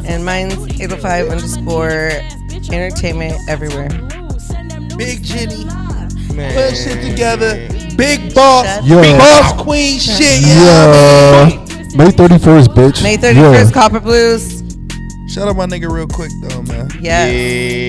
And mine's 805_entertainment everywhere. Big Jenny. Man. Put shit together. Big boss. Yo. Big boss queen shit. Yeah. May 31st, bitch. May 31st, Copper Blues. Shout out my nigga real quick though, man. Yes.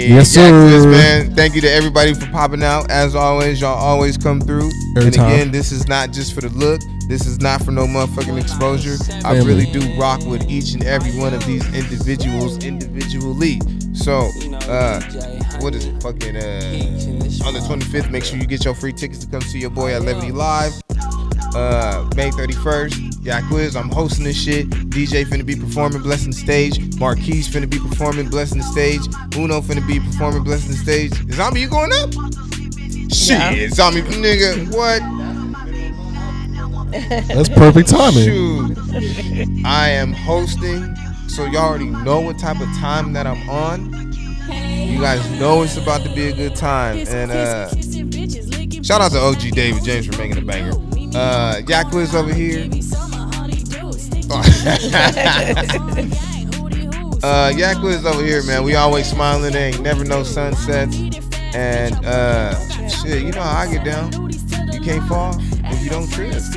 Yes, sir. Man. Thank you to everybody for popping out. As always, y'all always come through. Every and time. again, this is not just for the look. This is not for no motherfucking exposure. I Family. really do rock with each and every one of these individuals individually. So, what is it? Fucking on the 25th, make sure you get your free tickets to come see your boy at Levity Live. May 31st, Quiz, I'm hosting this shit. DJ finna be performing, blessing the stage. Marquise finna be performing, blessing the stage. Uno finna be performing, blessing the stage. Zombie, you going up? Shit, Zombie, nigga, what? That's perfect timing. Shoot. I am hosting, so y'all already know what type of time that I'm on. You guys know it's about to be a good time. And shout out to OG David James for making a banger. Quiz over here. Quiz over here, man. We always smiling. There ain't never no sunsets. And shit, you know how I get down. You can't fall if you don't trip. Peace.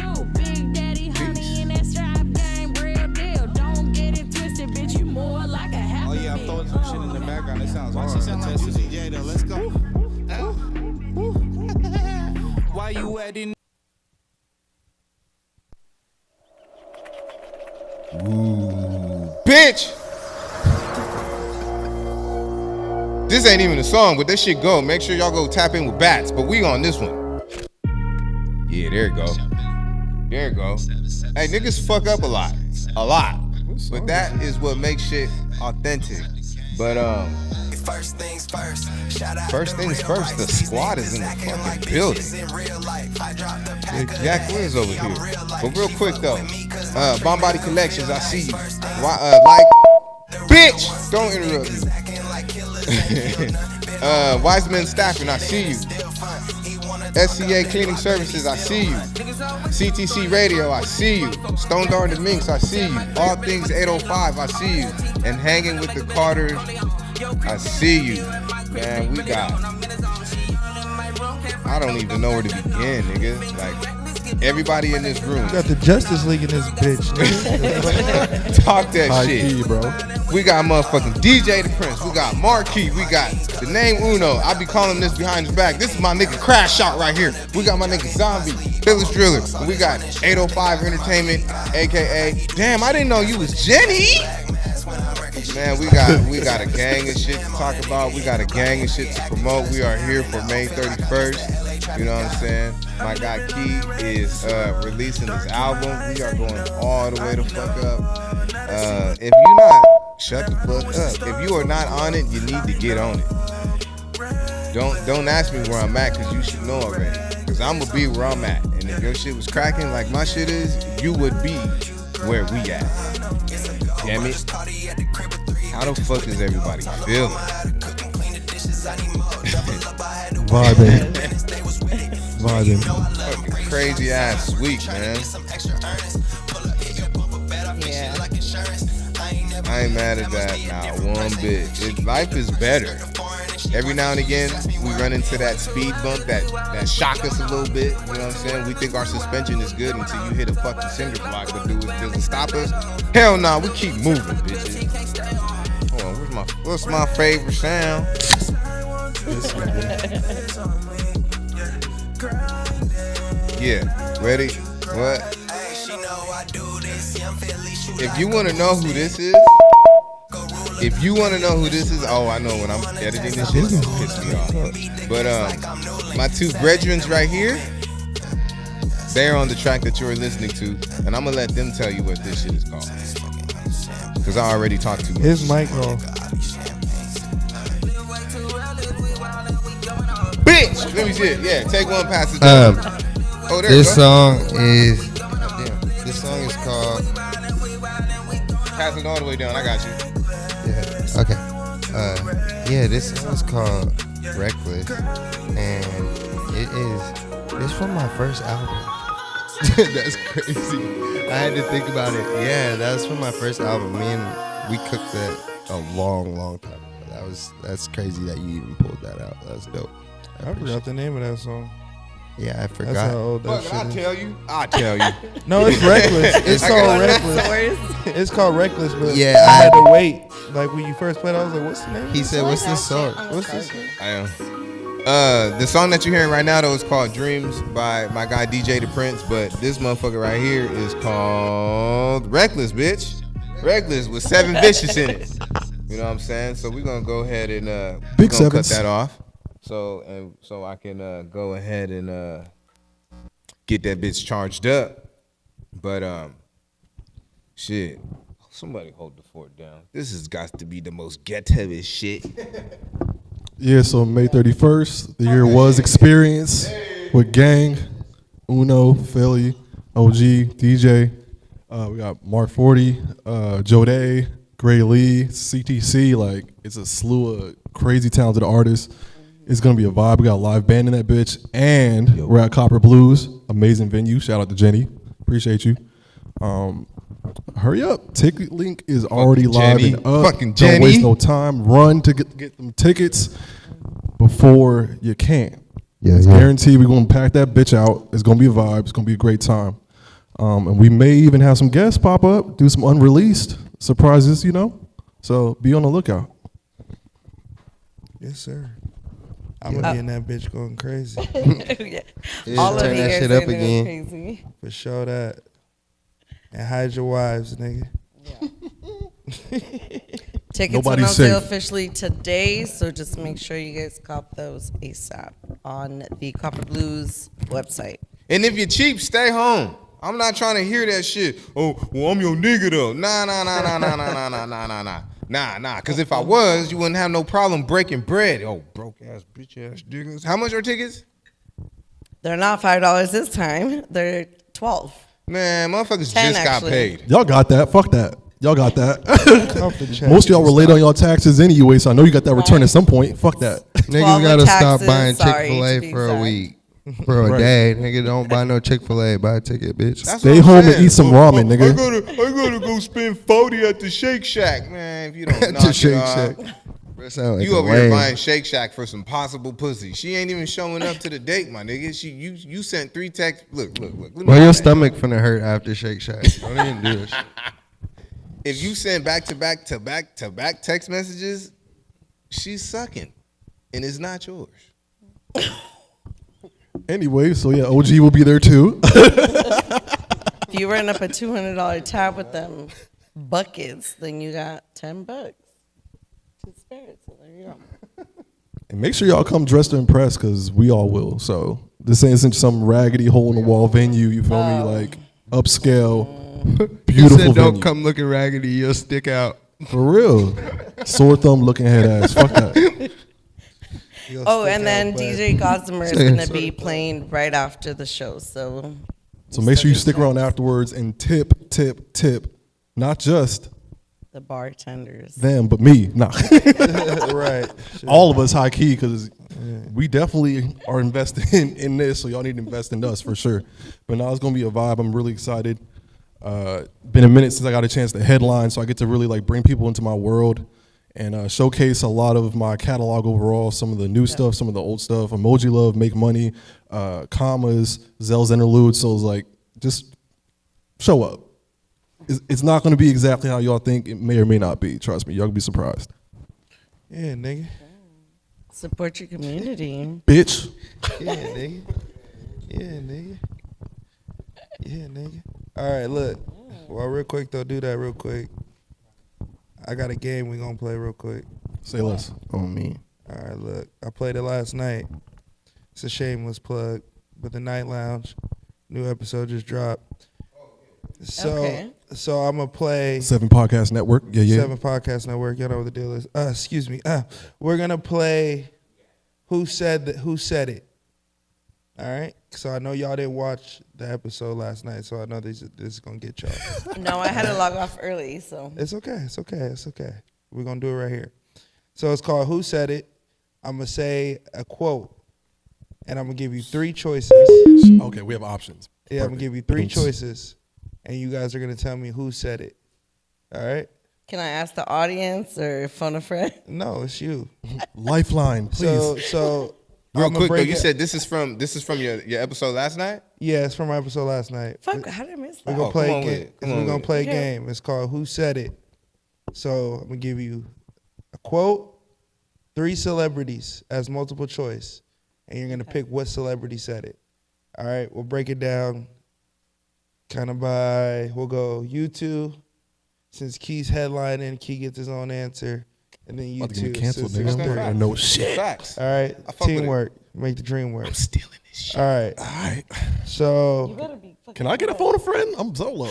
Oh yeah, I'm throwing some shit in the background. It sounds hard. DJ though, let's go. Why you at in? Ooh, bitch. This ain't even a song, but this shit go. Make sure y'all go tap in with bats. But we on this one. Yeah, there it go. There it go. Hey, niggas fuck up a lot. A lot. But that is what makes shit authentic. But first things first, the squad is in the fucking building. Jack Wiz over here. But real quick though, Bomb Body Collections, I see you. Bitch, don't interrupt me. Wise Men Staffing, I see you. SCA Cleaning Services, I see you. CTC Radio, I see you. Stone Darn the Minx, I see you. All Things 805, I see you. And Hanging with the Carters, I see you. Man, we got, I don't even know where to begin, nigga. Like, everybody in this room. Got the Justice League in this bitch. Talk that High shit. key, bro. We got motherfucking DJ the Prince. We got Marquis. We got the name Uno. I be calling this behind his back. This is my nigga Crash Shot right here. We got my nigga Zombie, Phyllis Driller. We got 805 Entertainment, aka. Damn, I didn't know you was Jenny. Man, we got a gang of shit to talk about. We got a gang of shit to promote. We are here for May 31st. You know what I'm saying? My guy Key is releasing this album. We are going all the way the fuck up. If you're not, shut the fuck up. If you are not on it, you need to get on it. Don't ask me where I'm at, because you should know already. Because I'm going to be where I'm at. And if your shit was cracking like my shit is, you would be where we at. Damn it. How the fuck is everybody feeling? Vibing. Fucking crazy ass week, man. Yeah. I ain't mad at that, not one bit. Life is better. Every now and again, we run into that speed bump that shock us a little bit. You know what I'm saying? We think our suspension is good until you hit a fucking cinder block. But does it stop us? Hell no, we keep moving, bitches. Hold on, what's my favorite sound? Yeah, ready? What? If you want to know who this is, oh, I know when I'm editing this shit, it's gonna piss me off. But my two brethren right here, they're on the track that you're listening to, and I'm gonna let them tell you what this shit is called, because I already talked too much. His mic off. Bitch, let me see it. Yeah, take one, pass it. Oh, there This you go. song is this song is called Pass it all the way down. I got you. yeah, okay. This song is called Reckless, and it's from my first album. That's crazy. I had to think about it. Yeah, that was from my first album. Me and We cooked that a long time ago. That's crazy that you even pulled that out. That's dope. I forgot the name of that song. Yeah, I That's forgot. how old that Fuck it, shit I'll is. tell you. I'll tell you. No, it's Reckless. It's I called got Reckless. Source. It's called Reckless, but Yeah, I had to wait. Like when you first played, I was like, "What's the name?" He said, "What's this song?" What's this? Song? I am. The song that you're hearing right now though is called Dreams by my guy DJ the Prince, but this motherfucker right here is called Reckless, bitch. Reckless with 7 vicious in it. You know what I'm saying? So we're gonna go ahead and Big we're gonna cut sevens. that off. So I can go ahead and get that bitch charged up. But shit. Somebody hold the fort down. This has got to be the most ghetto-ish shit. Yeah, so May 31st, the year was experience with Gang, Uno, Philly, OG, DJ. We got Mark 40, Joe Day, Gray Lee, CTC. Like, it's a slew of crazy talented artists. It's going to be a vibe. We got a live band in that bitch. And we're at Copper Blues. Amazing venue. Shout out to Jenny. Appreciate you. Hurry up. Ticket link is already live Jenny. and up. Fucking Don't Jenny. waste no time. Run to get them tickets before you can. Yeah, It's yeah. guaranteed we're going to pack that bitch out. It's going to be a vibe. It's going to be a great time. And we may even have some guests pop up, do some unreleased surprises, you know? So be on the lookout. Yes, sir. I'm gonna be in that bitch going crazy. Yeah. Yeah, All of turn you that guys shit are up gonna go again. Crazy. For sure that. And hide your wives, nigga. Tickets Nobody's went on sale safe. officially today, so just make sure you guys cop those ASAP on the Copper Blues website. And if you're cheap, stay home. I'm not trying to hear that shit. Oh, well, I'm your nigga though. Nah. Cause if I was, you wouldn't have no problem breaking bread. Oh, broke ass, bitch ass niggas. How much are tickets? They're not $5 this time. They're 12. Man, motherfuckers 10 just got actually. paid. Y'all got that. Fuck that. Y'all got that. Off the check. Most of y'all were late on y'all taxes anyway, so I know you got that return at some point. Fuck that. Niggas 12 gotta with stop taxes, buying sorry, Chick-fil-A to be for a exact. week. For a Right. day. Nigga, don't buy no Chick-fil-A. Buy a ticket, bitch. That's Stay what I'm home and saying. eat some ramen, nigga. I gotta go spend 40 at the Shake Shack, man. If you don't knock To it Shake off. Shack. Bro, sound like You a over here lame. buying Shake Shack for some possible pussy. She ain't even showing up to the date, my nigga. You sent 3 texts. Look. Let me Well, know your that. stomach finna hurt after Shake Shack. Don't even do this shit. If you send back to back text messages, she's sucking, and it's not yours. Anyway, so yeah, OG will be there too. If you run up a $200 tab with them buckets, then you got $10 to spare. So there you go. And make sure y'all come dressed to impress, because we all will. So this ain't some raggedy hole in the wall venue. You feel me? Like upscale, You beautiful said don't venue. come looking raggedy. You'll stick out. For real. Sore thumb looking head ass. Fuck that. Oh, and then DJ Gossamer is Say- going to sorry. be playing right after the show. So Make sure you stick around afterwards and tip. Not just the bartenders. them, but me. Nah. Right. All of us high key, because we definitely are investing in this, so y'all need to invest in us for sure. But now it's gonna be a vibe. I'm really excited. Been a minute since I got a chance to headline, so I get to really like bring people into my world and showcase a lot of my catalog overall. Some of the new stuff, some of the old stuff. Emoji Love, Make Money, Commas, Zell's Interlude. So it's like, just show up. It's not gonna be exactly how y'all think. It may or may not be. Trust me, y'all gonna be surprised. Yeah, nigga. Support your community. Bitch. Yeah, nigga. Yeah, nigga. Yeah, nigga. All right, look. Well, real quick though, do that real quick. I got a game we gonna play real quick. Say less. On me. All right, look. I played it last night. It's a shameless plug, but the Night Lounge new episode just dropped. So, Okay. so I'm gonna play 7 Podcast Network. Yeah. 7 Podcast Network. You know what the deal is. Excuse me. We're gonna play Who Said It. All right. So I know y'all didn't watch the episode last night, so I know this is gonna get y'all. No, I had to log off early, so. It's okay. It's okay. It's okay. We're gonna do it right here. So it's called Who Said It. I'm gonna say a quote, and I'm gonna give you 3 choices. Okay, we have options. Yeah, I'm gonna give you 3 choices, and you guys are gonna tell me who said it. All right. Can I ask the audience or phone a friend? No, it's you. Lifeline, please. So Real I'ma quick though, break you it- said this is from your episode last night. Yeah, it's from my episode last night. Fuck, how did I miss We're that? gonna Oh, play come a on with game. it. Come We're on gonna with it. play a Okay. game. It's called Who Said It. So I'm gonna give you a quote, 3 celebrities as multiple choice, and you're gonna pick what celebrity said it. All right, we'll break it down kind of by, we'll go you two, since Key's headlining, Key gets his own answer, and then you About to get two. me canceled, since there's nigga. three. I know shit. Facts. All right, I fuck with it. teamwork, make the dream work. I'm stealing this shit. All right, All right. so You better be fucking Can I get a phone a friend? I'm solo.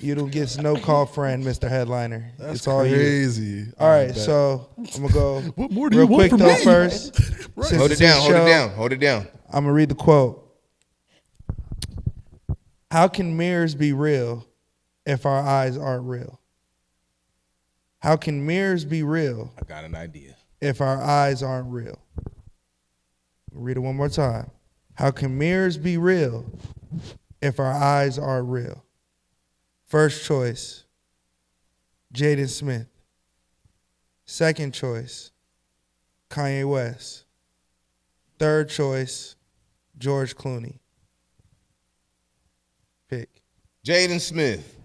you don't get no call friend, Mr. Headliner. That's it's all you. crazy. All right, bet. so I'm gonna go What more do real you want quick from though me? first. Right. Since Hold it it's his down. Hold it show, down. Hold it down. I'm gonna read the quote. How can mirrors be real if our eyes aren't real? How can mirrors be real I got an idea. if our eyes aren't real? Read it one more time. How can mirrors be real if our eyes aren't real? First choice, Jaden Smith. Second choice, Kanye West. Third choice, George Clooney. Pick. Jaden Smith.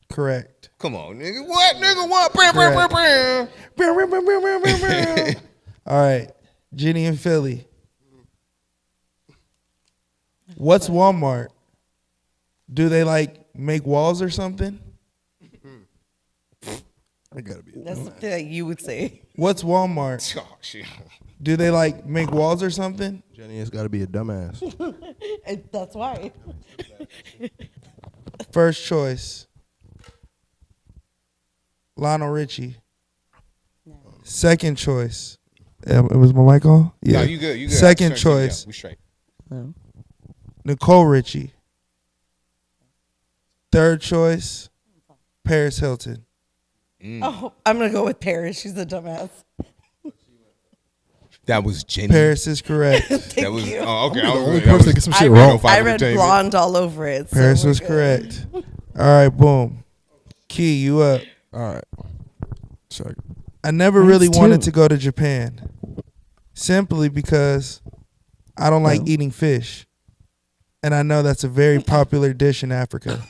Correct. Come on, nigga. What, nigga? What? Bam, bam, bam, bam. All right, Jenny and Philly. What's Walmart? Do they like make walls or something? I gotta be. That's something that you would say. What's Walmart? Oh, shit. Do they like make walls or something? Jenny has got to be a dumbass. That's why. First choice, Lionel Richie. Second choice, was my mic on? Yeah. No, you good. You good. Second Straight, choice, yeah, we straight. Nicole Richie. Third choice, Paris Hilton. Oh, I'm gonna go with Paris. She's a dumbass. That was Jenny. Paris is correct. Thank That was you. okay. I'm I the was only that person was- that gets some I shit read, wrong. I read Entertainment. blonde all over it. so Paris we're was good. correct. All right, boom. Key, you up. All right. Sorry. I never really Mine's wanted two. to go to Japan, simply because I don't like eating fish, and I know that's a very popular dish in Africa.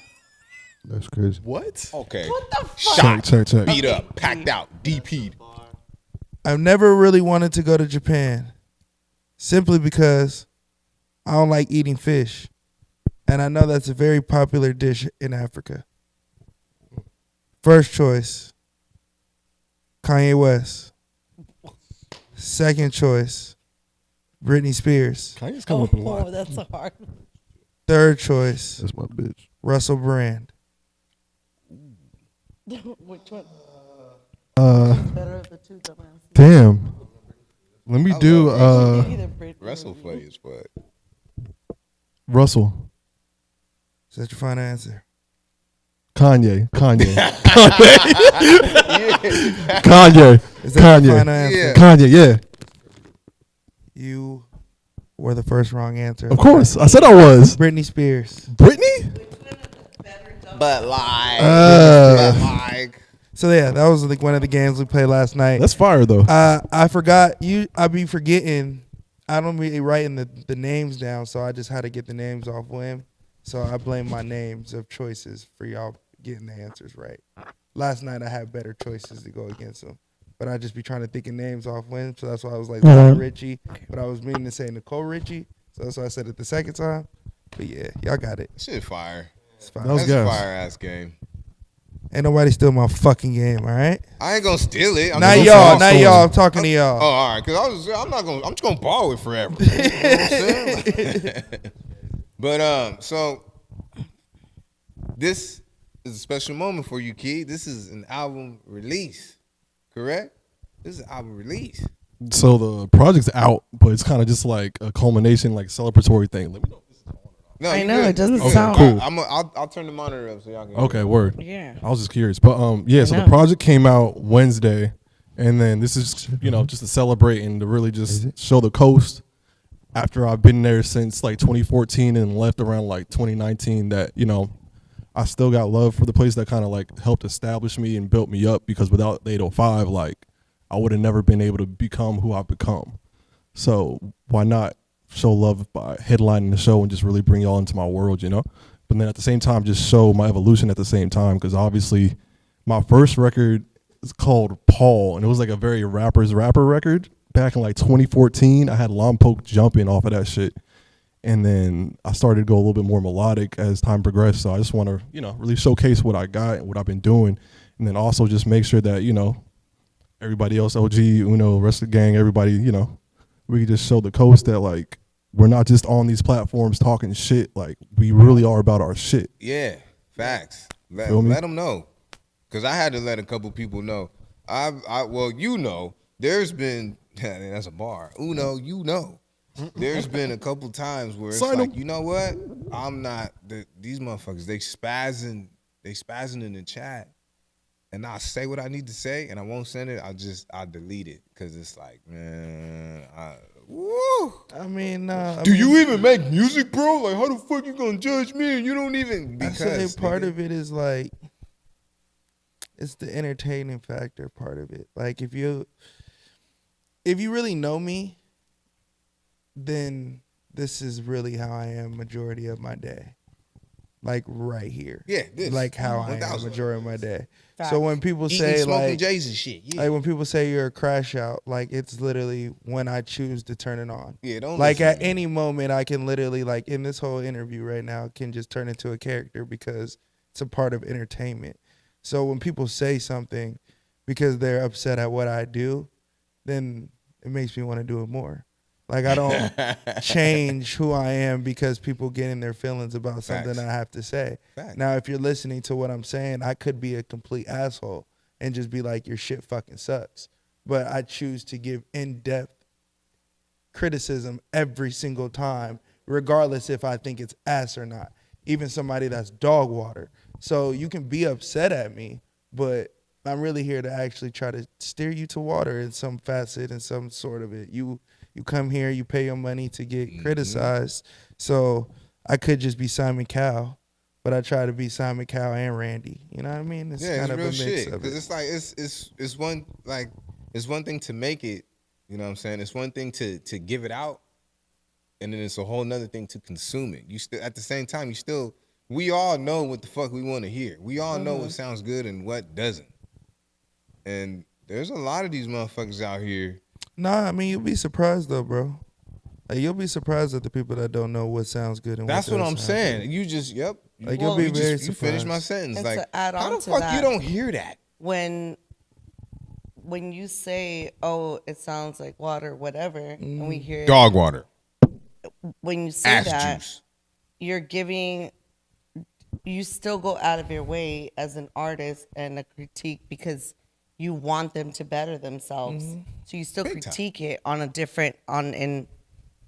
That's crazy. What? Okay. What the fuck? Shot. Check. Beat up. Packed out. DP'd. I've never really wanted to go to Japan, simply because I don't like eating fish, and I know that's a very popular dish in Africa. First choice, Kanye West. Second choice, Britney Spears. Kanye's come up a lot. Oh, that's so hard. Third choice, That's my bitch. Russell Brand. Which one? Better of the two dumbasses. Damn. Let me do Either Britney or Wrestle me. plays, but Russell. Is that your final answer? Kanye. Kanye. Is that your Kanye. final answer? Yeah. Kanye, yeah. You were the first wrong answer. Of course. I said I was. Britney Spears. Brittany? but like, So yeah, that was like one of the games we played last night. That's fire though. I forgot you. I be forgetting. I don't be writing the names down, so I just had to get the names off whim. So I blame my names of choices for y'all getting the answers right. Last night I had better choices to go against them, but I just be trying to think of names off whim. So that's why I was like Lionel Richie, but I was meaning to say Nicole Richie. So that's why I said it the second time. But yeah, y'all got it. shit fire. It's fine. That was That's a gas. fire ass game. Ain't nobody steal my fucking game. All right. I ain't gonna steal it. I'm Not just y'all. gonna Not talk. y'all. I'm talking to Oh, y'all. all right. Cause I'm just gonna borrow it forever. You know what I'm saying? But so this is a special moment for you, kid. This is an album release, correct? This is an album release. So the project's out, but it's kind of just like a culmination, like celebratory thing. Let me know. No, I you know, good. it doesn't Okay, sound- Cool. I'll turn the monitor up so y'all can. Okay, word. Yeah. I was just curious, but yeah. So the know. project came out Wednesday, and then this is just to celebrate and to really just show the coast. After I've been there since like 2014 and left around like 2019, that I still got love for the place that kind of like helped establish me and built me up, because without the 805, like I would have never been able to become who I've become. So why not show love by headlining the show and just really bring y'all into my world, you know? But then at the same time, just show my evolution at the same time, because obviously my first record is called Paul, and it was like a very rapper record back in like 2014. I had Lompoc jumping off of that shit. And then I started to go a little bit more melodic as time progressed. So I just want to, you know, really showcase what I got and what I've been doing. And then also just make sure that, you know, everybody else, OG, Uno, rest of the gang, everybody, you know, we can just show the coast that, like, we're not just on these platforms talking shit. Like, we really are about our shit. Yeah, facts. Let them know. Because I had to let a couple people know. Well, you know, there's been, that's a bar. Uno, you know. There's been a couple times where it's like, you know what? I'm not, these motherfuckers, they spazzing in the chat. And I'll say what I need to say, and I won't send it. I'll delete it. Because it's like, man, woo. I mean, Do you even make music, bro? Like, how the fuck you gonna judge me and you don't even? Because I say part of it is like, it's the entertaining factor part of it. Like, if you really know me, then this is really how I am majority of my day. Like, right here. Yeah, this. Like how I 1,000. am majority of my day. Facts. So when people Eating, say smoking like, J's and shit. Yeah. like when people say you're a crash out, like it's literally when I choose to turn it on. Yeah, don't like listen at to me. any moment I can literally, like in this whole interview right now, can just turn into a character because it's a part of entertainment. So when people say something because they're upset at what I do, then it makes me want to do it more. Like, I don't change who I am because people get in their feelings about something Facts. I have to say. Facts. Now, if you're listening to what I'm saying, I could be a complete asshole and just be like, your shit fucking sucks. But I choose to give in-depth criticism every single time, regardless if I think it's ass or not. Even somebody that's dog water. So you can be upset at me, but I'm really here to actually try to steer you to water in some facet and some sort of it. You come here, you pay your money to get criticized. So I could just be Simon Cowell, but I try to be Simon Cowell and Randy. You know what I mean? It's kind of real a mix shit. of Because it. it's like it's one thing to make it. You know what I'm saying? It's one thing to give it out, and then it's a whole nother thing to consume it. You still at the same time we all know what the fuck we want to hear. We all know what sounds good and what doesn't. And there's a lot of these motherfuckers out here. Nah, I mean, you'll be surprised though, bro. Like, you'll be surprised at the people that don't know what sounds good and That's what what I'm doesn't sound saying. good. You just Like, you'll be very surprised. You finished my sentence. And like, to add how on the to fuck that, you don't hear that? when you say, "Oh, it sounds like water," whatever, and we hear Dog water, when you say ass that, juice. you still go out of your way as an artist and a critique because you want them to better themselves. So you still Big time. critique it on in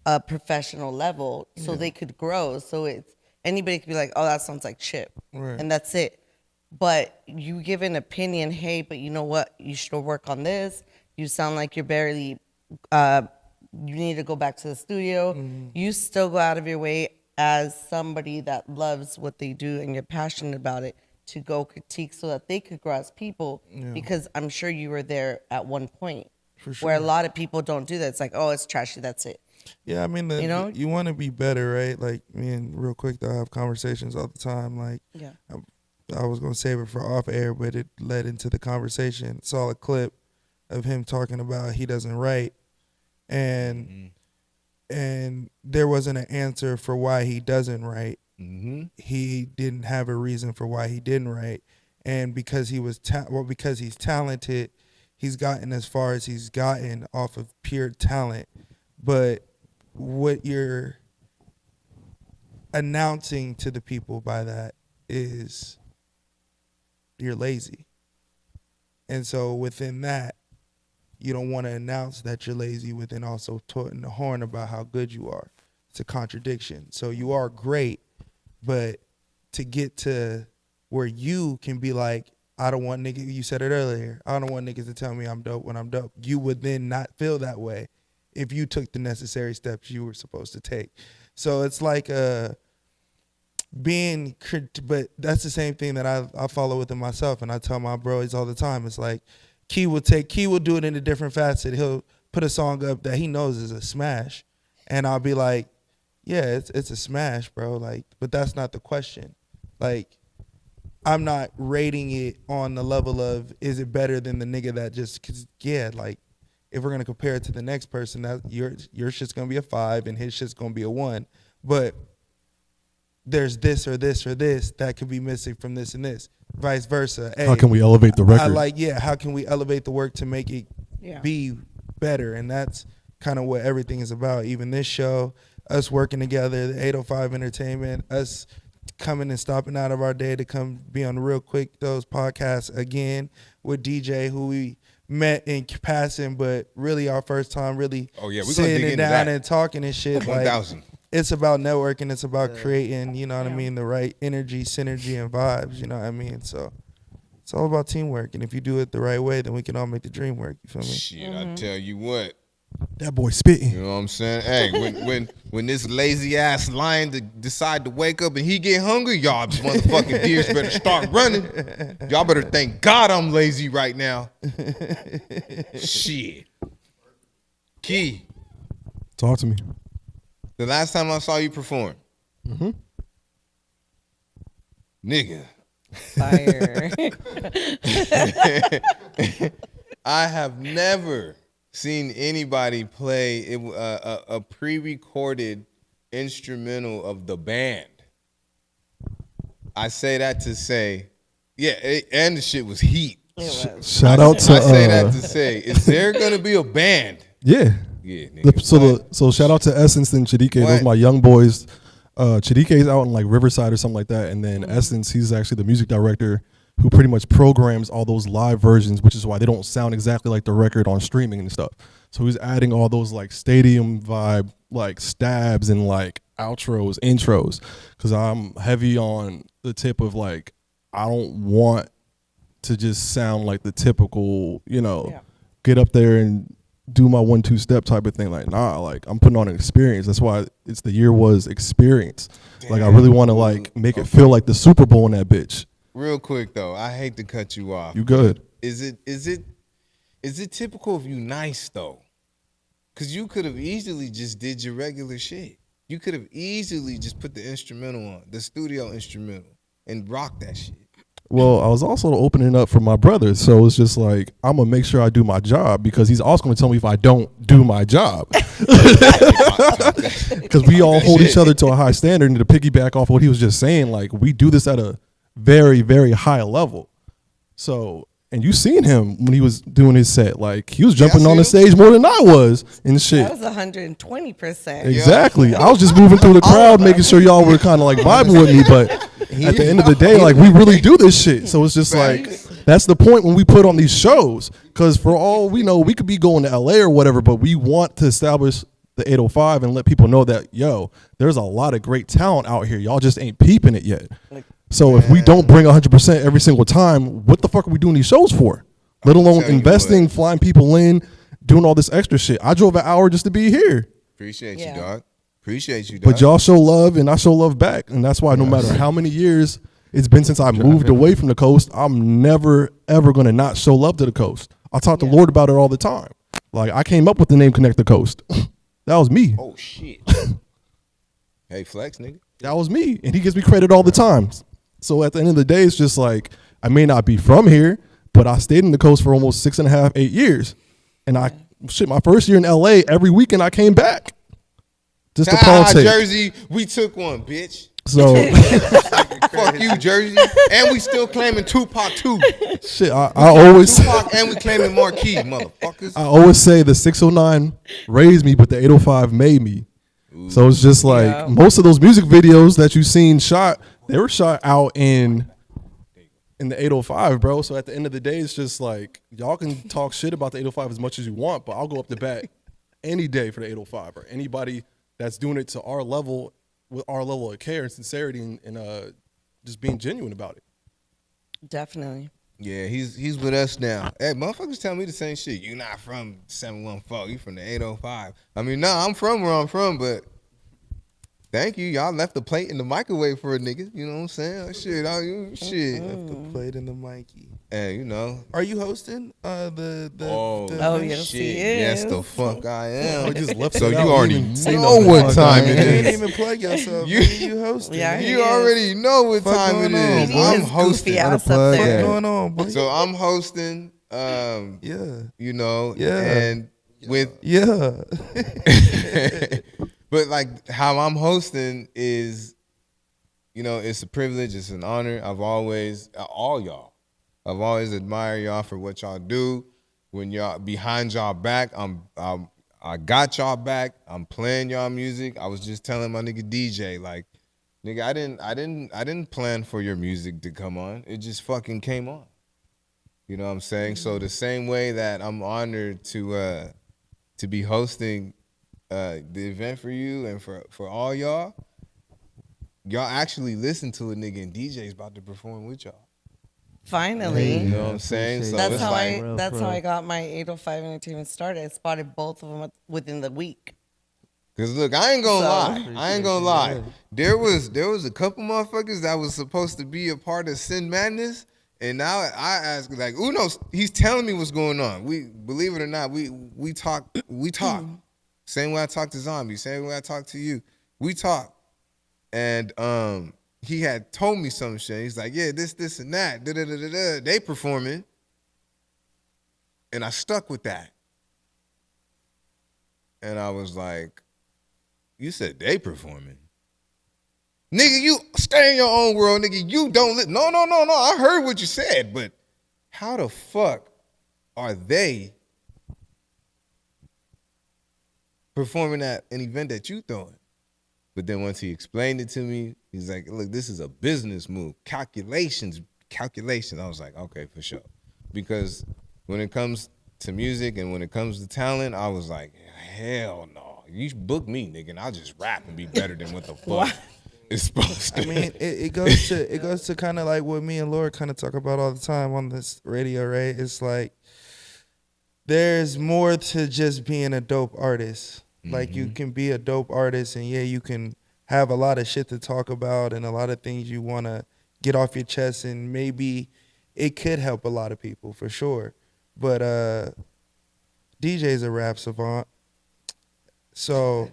a professional level so they could grow. So it's anybody could be like, "Oh, that sounds like shit," Right. and that's it. But you give an opinion, hey, but you know what? You should work on this. You sound like you're barely, you need to go back to the studio. You still go out of your way as somebody that loves what they do and you're passionate about it to go critique so that they could grow as people, because I'm sure you were there at one point where a lot of people don't do that. It's like, oh, it's trashy, that's it. Yeah, I mean, You know? you want to be better, right? Like, me and Realquicctho have conversations all the time. Like, Yeah. I was going to save it for off air, but it led into the conversation. Saw a clip of him talking about he doesn't write, and there wasn't an answer for why he doesn't write. He didn't have a reason for why he didn't write, and because he was because he's talented, he's gotten as far as he's gotten off of pure talent. But what you're announcing to the people by that is you're lazy. And so within that, you don't want to announce that you're lazy within also tooting the horn about how good you are. It's a contradiction. So you are great, but to get to where you can be like, I don't want niggas, you said it earlier, I don't want niggas to tell me I'm dope when I'm dope. You would then not feel that way if you took the necessary steps you were supposed to take. So it's like but that's the same thing that I follow within myself, and I tell my bros all the time. It's like Key will do it in a different facet. He'll put a song up that he knows is a smash, and I'll be like, yeah, it's a smash, bro. Like, but that's not the question. Like, I'm not rating it on the level of is it better than the nigga that just, cause yeah, like if we're gonna compare it to the next person, that your shit's gonna be a 5 and his shit's gonna be a 1, but there's this or this or this that could be missing from this and this, vice versa. How can we elevate the record? How can we elevate the work to make it be better? And that's kind of what everything is about. Even this show, us working together, the 805 Entertainment, us coming and stopping out of our day to come be on Realquicctho's podcast again with DJ, who we met in passing, but really our first time really sitting down and talking and shit. 1,000. It's about networking. It's about creating, you know what I mean, the right energy, synergy, and vibes, you know what I mean? So it's all about teamwork. And if you do it the right way, then we can all make the dream work. You feel me? Shit, I tell you what. That boy spitting. You know what I'm saying? Hey, when this lazy ass lion decide to wake up and he get hungry, y'all motherfucking deers better start running. Y'all better thank God I'm lazy right now. Shit. Key. Talk to me. The last time I saw you perform. Nigga. Fire. I have never seen anybody play a pre-recorded instrumental of the band. I say that to say, and the shit was heat. Shout out to. I say that to say, is there gonna be a band? Yeah. Yeah, nigga. So shout out to Essence and Chidike. Those my young boys. Chidike's out in like Riverside or something like that, and then Essence, he's actually the music director who pretty much programs all those live versions, which is why they don't sound exactly like the record on streaming and stuff. So he's adding all those like stadium vibe, like stabs and like outros, intros, because I'm heavy on the tip of like, I don't want to just sound like the typical, get up there and do my 1-2 step type of thing. Like, nah, like I'm putting on an experience. That's why it's the year was experience. Damn. Like I really want to like make it feel like the Super Bowl in that bitch. Real quick though, I hate to cut you off. You good. Is it typical of you nice though? Cause you could have easily just did your regular shit. You could have easily just put the instrumental on, the studio instrumental, and rock that shit. Well, I was also opening up for my brother, so it's just like I'm gonna make sure I do my job because he's also gonna tell me if I don't do my job. Because we all hold each other to a high standard, and to piggyback off what he was just saying, like we do this at a very, very high level. So, and you seen him when he was doing his set, like he was jumping on the stage more than I was and shit. That was 120%. Exactly. I was just moving through the crowd, making sure y'all were kind of like vibing with me, but at the end of the day, like we really do this shit. So it's just like, that's the point when we put on these shows. Because for all we know, we could be going to LA or whatever, but we want to establish the 805 and let people know that, there's a lot of great talent out here. Y'all just ain't peeping it yet. So if we don't bring 100% every single time, what the fuck are we doing these shows for? Let alone investing, flying people in, doing all this extra shit. I drove an hour just to be here. Appreciate you, dog. Appreciate you, dog. But y'all show love and I show love back. And that's why no matter how many years it's been since I moved away from the coast, I'm never, ever going to not show love to the coast. I talk to Lord about it all the time. Like I came up with the name Connect the Coast. That was me. Oh, shit. Hey, flex, nigga. That was me. And he gives me credit all the time. So at the end of the day, it's just like, I may not be from here, but I stayed in the coast for almost 6.5, 8 years. And my first year in LA, every weekend I came back. Just to politic. Jersey, we took one, bitch. So fuck you, Jersey. And we still claiming Tupac too. Shit, I always Tupac and we claiming Marquis, motherfuckers. I always say the 609 raised me, but the 805 made me. Ooh. So it's just like most of those music videos that you've seen shot, they were shot out in the 805, bro. So at the end of the day, it's just like y'all can talk shit about the 805 as much as you want, but I'll go up to bat any day for the 805 or anybody that's doing it to our level with our level of care and sincerity and just being genuine about it. Definitely. Yeah, he's with us now. Hey, motherfuckers tell me the same shit. You not from 714, you from the 805. I mean, nah, I'm from where I'm from, but Thank you. Y'all left the plate in the microwave for a nigga. You know what I'm saying? Shit, shit. Left the plate in the Mikey. And you know. Are you hosting the Oh, event? yes, Shit. he is. Yes, the fuck I am. We just left So it you out. already We didn't say know nothing. what time You it didn't is. even plug yourself. You- You hosting. Yeah, man. he You is. already know what Fuck time it going on, is. boy. I'm His hosting. goofy ass plug up What's there. going on, boy? So I'm hosting. Yeah. You know. Yeah. And with Yeah. but like how I'm hosting is, you know, it's a privilege, it's an honor. I've always I've always admired y'all for what y'all do. When y'all behind y'all back, I got y'all back. I'm playing y'all music. I was just telling my nigga DJ, like, nigga, I didn't plan for your music to come on. It just fucking came on. You know what I'm saying? So the same way that I'm honored to be hosting the event for you and for all y'all actually listen to a nigga and DJ's about to perform with y'all. Finally. You know what I'm saying? So That's it's how like, I got my 805 entertainment started. I spotted both of them within the week. cause look, I ain't gonna So- lie. I ain't gonna lie. There was a couple motherfuckers that was supposed to be a part of Sin Madness, and now I ask, like, Uno, he's telling me what's going on. We, believe it or not, we talk. Same way I talk to Zombie, same way I talk to you. We talk. And he had told me some shit. He's like, yeah, this and that. Da-da-da-da-da. They performing. And I stuck with that. And I was like, you said they performing. Nigga, you stay in your own world, nigga. You don't live. No. I heard what you said, but how the fuck are they performing at an event that you throwing? But then once he explained it to me, he's like, look, this is a business move. Calculations. I was like, okay, for sure. Because when it comes to music and when it comes to talent, I was like, hell no. You book me, nigga, and I'll just rap and be better than what the fuck it's supposed to. I mean, it goes to kind of like what me and Laura kind of talk about all the time on this radio, right? It's like there's more to just being a dope artist. Like you can be a dope artist and yeah, you can have a lot of shit to talk about and a lot of things you want to get off your chest, and maybe it could help a lot of people for sure. But DJ's a rap savant. So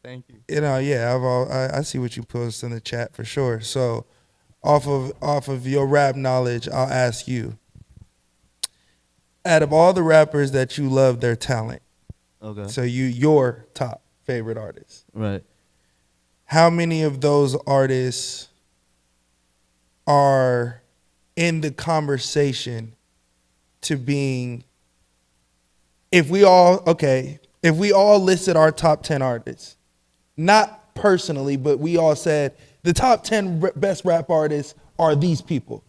Thank you. you know, yeah, I see what you post in the chat for sure. So off of your rap knowledge, I'll ask you, out of all the rappers that you love their talent, Okay. so your top favorite artists, Right. how many of those artists are in the conversation to being, if we all listed our top 10 artists, not personally, but we all said the top 10 best rap artists are these people,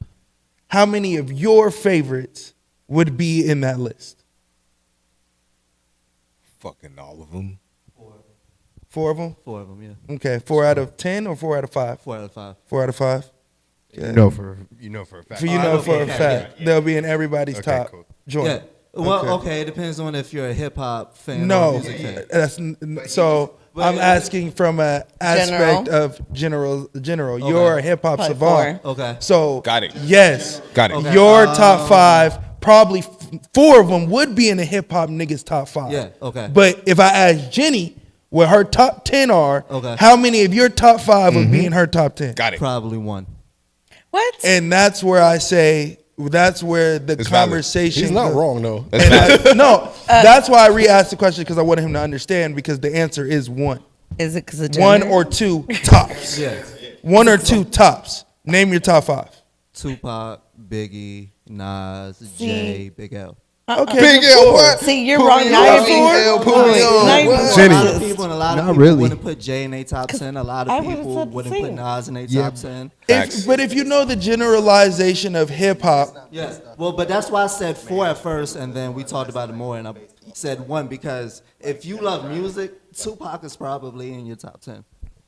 how many of your favorites would be in that list? Fucking all of them. 4 of them? 4 of them, yeah. Okay, 4 out of 10 or 4 out of 5? 4 out of 5. 4 out of 5? You know for a fact. For a fact, they'll be in everybody's Okay, top cool. joint. Yeah. Well, okay. It depends on if you're a hip hop fan or a No, music fan. so But I'm asking from an aspect of general. You're a hip hop Probably savant. 4. Okay. So Got it. Yes, Got it. Okay. Your top 5, probably 4 of them would be in the hip hop niggas top 5. Yeah, okay. But if I ask Jenny what her top 10 are, Okay. how many of your top 5 would be in her top 10? Got it. Probably 1. What? And that's where I say that's where the It's valid. conversation. He's not goes. wrong though. No, that's why I re-asked the question, because I wanted him to understand, because the answer is 1. Is it because of 1 gender? or 2 tops. Yeah. 1 or 2 tops. Name your top 5. Tupac, Biggie, Nas, Jay, Big L. Okay. Big L, what? See, you're Put wrong. me Now on. you're being Big L, put me wait, on. now you're What? being Jenny. A lot of racist. people and a lot of Not people really. wouldn't put Jay in their top 10. A lot I of would've people said the wouldn't put same. Nas in their Yeah. top 10. But if you know the generalization of hip hop, Yes. Well, but that's why I said 4 at first, and then we talked about it more, and I said 1 because if you love music, Tupac is probably in your top 10.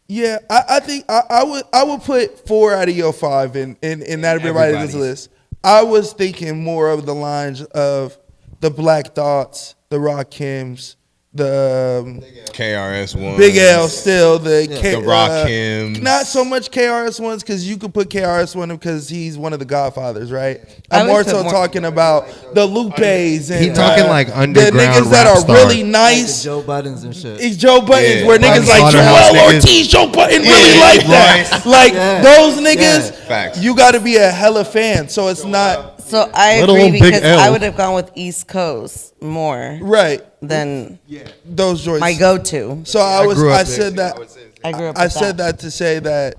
yeah, I think I would put 4 out of your 5 in that everybody's Everybody's. list. I was thinking more of the lines of the Black Thoughts, the Rakims, KRS-One, Big L still the Rakim. Not so much KRS ones because you could put KRS one because he's one of the Godfathers, right? I I'm would more put so more- talking about the Lupes and He talking like the underground niggas that rap are star. really Like the nice. Joe Buttons and shit. It's Joe Buttons, Yeah. where niggas Like like Slaughterhouse Joel niggas. Ortiz, Joe Button really Yeah, like that. Royce. Like Yeah. those niggas, Yeah. Facts. you got to be a hella fan. So it's not So I Let agree alone Big because I L. would have gone with East Coast more right. than Those joints. my go-to. So I grew up I there, said too. that. I grew up. I with said that to say that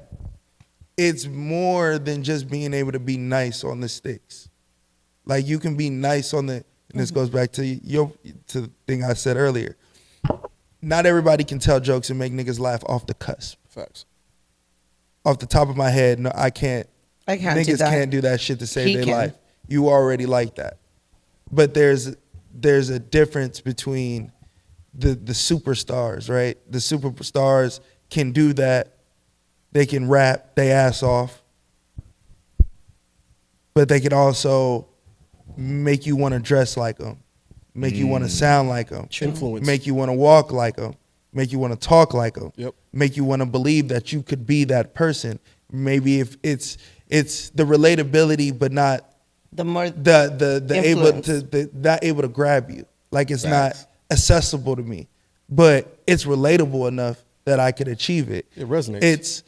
it's more than just being able to be nice on the sticks. Like you can be nice on the, and this goes back to the thing I said earlier. Not everybody can tell jokes and make niggas laugh off the cusp. Facts. Off the top of my head, no, I can't. I can't do Niggas that. can't do that shit to save He their can. life. You already like that. But there's a difference between the superstars, right? The superstars can do that. They can rap they ass off. But they can also make you want to dress like them, make you want to sound like them, Influence. make you want to walk like them, make you want to talk like them, Yep. make you want to believe that you could be that person. Maybe if it's the relatability, but not the more the able influence. to not able to grab you. Like it's Facts. not accessible to me, but it's relatable enough that I could achieve it. It resonates. It's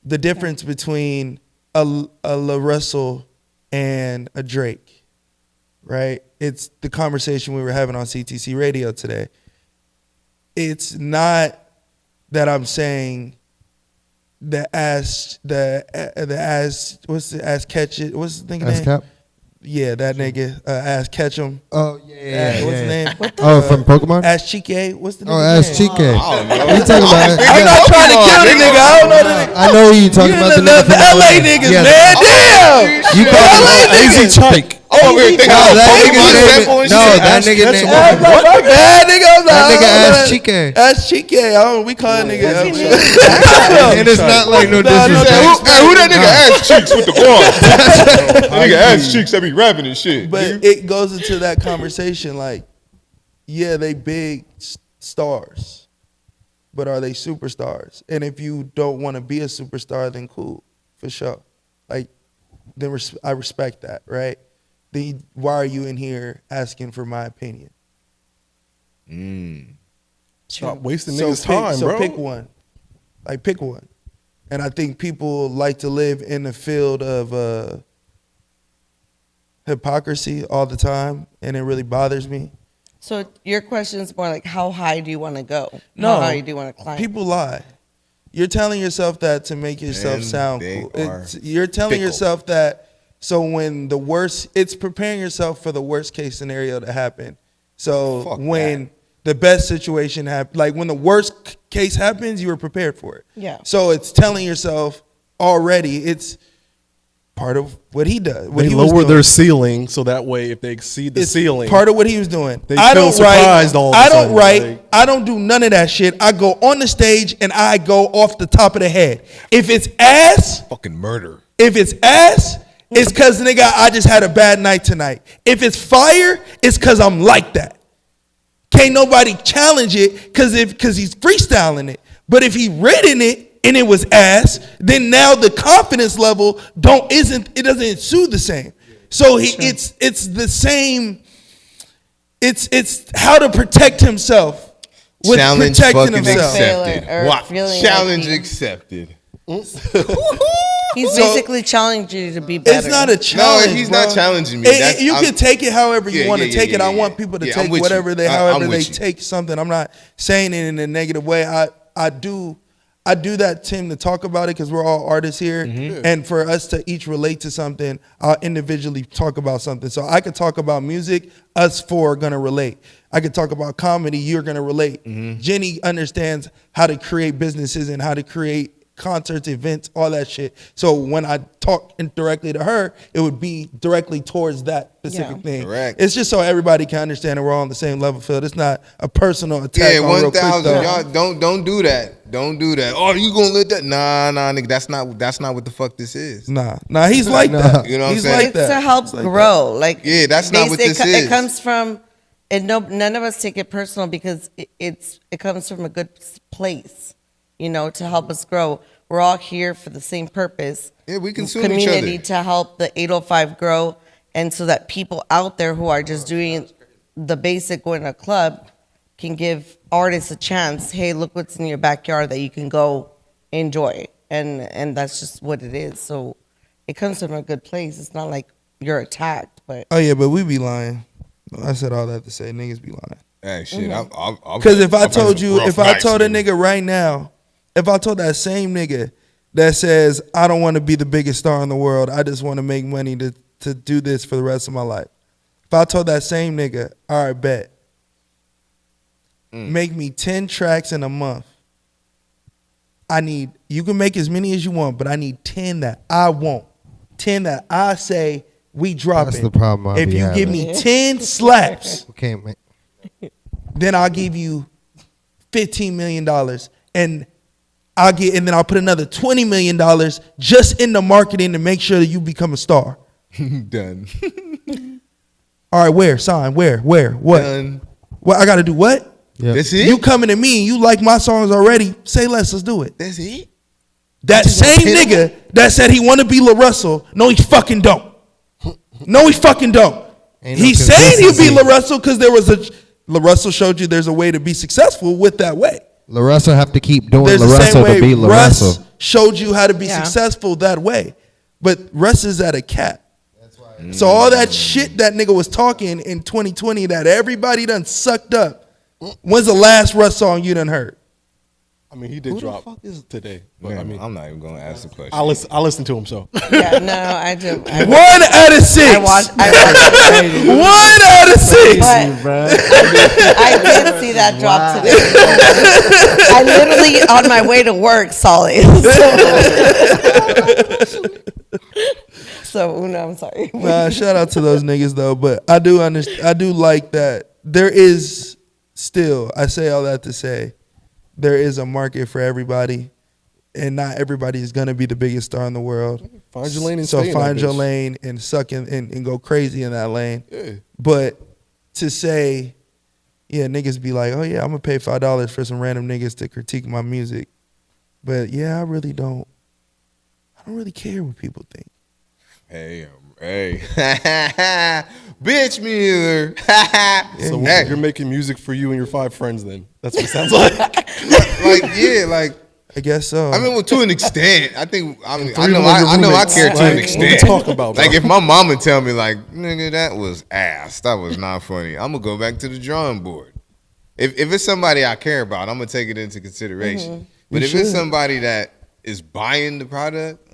the difference between a La Russell and a Drake, right? It's the conversation we were having on CTC Radio today. It's not that I'm saying the ass what's the ass catch it? What's the thing name? Cap? Yeah, that nigga ass catch him. Oh yeah. What's his name? Oh, from Pokemon. Ass Chike. What's the nigga Oh, Ass name? Chike. I don't know. You talking about? I'm not trying to kill the nigga. I don't know the nigga. I know who you talking about. The nigga from LA niggas, Yeah, man. Damn. You The call LA him niggas. Easy Chike. I'm over here thinking No, about that Pokemon nigga sample name. and No, shit. that nigga Ketchum. name. Bad nigga. That nigga Ass Chike. Ass Chike. We call that nigga. And it's not like no No, disrespect. Hey, who that nigga ass cheeks with the bars? That nigga ass cheeks that be rapping and shit. But it goes into that conversation like, yeah, they big stars, but are they superstars? And if you don't want to be a superstar, then cool, for sure. Like, then I respect that, right? Then why are you in here asking for my opinion? Stop wasting So niggas' time, bro. pick one. Like, pick one. And I think people like to live in the field of hypocrisy all the time, and it really bothers me. So your question is more like, how high do you want to go? No, How high do you want to climb? People lie. You're telling yourself that to make yourself And sound they cool. are You're telling fickle. yourself that so when the worst, it's preparing yourself for the worst case scenario to happen. So Fuck when the best situation happens, like when the worst case happens, you were prepared for it. Yeah. So it's telling yourself already, it's part of what he does. What They he was lower doing. their ceiling so that way if they exceed the It's ceiling, part of what he was doing. They I feel don't surprised write. all of a I don't sudden, write. like- I don't do none of that shit. I go on the stage and I go off the top of the head. If it's ass, Fucking murder. it's cause nigga, I just had a bad night tonight. If it's fire, it's cause I'm like that. Can't nobody challenge it cause he's freestyling it. But if he written it and it was ass, then now the confidence level doesn't ensue the same. So it's the same. It's how to protect himself with Challenge protecting fucking himself. accepted. Failure, or What? feeling Challenge like he- accepted. He's So- basically challenging you to be better. It's not a challenge. he's bro. not challenging me. That's- You I'm- can take it however you Yeah, want to yeah, take yeah, it. I yeah, want yeah. people to Yeah, I'm take with whatever you. they, I'm however with they you. take something. I'm not saying it in a negative way. I do that, Tim, to talk about it because we're all artists here, and for us to each relate to something, I'll individually talk about something. So I could talk about music. Us four are gonna relate. I could talk about comedy. You're gonna relate. Jenny understands how to create businesses and how to create concerts, events, all that shit. So when I talk directly to her, it would be directly towards that specific thing. Correct. It's just so everybody can understand that we're all on the same level field. It's not a personal attack. Yeah, on 1,000. Realquicctho. Y'all don't do that. Don't do that. Oh, you gonna let that? Nah, nigga. That's not what the fuck this is. Nah, he's like that. You know what I'm He's saying? like It's that. to help He's like grow. Like Yeah, that's not what this is. It comes from And no, none of us take it personal because it comes from a good place, you know, to help us grow. We're all here for the same purpose. Yeah, we consume each community other. to help the 805 grow, and so that people out there who are just doing the basic going to a club can give artists a chance. Hey, look what's in your backyard that you can go enjoy, and that's just what it is. So it comes from a good place. It's not like you're attacked, but Oh yeah, but we be lying. I said all that to say niggas be lying. Hey, shit. Because if I told you, if I told a nigga right now, if I told that same nigga that says, I don't want to be the biggest star in the world, I just want to make money to do this for the rest of my life. If I told that same nigga, all right, bet. Make me 10 tracks in a month. You can make as many as you want, but I need 10 that I want. 10 that I say we dropping. That's the problem I If be you give having. me 10 slaps, Okay, man. then I'll give you $15 million, and then I'll put another $20 million just in the marketing to make sure that you become a star. Done. All right, where? Sign, where? What? Done. What I gotta do what? Yep. That's it? You coming to me, you like my songs already, say less, let's do it. That's it? That same nigga that said he wanna be La Russell, no he fucking don't. No he fucking don't. Ain't no He's saying he'll be consistency. La Russell because La Russell showed you there's a way to be successful with that way. La Russell have to keep doing There's La the same Russell way to be La Russ Russell. showed you how to be Yeah. successful that way. But Russ is at a cap. So all that shit that nigga was talking in 2020 that everybody done sucked up. When's the last Russ song you done heard? I mean, he did drop today. But Man, I mean, I'm not even gonna ask the question. I listen to him, so. yeah, no, I do. 1 out of 6. I watched 1 out of 6. but I did see that drop today. I literally on my way to work saw it. So Una, I'm sorry. Nah, shout out to those niggas though. But I do like that there is still. I say all that to say there is a market for everybody, and not everybody is gonna be the biggest star in the world. Find your lane and so stay in that find your bitch. lane and suck in and go crazy in that lane. Yeah. But to say, yeah, niggas be like, oh yeah, I'm gonna pay $5 for some random niggas to critique my music. But yeah, I don't really care what people think. Hey. Bitch, me either. So Hey. you're making music for you and your 5 friends then. That's what it sounds like. I guess so. I mean, well, to an extent. I think, I Three know of your I roommates, care to like, an what extent. we talk about, bro? Like, if my mama tell me, like, nigga, that was ass. That was not funny. I'm going to go back to the drawing board. If it's somebody I care about, I'm going to take it into consideration. But if it's somebody that is buying the product,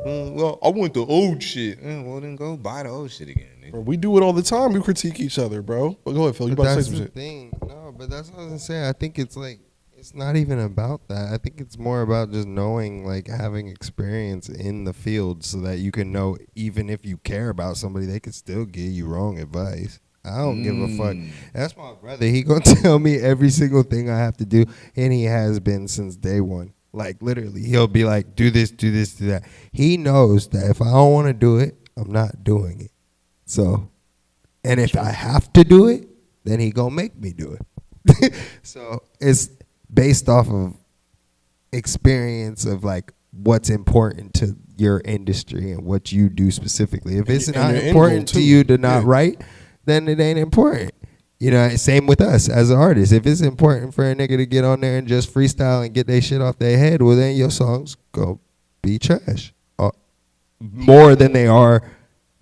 well, I want the old shit. Well, then go buy the old shit again, nigga. Bro, we do it all the time. We critique each other, bro. But go ahead, Phil. You But about to that's say some the shit. thing. No, but that's what I was gonna say. I think it's like it's not even about that. I think it's more about just knowing, like having experience in the field, so that you can know even if you care about somebody, they could still give you wrong advice. I don't give a fuck. That's my brother. He gonna tell me every single thing I have to do, and he has been since day one. Like literally, he'll be like, "Do this, do this, do that." He knows that if I don't want to do it, I'm not doing it. So, and if I have to do it, then he gonna make me do it. So it's based off of experience of like what's important to your industry and what you do specifically. If it's And not your end important goal, to too. you to not Yeah. write, then it ain't important. You know, same with us as an artist. If it's important for a nigga to get on there and just freestyle and get their shit off their head, well, then your songs go be trash. More than they are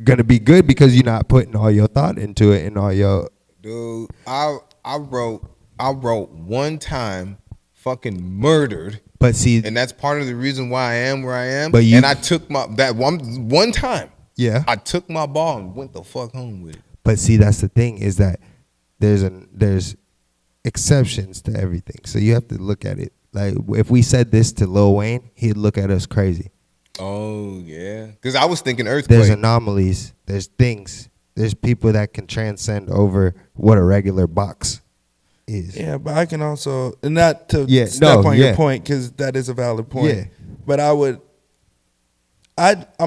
gonna be good because you're not putting all your thought into it and all your. Dude, I wrote one time, fucking murdered. But see, And that's part of the reason why I am where I am. But you- and I took that one time. yeah. I took my ball and went the fuck home with it. But see, that's the thing is that there's exceptions to everything. So you have to look at it. Like if we said this to Lil Wayne, he'd look at us crazy. Oh yeah, because I was thinking earthquake. There's anomalies. There's things. There's people that can transcend over what a regular box is. Yeah, but I can also, and not to Yeah, step no, on yeah. your point, because that is a valid point. Yeah. But I'm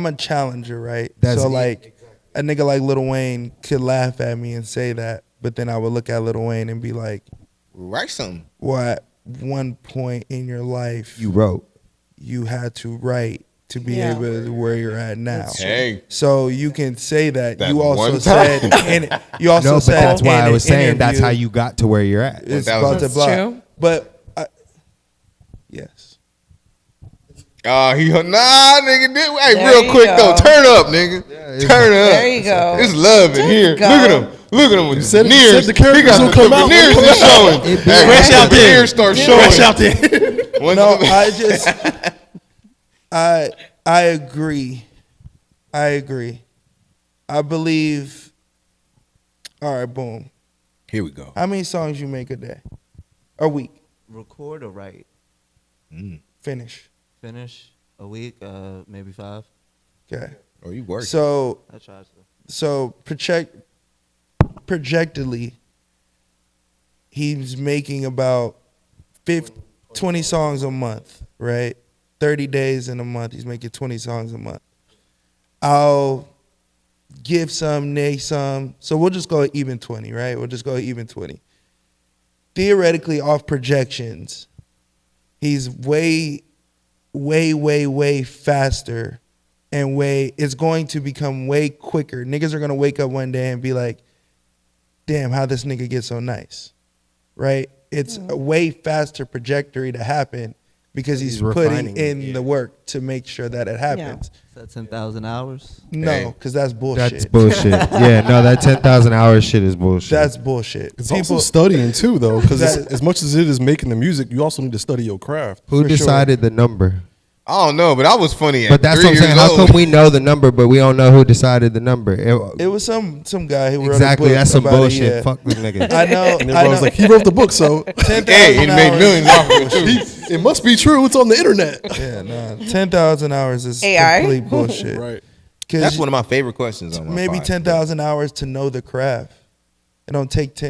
a challenger, right? That's so it. like a nigga like Lil Wayne could laugh at me and say that, but then I would look at Lil Wayne and be like, Write something. well, at one point in your life, You wrote. you had to write to be Yeah. able to where you're at now. That's true. Hey, So you can say that. That You also one said, time. and you also No, but said, that's why in I an was saying that's interview, how you got to where you're at. It's That was- about to That's block. true. But yes, nigga. Hey, There real you quick go. though, turn up, nigga. Turn up. There you go. It's love in here. go. Look at him. Look at him with said- the you said veneers. the characters He got will the come out. veneers is showing. It Hey, fresh the out there. veneers start showing. Fresh out there. Once no, the- I just, I agree. I agree. I believe. All right, boom. Here we go. How many songs you make a day, a week? Record or write? Finish. Finish a week, maybe 5. Okay. Oh, you working? So I try to. projectedly, he's making about 20 songs a month, right? 30 days in a month, he's making 20 songs a month. I'll give some, nay some. So we'll just go even 20, right? We'll just go even 20. Theoretically, off projections, he's way faster and it's going to become way quicker. Niggas are going to wake up one day and be like, damn, how this nigga get so nice, right? It's a way faster trajectory to happen because he's putting refining it, in the work to make sure that it happens. Is that 10,000 hours? No, Hey. because that's bullshit. That's bullshit. Yeah, no, that 10,000 hours shit is bullshit. That's bullshit. It's also studying too, though, because That- as much as it is making the music, you also need to study your craft. Who for sure. decided the number? I don't know, but I was funny at But that's 3 what I'm saying. years How old. come we know the number, but we don't know who decided the number? It was some guy who wrote Exactly. a book That's some about it, bullshit. yeah. Fuck them niggas. I know. And I everyone's know. like, he wrote the book, so 10,000 Hey, he made hours. millions off of it too. it must be true. It's on the internet. Yeah, nah. 10,000 hours is AI? complete bullshit. Right. 'Cause That's one of my favorite questions on my maybe pod. 10,000 hours to know the craft. It don't take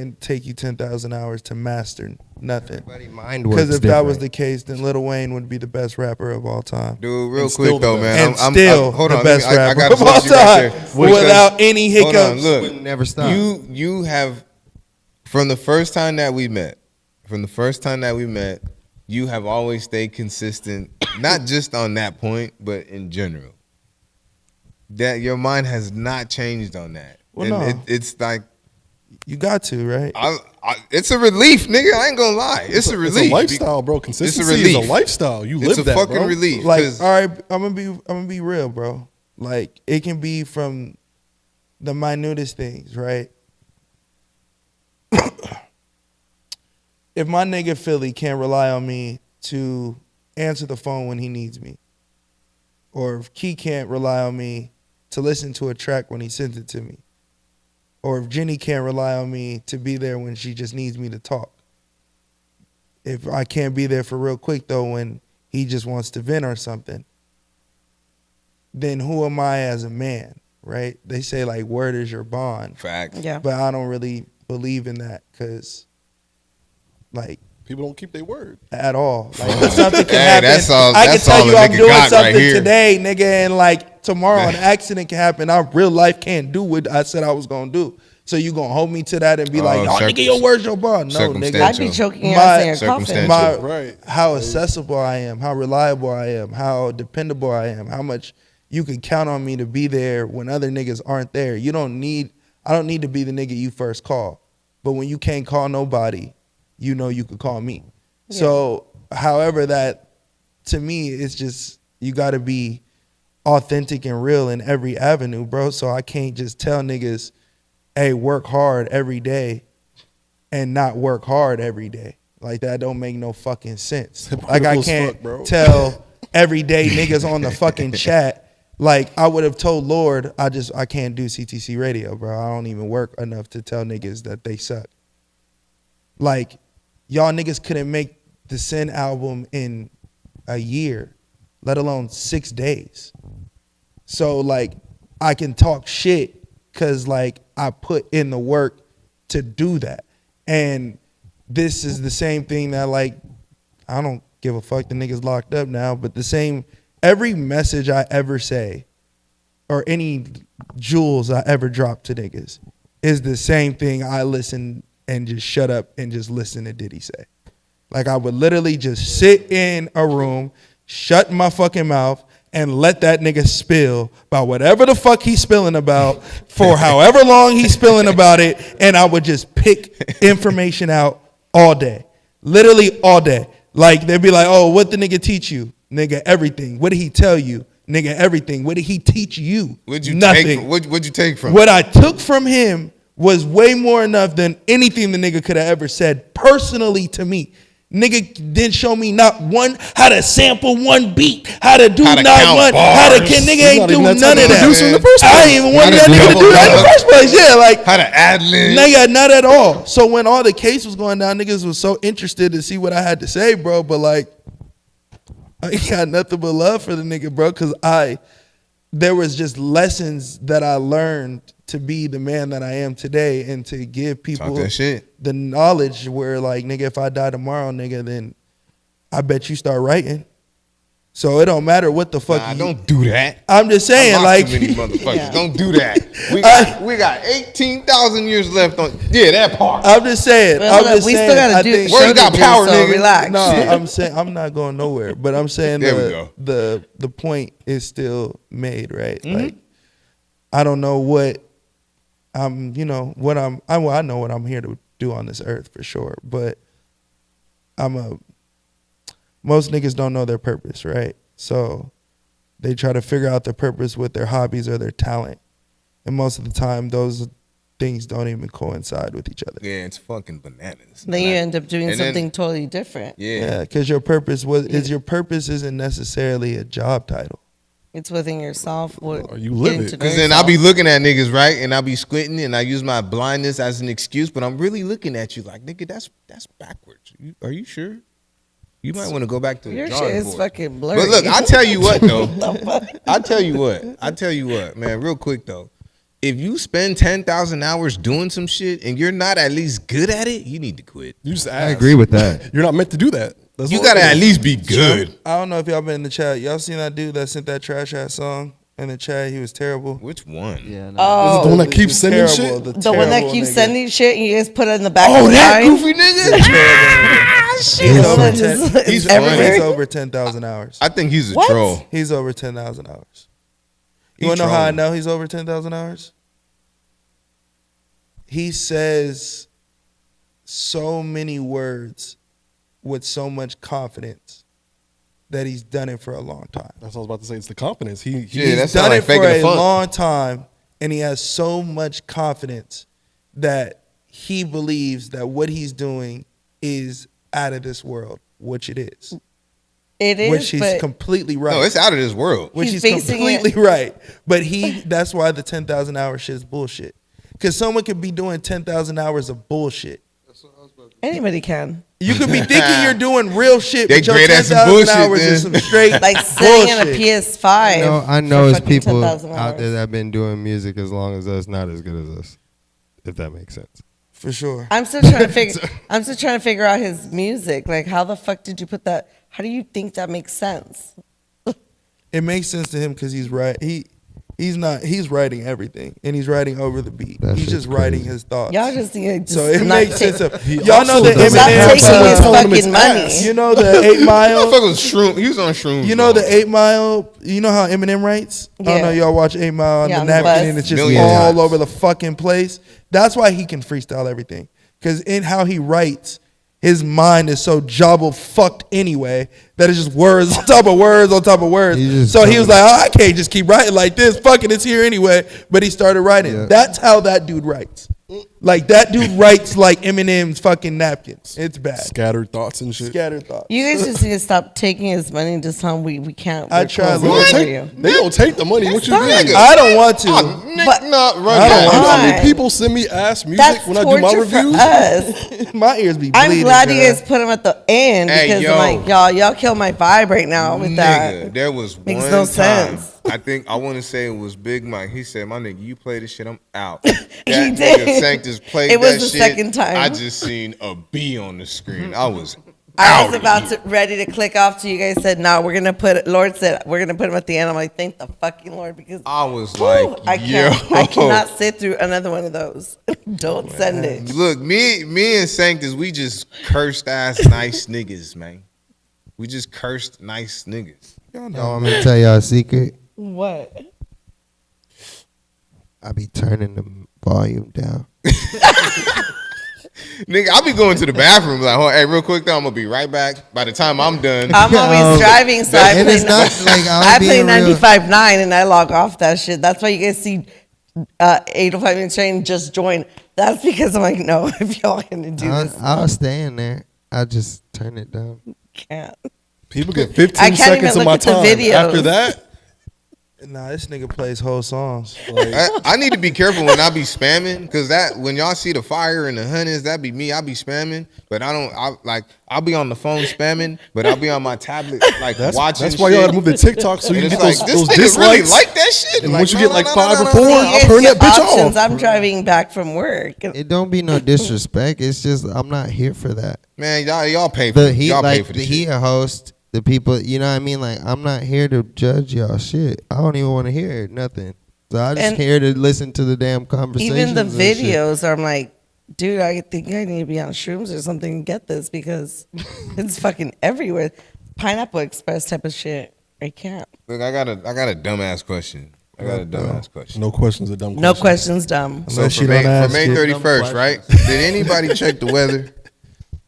you 10,000 hours to master nothing. Everybody mind works Because if that was different. the case, then Lil Wayne would be the best rapper of all time. Dude, real And still quick though, the man. And still hold the on, best I rapper gotta of all pause you right time there. without any Hold on, hiccups. look. Would never stop. You have from the first time that we met, you have always stayed consistent, not just on that point, but in general. That your mind has not changed on that. Well, and no. it's like You got to, right? it's a relief, nigga. I ain't gonna lie. It's a relief. It's a lifestyle, bro. Consistency is relief. a lifestyle. You It's live a that, fucking bro. relief. Like, 'cause- all right, I'm gonna be real, bro. Like, it can be from the minutest things, right? If my nigga Philly can't rely on me to answer the phone when he needs me, or if Key can't rely on me to listen to a track when he sends it to me, or if Jenny can't rely on me to be there when she just needs me to talk, if I can't be there for Realquicctho when he just wants to vent or something, then who am I as a man, right? They say like word is your bond, Facts. Yeah. but I don't really believe in that because, like, People don't keep their word. at all. Like something can Hey, happen. that's all- I can that's tell all you a I'm nigga doing got right something here. today, nigga, and like tomorrow an accident can happen. Our real life can't do what I said I was gonna do. So you gonna hold me to that and be like, oh, nigga, your word's your bond. No, nigga. I'd Circumstantial. be choking your My- ass in your coffin. circumstantial. My, Right. how accessible I am, how reliable I am, how dependable I am, how much you can count on me to be there when other niggas aren't there. I don't need to be the nigga you first call. But when you can't call nobody, you know you could call me. Yeah. So however that, to me, it's just, you gotta be authentic and real in every avenue, bro. So I can't just tell niggas, hey, work hard every day and not work hard every day. Like, that don't make no fucking sense. Like, I hypocritical as can't fuck, bro. tell everyday niggas on the fucking chat, like, I would have told Lord, I can't do CTC radio, bro. I don't even work enough to tell niggas that they suck. Like, y'all niggas couldn't make the Sin album in a year, let alone 6 days. So, like, I can talk shit because, like, I put in the work to do that. And this is the same thing that, like, I don't give a fuck the niggas locked up now, but every message I ever say or any jewels I ever drop to niggas is the same thing I listen and just shut up and just listen to Diddy say. Like I would literally just sit in a room, shut my fucking mouth, and let that nigga spill about whatever the fuck he's spilling about for however long he's spilling about it, and I would just pick information out all day. Literally all day. Like they'd be like, oh, what the nigga teach you? Nigga, everything. What did he tell you? Nigga, everything. What did he teach you? What'd you Nothing. What'd you take from? What I took from him was way more enough than anything the nigga could have ever said personally to me. Nigga didn't show me not one, how to sample one beat, how to do How to not count one, how to, bars. nigga ain't do none of that. Producer in the first I place. ain't even wanted How to that nigga to double do that in the up. first place. Yeah, like, How to ad-lib. nigga, not at all. So when all the case was going down, niggas was so interested to see what I had to say, bro. But like, I ain't got nothing but love for the nigga, bro, because there was just lessons that I learned to be the man that I am today and to give people Talk that shit. the knowledge where like, nigga, if I die tomorrow, nigga, then I bet you start writing. So it don't matter what the fuck Nah, you don't do that. I'm just saying, I like, lost too many motherfuckers. Yeah. Don't do that. We got 18,000 years left on. Yeah, that part. I'm just saying. Well, I'm hold up, just we saying. still gotta I do think- show Word got to power, so nigga. relax. No, I'm saying I'm not going nowhere. But I'm saying There we go. the point is still made, right? Like, I don't know what I know what I'm here to do on this earth for sure. But most niggas don't know their purpose, right? So they try to figure out their purpose with their hobbies or their talent. And most of the time, those things don't even coincide with each other. Yeah, it's fucking bananas. Then you end up doing And then- something totally different. Yeah, because your purpose isn't necessarily a job title. It's within yourself. Or you live it. Because then I'll be looking at niggas, right? And I'll be squinting and I use my blindness as an excuse, but I'm really looking at you like, nigga, that's backwards. Are you sure? You might want to go back to the Your shit drawing is board. fucking blurry. But look, I tell you what though. I tell you what, man, real quick though. If you spend 10,000 hours doing some shit and you're not at least good at it, you need to quit. You just I ask. agree with that. You're not meant to do that. That's You all gotta it is. at least be good. I don't know if y'all been in the chat. Y'all seen that dude that sent that trash ass song in the chat? He was terrible. Which one? Yeah. No. Is it the one that The keeps sending terrible- shit? the one that terrible keeps nigga. sending shit and you just put it in the back Oh, of the that line. goofy nigga? He's over, It's 10, just- he's, it's everywhere. he's over 10,000 hours. I think he's a What? troll. He's over 10,000 hours. He You want to know how I trolling. know he's over 10,000 hours? He says so many words with so much confidence that he's done it for a long time. That's what I was about to say. It's the confidence. He Yeah, He's that done sound like it for faking the a funk. long time, and he has so much confidence that he believes that what he's doing is out of this world, which it is. It is, Which he's but completely right. No, it's out of this world. Which He's he's basing completely right. But that's why the 10,000 hour shit is bullshit. Because someone could be doing 10,000 hours of bullshit. anybody can. You could be thinking you're doing real shit, They but your great at some 10,000 bullshit, hours man. is some straight Like sitting in a bullshit. PS5. I know for it's fucking people 10,000 out hours. there that have been doing music as long as us, not as good as us. If that makes sense. For sure. I'm still trying to figure. I'm still trying to figure out his music. Like, how the fuck did you put that? How do you think that makes sense? It makes sense to him because he's right. He's writing everything, and he's writing over the beat. That He's shit's just writing crazy. his thoughts. Y'all just need to So it not makes take, sense. He Y'all know also the does Stop Eminem taking telling his him it's fucking money. ass. You know the 8 Mile. Motherfucker was shroom. He was on shrooms. You know bro. the 8 Mile. You know how Eminem writes. I don't Yeah. know. Y'all watch 8 Mile on Yeah, the on the napkin, bus. and it's just Million all times. over the fucking place. That's why he can freestyle everything. Because in how he writes, his mind is so jobble fucked anyway that it's just words on top of words on top of words. He just So he was coming- like, oh, I can't just keep writing like this. Fuck it, it's here anyway. But he started writing. Yeah. That's how that dude writes. Like that dude writes like Eminem's fucking napkins. It's bad. Scattered thoughts and shit. Scattered thoughts. You guys just need to stop taking his money and just tell him we can't. I we're tried. closing What? for Take- you. They don't take the money. What you fine. mean? I don't want to. Nick But- not run I don't that. You know how Fine. many people send me ass music That's when I do my torture for reviews? us. My ears be bleeding. I'm glad you girl. guys put him at the end Hey, because yo. I'm like, y'all kill my vibe right now with Nigga, that. there was Makes one no time, sense. I think I want to say it was Big Mike. He said, "My nigga, you play this shit, I'm out." He That did. nigga Sanctus played It was that the shit. second time. I just seen a B on the screen. I was I was about to ready to click off till you guys said, no, we're gonna put Lord said we're gonna put him at the end. I'm like, thank the fucking Lord, because I was whew, like, I can't yo. I cannot sit through another one of those. Don't send it. Look, me and Sanctus, we just cursed ass nice niggas, man. We just cursed nice niggas. Y'all Y'all want know. me to tell y'all a secret? What? I be turning the volume down. Nigga, I be going to the bathroom like, oh, hey, real quick though, I'm gonna be right back. By the time I'm done, I'm always driving, so I and play, it's not like I I'm play being real. 95.9 and I log off that shit. That's why you guys see 805 and train just join. That's because I'm like, no, if y'all gonna do this, I'll stay in there. I just turn it down. can't. People get I 15 can't seconds even of my look at the time. videos. After that, Nah, this nigga plays whole songs. I need to be careful when I be spamming, because that when y'all see the fire and the honeys, that be me. I be spamming, but I'll be on the phone spamming, but I'll be on my tablet like watching. that's why shit. y'all gotta move to TikTok so you And can it's get like, those this nigga dislikes. really like that shit. And Like, once you no, get like no, 5 no, or no, 4, no, no. I'll turn that bitch Options. off. I'm driving back from work. It don't be no disrespect. It's just I'm not here for that. Man, y'all pay for y'all pay for the the shit. he a host. The people, you know what I mean? Like I'm not here to judge y'all shit. I don't even want to hear nothing. So I just And here to listen to the damn conversation. Even the videos, I'm like, dude, I think I need to be on shrooms or something to get this because it's fucking everywhere. Pineapple Express type of shit. I can't. Look, I got a dumbass question. No questions are dumb questions. No questions, dumb. So Unless for you May, don't for ask May it. 31st, right? Did anybody check the weather?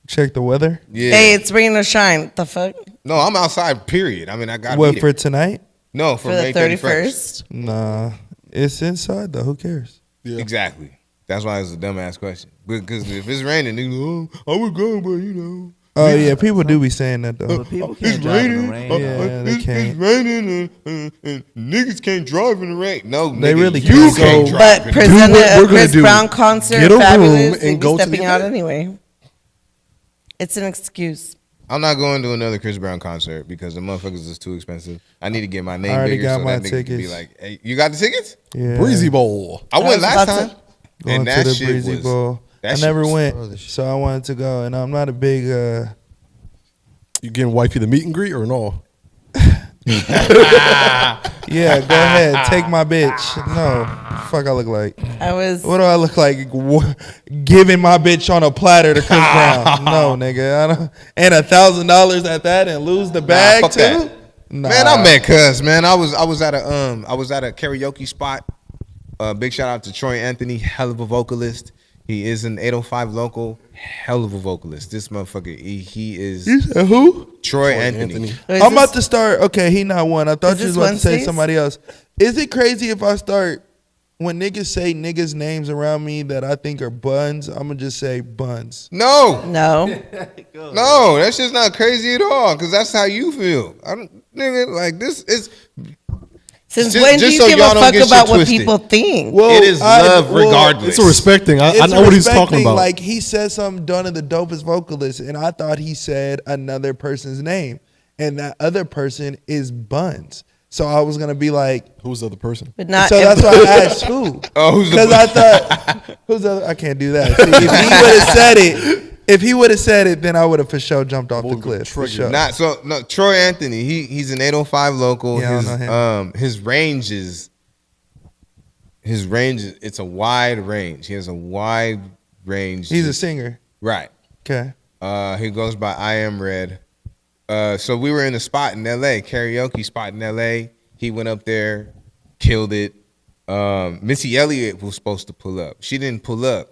Check the weather. Yeah. Hey, it's raining or shine. What the fuck? No, I'm outside. Period. I mean, I got What for tonight? No, for For the May 31st. 31st? Nah, it's inside though. Who cares? Yeah. Exactly. That's why it's a dumbass question. Because if it's raining, niggas, oh, I would go, but you know. Oh yeah, people do be saying that though. But people can't drive in the rain. Yeah, they can't. It's raining and niggas can't drive in the rain. No, They nigga, really you can't. can't So- drive. But in the rain. present what a we're gonna Chris do. Brown concert, Get a room fabulous. They'd and be go to the stepping out event. anyway. It's an excuse. I'm not going to another Chris Brown concert because the motherfuckers is too expensive. I need to get my name I already bigger got so my that nigga can be tickets. like, hey, you got the tickets? Yeah. Breezy Bowl. I went was last about time. to- Going And to that the shit Breezy was. Bowl. that I shit never was- went, so I wanted to go, and I'm not a big. You getting wifey the meet and greet or no? Yeah, go ahead, take my bitch. No, fuck, I look like. I was. What do I look like? Giving my bitch on a platter to Chris Brown? No, nigga. I don't, and $1,000 at that, and lose the bag fuck too. that. Nah. Man, I met Cuz, man. I was at a karaoke spot. Big shout out to Troy Anthony, hell of a vocalist. He is an 805 local, hell of a vocalist. This motherfucker, he is You said who? Troy Anthony. Is I'm about this- to start. Okay, he not one. I thought Is you was this about to say Wednesdays? somebody else. Is it crazy if I start when niggas say niggas names around me that I think are buns? I'm gonna just say buns. No, No. no, that shit's not crazy at all. Cause that's how you feel. I don't, nigga, like this is. Since Just- when do just you so give y'all a don't fuck get shit about what twisted. people think? It is love regardless. It's a respect thing. I It's know a what he's respect talking thing. about. Like he said something done to the dopest vocalist, and I thought he said another person's name, and that other person is Buns. So I was gonna be like, Who's the other person? But not. so that's why I asked who. Oh, who's the Because I thought who's the other? I can't do that. See, if he would have said it, then I would have for sure jumped off the We'll cliff. For trigger. sure. Not so. No, Troy Anthony. He's an 805 local. Yeah, I don't know him. His range is. It's a wide range. He has a wide range. He's a singer. right. Okay. He goes by I Am Red. So we were in a spot in LA, karaoke spot in LA. He went up there, killed it. Missy Elliott was supposed to pull up. She didn't pull up.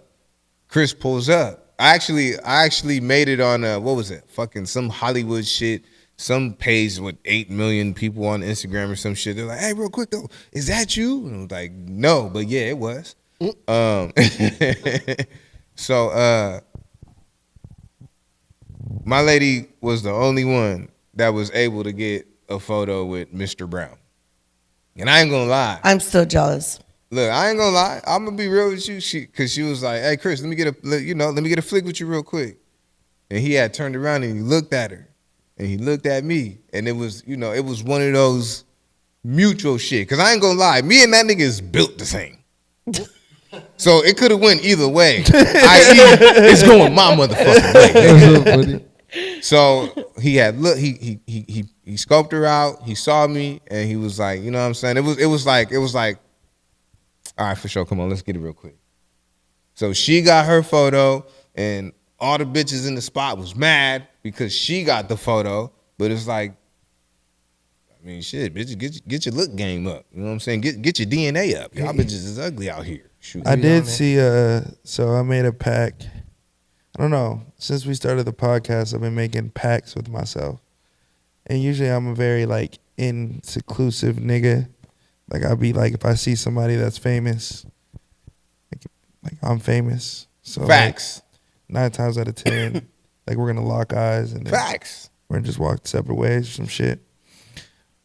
Chris pulls up. I actually made it on what was it? Fucking some Hollywood shit. Some page with 8 million people on Instagram or some shit. They're like, hey, real quick though, is that you? And I was like, no, but yeah, it was. So my lady was the only one that was able to get a photo with Mr. Brown. And I ain't gonna lie. I'm still jealous. Look, I ain't gonna lie. I'm gonna be real with you. Cause she was like, hey Chris, let me get a flick with you real quick. And he had turned around and he looked at her. And he looked at me. And it was one of those mutual shit. Cause I ain't gonna lie, me and that nigga is built the same. So it could have went either way. I.e., it's going my motherfucking way. That's so funny. So he had look. He scoped her out. He saw me, and he was like, you know what I'm saying? It was like, all right, for sure. Come on, let's get it real quick. So she got her photo, and all the bitches in the spot was mad because she got the photo. But it's like, I mean, shit, bitches, get your look game up. You know what I'm saying? Get your DNA up. Y'all bitches is ugly out here. Shoot. I did see. So I made a pact. I don't know. Since we started the podcast, I've been making pacts with myself, and usually I'm a very like inclusive nigga. Like I'll be like, if I see somebody that's famous, like I'm famous. So Facts. Like, 9 times out of 10, like we're gonna lock eyes and then Facts. we're gonna just walk separate ways or some shit.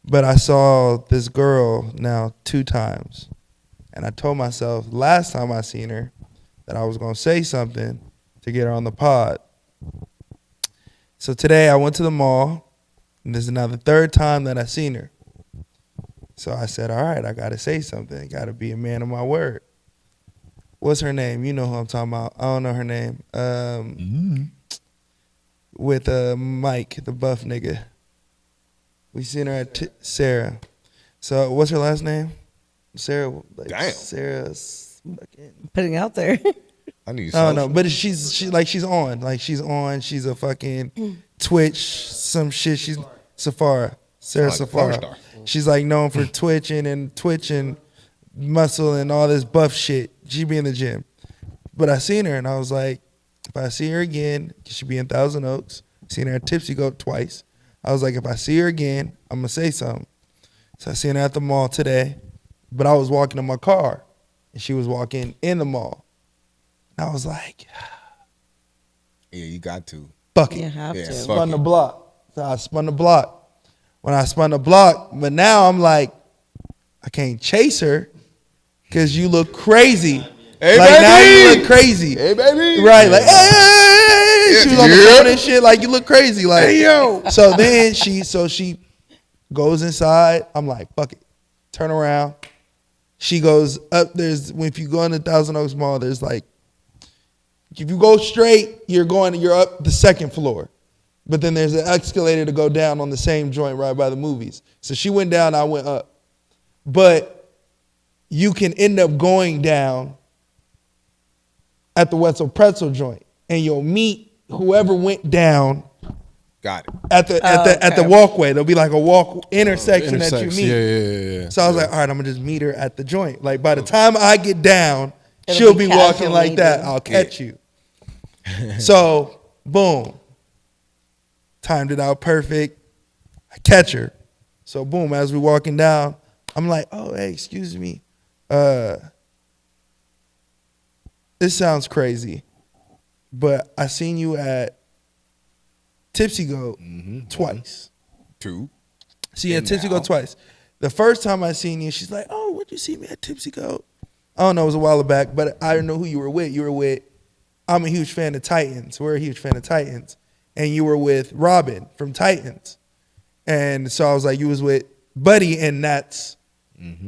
But I saw this girl now 2 times, and I told myself last time I seen her that I was gonna say something to get her on the pod. So today I went to the mall, and this is now the 3rd time that I seen her. So I said, all right, I gotta say something. I gotta be a man of my word. What's her name? You know who I'm talking about. I don't know her name. With Mike, the buff nigga. We seen her at Sarah. So what's her last name? Sarah. Like, Damn. Sarah's. Putting out there. I need. No, but she's on. She's a fucking Twitch, some shit. She's Safara. Sarah Sound like a porn Safara. star. She's like known for twitching and muscle and all this buff shit. She be in the gym. But I seen her and I was like, if I see her again, she be in Thousand Oaks. Seen her at Tipsy Goat twice. I was like, if I see her again, I'm gonna say something. So I seen her at the mall today, but I was walking in my car and she was walking in the mall. And I was like, Yeah, you got to. fuck it. You have Yeah, to. fuck Spun it. the block. So I spun the block. When I spun the block, but now I'm like, I can't chase her because you look crazy. Hey, like baby! now you look crazy. Hey, baby. Right, like, hey, she was on the Yeah. phone and shit, like you look crazy. Like, Hey, yo. So then she goes inside. I'm like, fuck it. Turn around. She goes up. If you go into Thousand Oaks Mall, there's like, if you go straight, you're up the 2nd floor. But then there's an escalator to go down on the same joint right by the movies. So she went down, I went up. But you can end up going down at the Wetzel Pretzel joint, and you'll meet whoever went down Got it. at the walkway. There'll be like a walk intersection that you meet. Yeah. So I was like, all right, I'm gonna just meet her at the joint. Like by the time I get down, It'll she'll be be walking casual like that. meeting. I'll catch you. So boom, timed it out perfect. I catch her. So boom, as we walking down, I'm like, oh hey, excuse me. This sounds crazy, but I seen you at Tipsy Goat twice. 2. See, at And Tipsy now? Goat twice. The first time I seen you, she's like, oh, where'd you see me at Tipsy Goat? I don't know, it was a while back, but I don't know who you were with. You were with, I'm a huge fan of Titans. We're a huge fan of Titans. And you were with Robin from Titans. And so I was like, you was with Buddy, and that's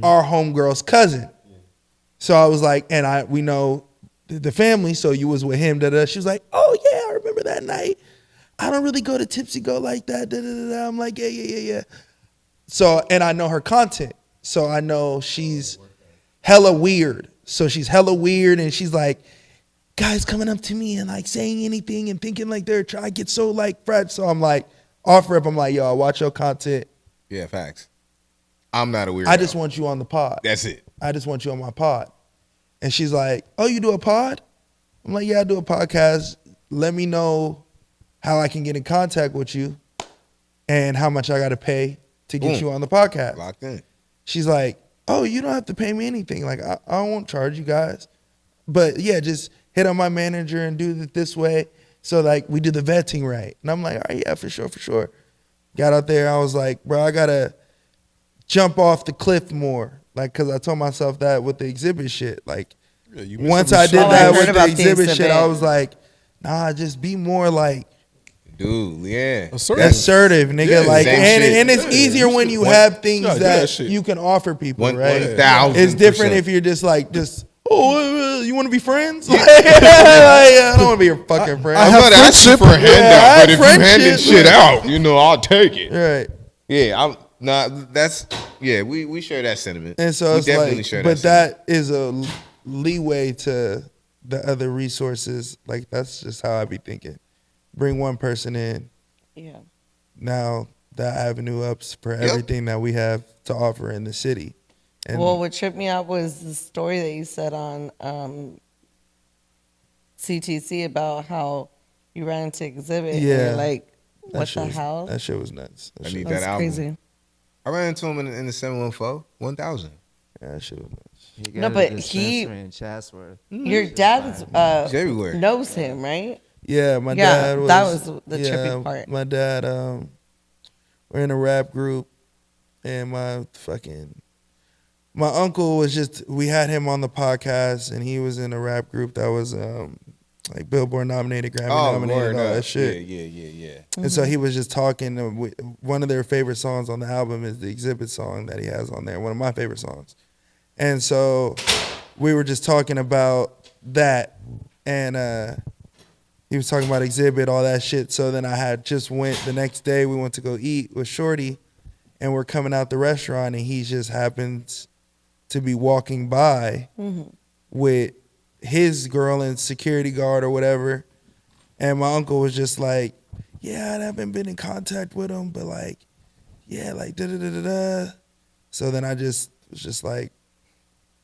our homegirl's cousin. So I was like, and we know the family, so you was with him. She was like, oh yeah, I remember that night. I don't really go to Tipsy Go like that. I'm like, yeah. So, and I know her content. So I know she's hella weird. So she's hella weird, and she's like, guys coming up to me and like saying anything and thinking like they're trying to get so like fresh. So I'm like, off rip, I'm like, yo, I watch your content. Yeah, facts. I'm not a weirdo. I just want you on the pod. That's it. I just want you on my pod. And she's like, oh, you do a pod? I'm like, yeah, I do a podcast. Let me know how I can get in contact with you and how much I got to pay to get you on the podcast. Locked in. She's like, oh, you don't have to pay me anything. Like, I won't charge you guys. But yeah, just hit on my manager and do it this way. So like we do the vetting right. And I'm like, all right, yeah, for sure. Got out there. I was like, bro, I got to jump off the cliff more. Like, because I told myself that with the exhibit shit. Like, once I did Oh, I that heard with the about the exhibit shit, I exhibit. was like, nah, just be more like Dude, yeah. assertive, nigga. Yeah, like, same and shit. it's easier when you One- have things gotta do that that shit. you can offer people, right? 1,000%. It's different if you're just like, oh, you want to be friends? Like, I don't want to be your fucking friend. I I'm have not asking for a friendship. handout, Yeah, I but have if you handing friendship. shit out, I'll take it. Right. Yeah, I'm not. That's we share that sentiment. And so we it's definitely like, share but sentiment. that is a leeway to the other resources. Like, that's just how I be thinking. Bring one person in. Yeah. Now that avenue ups for everything that we have to offer in the city. And Well, what tripped me out was the story that you said on CTC about how you ran into Exhibit. And Yeah. you're like, that what shit the was- hell? That shit was nuts. That I shit need was- that That's album. crazy. I ran into him in the 714 1000. Yeah, that shit was nuts. He No, got a but dispensary in Chatsworth. Your dad He's everywhere. knows him, right? Yeah, my Yeah, dad was. that was the trippy part. My dad, we're in a rap group, and my uncle was just. We had him on the podcast, and he was in a rap group that was like Billboard nominated, Grammy nominated, word all up. that shit. Yeah. And so he was just talking. One of their favorite songs on the album is the Exhibit song that he has on there. One of my favorite songs. And so we were just talking about that, and he was talking about Exhibit, all that shit. So then I had just went the next day. We went to go eat with Shorty, and we're coming out the restaurant, and he just happens to be walking by with his girl and security guard or whatever. And my uncle was just like, yeah, I haven't been in contact with him, but like, yeah, like da da da da da. So then I just was just like,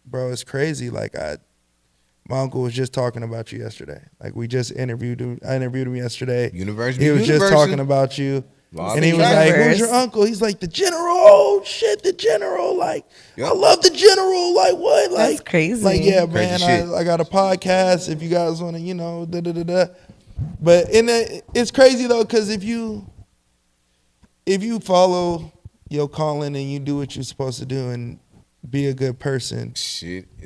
bro, it's crazy. Like my uncle was just talking about you yesterday. Like we just interviewed him. I interviewed him yesterday. University. He was just talking about you. Lot And he of was like, universe. who's your uncle? He's like, the general. Oh, shit, the general. Like, Yep. I love the general. Like, what? Like, That's crazy. Like, yeah, Crazy man, shit. I got a podcast if you guys want to, da da da da. But it's crazy, though, because if you follow your calling and you do what you're supposed to do and be a good person,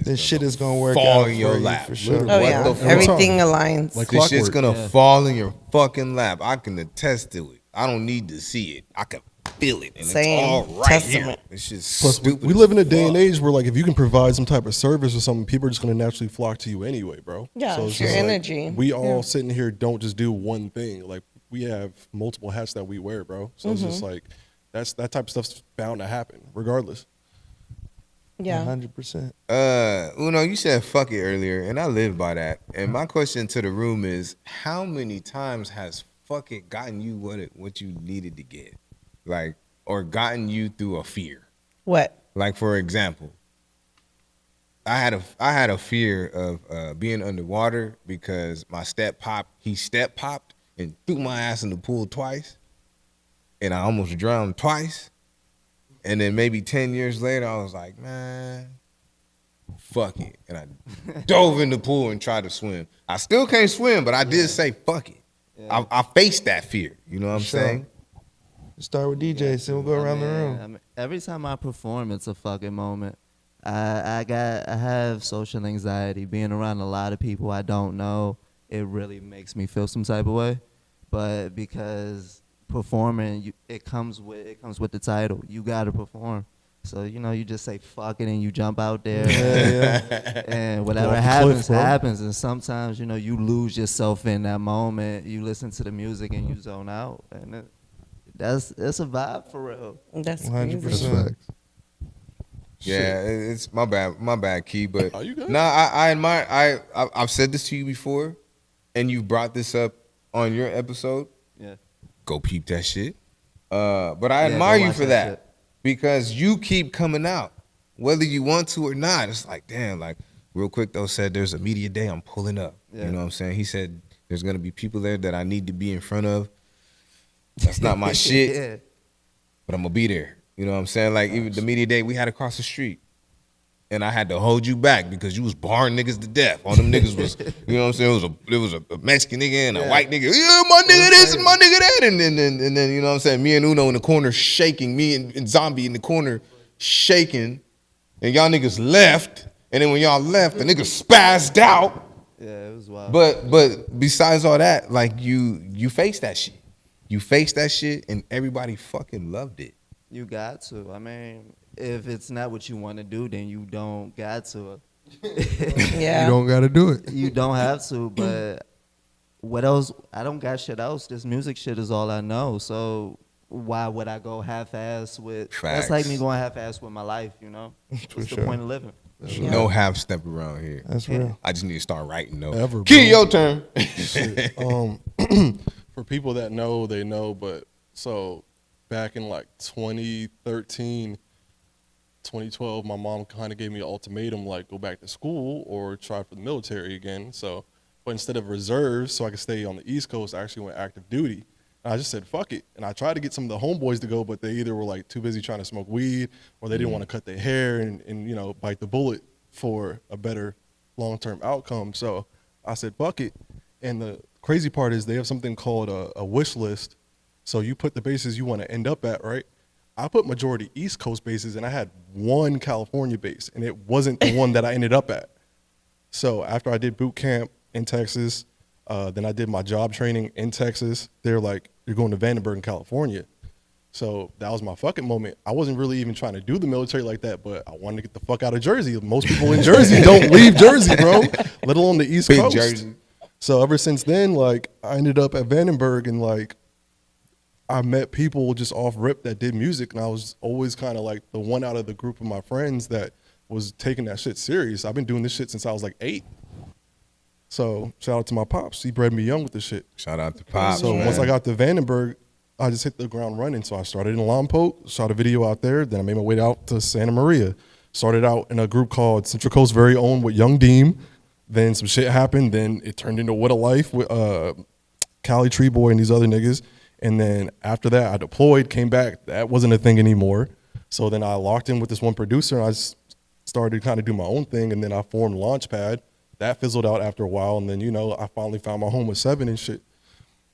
then shit is going to work fall out in your for lap. you for sure. Oh, What yeah. the fuck? Everything aligns. Like This shit's clockwork. gonna fall in your fucking lap. I can attest to it. I don't need to see it. I can feel it, and Same. it's all right here. Testament. It's just Plus, stupid. we as live in a day and fuck. age where, like, if you can provide some type of service or something, people are just going to naturally flock to you anyway, bro. Yeah, so it's it's your just like, energy. we all Yeah. sitting here don't just do one thing. Like, we have multiple hats that we wear, bro. So it's just like, that type of stuff's bound to happen, regardless. Yeah. 100%. Uno, you said fuck it earlier, and I live by that. And my question to the room is, how many times has fuck it gotten you what you needed to get, like, or gotten you through a fear? What? Like, for example, I had a fear of being underwater because my step popped and threw my ass in the pool twice, and I almost drowned twice. And then maybe 10 years later, I was like, man, fuck it. And I dove in the pool and tried to swim. I still can't swim, but I did say fuck it. Yeah. I faced that fear. You know what I'm Sure. saying? Start with DJ, so we'll go around the room. I mean, every time I perform, it's a fucking moment. I have social anxiety. Being around a lot of people I don't know, it really makes me feel some type of way. But because performing, it comes with the title. You gotta perform. So you just say fuck it and you jump out there. And whatever Off the happens, cliff, bro. happens. And sometimes you lose yourself in that moment. You listen to the music and you zone out, and it's a vibe for real. That's 100%. crazy. Facts. Yeah, it's my bad, Key. But Are you good? nah, I admire. I've said this to you before, and you brought this up on your episode. Yeah. Go peep that shit. But I Yeah, admire go you watch for that that shit. because you keep coming out, whether you want to or not. It's like, damn, like Realquicctho said, there's a media day. I'm pulling up. Yeah. You know what I'm saying? He said there's gonna be people there that I need to be in front of. That's not my shit, Yeah. but I'm gonna be there. You know what I'm saying? Like even the media day we had across the street. And I had to hold you back because you was barring niggas to death. All them niggas was, you know what I'm saying? There was a Mexican nigga and a white nigga. Yeah, my nigga this and my nigga that. And then you know what I'm saying? Me and Uno in the corner shaking. Me and Zombie in the corner shaking. And y'all niggas left. And then when y'all left, the niggas spazzed out. Yeah, it was wild. But besides all that, like you faced that shit. You faced that shit and everybody fucking loved it. You got to. I mean, if it's not what you want to do, then you don't got to. Yeah. You don't gotta do it. You don't have to, but what else? I don't got shit else. This music shit is all I know. So why would I go half-ass with? That's like me Facts. going half-ass with my life, you know? What's the point of living? No half step around here. That's real. I just need to start writing though. Ever, Key, bro. your turn. Shit. For people that know, they know. But so back in like 2013, 2012, my mom kind of gave me an ultimatum, like go back to school or try for the military again. So, but instead of reserves, so I could stay on the East Coast, I actually went active duty. And I just said, fuck it. And I tried to get some of the homeboys to go, but they either were like too busy trying to smoke weed or they didn't want to cut their hair and, you know, bite the bullet for a better long-term outcome. So I said, fuck it. And the crazy part is they have something called a wish list. So you put the bases you want to end up at, right? I put majority East Coast bases and I had one California base and it wasn't the one that I ended up at. So after I did boot camp in Texas, then I did my job training in Texas. They're like, you're going to Vandenberg in California. So that was my fucking moment. I wasn't really even trying to do the military like that, but I wanted to get the fuck out of Jersey. Most people in Jersey don't leave Jersey, bro, let alone the East Big Coast. Jersey. So ever since then, like, I ended up at Vandenberg and like, I met people just off rip that did music, and I was always kind of like the one out of the group of my friends that was taking that shit serious. I've been doing this shit since I was like 8. So shout out to my pops. He bred me young with this shit. Shout out to Pops. So man. once I got to Vandenberg, I just hit the ground running. So I started in Lompoc, shot a video out there. Then I made my way out to Santa Maria. Started out in a group called Central Coast Very Own with Young Deem. Then some shit happened. Then it turned into What a Life with Cali Tree Boy and these other niggas. And then after that, I deployed, came back. That wasn't a thing anymore. So then I locked in with this one producer, and I started to kind of do my own thing. And then I formed Launchpad. That fizzled out after a while. And then, you know, I finally found my home with 7 and shit.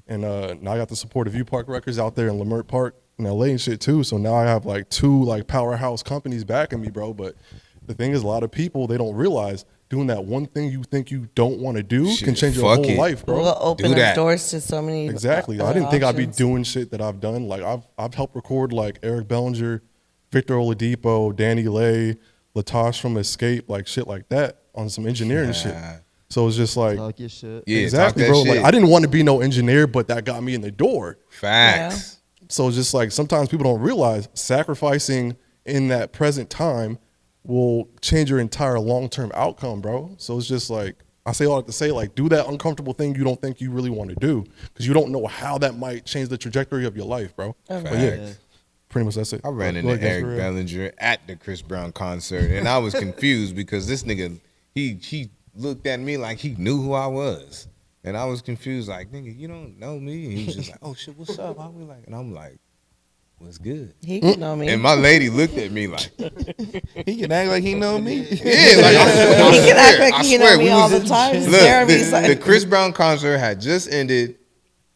And now I got the support of View Park Records out there in Leimert Park in LA and shit too. So now I have like 2 like powerhouse companies backing me, bro. But the thing is, a lot of people, they don't realize doing that one thing you think you don't want to do Shit, can change your fuck whole it. life, bro. Will open Do up that. doors to so many. Exactly. I other didn't think I'd be options. doing shit that I've done. Like I've helped record like Eric Bellinger, Victor Oladipo, Danny Lay, Latosh from Escape, like shit like that on some engineering shit. So it's just like Talk your shit. Yeah, exactly, talk that bro. shit. Like I didn't want to be no engineer, but that got me in the door. Facts. So it's just like sometimes people don't realize sacrificing in that present time will change your entire long-term outcome, bro. So it's just like I say all that to say, like, do that uncomfortable thing you don't think you really want to do because you don't know how that might change the trajectory of your life, bro. But yeah, Facts. pretty much that's it. I ran Go into ahead, guys. Eric Bellinger at the Chris Brown concert, and I was confused because this nigga, he looked at me like he knew who I was, and I was confused, like, nigga, you don't know me. And he was just like, oh shit, what's up? How we like? And I'm like, what's good? He can know me. And my lady looked at me like, He can act like he know me. yeah, like He can act like I he swear, know me we all was- the time. Look, Stare at me the Chris Brown concert had just ended.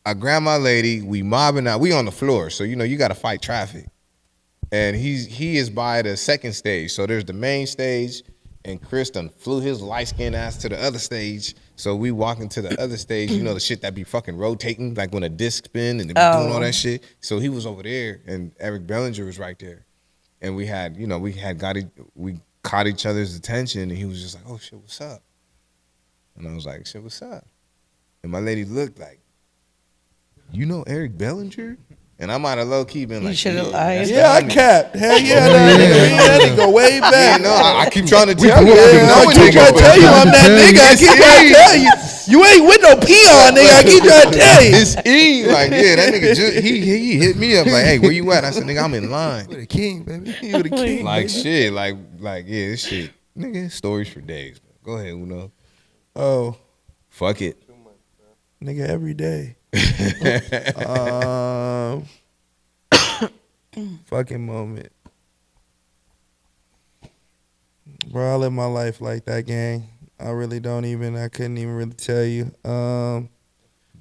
I grabbed my lady. We mobbing out. We on the floor, so you know you got to fight traffic. And he is by the second stage. So there's the main stage, and Chris done flew his light skinned ass to the other stage. So we walking to the other stage. You know the shit that be fucking rotating, like when a disc spin and they be doing all that shit. So he was over there, and Eric Bellinger was right there. And we had, you know, we caught each other's attention, and he was just like, "Oh shit, what's up?" And I was like, "Shit, what's up?" And my lady looked like, "You know Eric Bellinger?" And I might have low key been You like, should have "Yeah, lied. that's Yeah, I the homie." capped. Hell yeah, that nigga go way Yeah, back. no, I keep trying to tell you. Yeah, I keep trying to tell you I'm that nigga. I keep trying to tell you. You ain't with no peon, nigga. I keep trying to tell you. It's E. Like, yeah, that nigga just, he hit me up like, "Hey, where you at?" I said, "Nigga, I'm in line." You the king, baby. You the king. Like shit, like yeah, this shit. Nigga, stories for days. Go ahead, Uno. Oh, Fuck it. nigga, every day. Fucking moment. Bro, I live my life like that, gang. I really don't even, I couldn't even really tell you. Damn,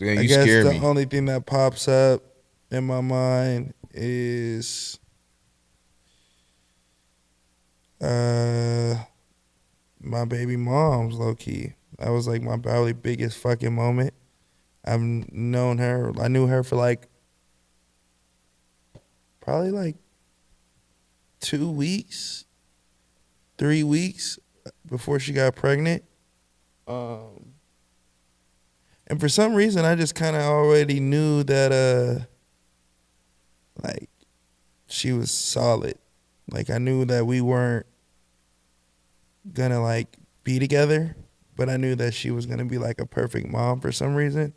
I you guess scare the me. only thing that pops up in my mind is my baby mom's low key. That was like my probably biggest fucking moment. I've known her. I knew her for like probably like 2 weeks, 3 weeks. before she got pregnant. And for some reason, I just kind of already knew that, like, she was solid. Like, I knew that we weren't gonna, like, be together, but I knew that she was gonna be, like, a perfect mom for some reason.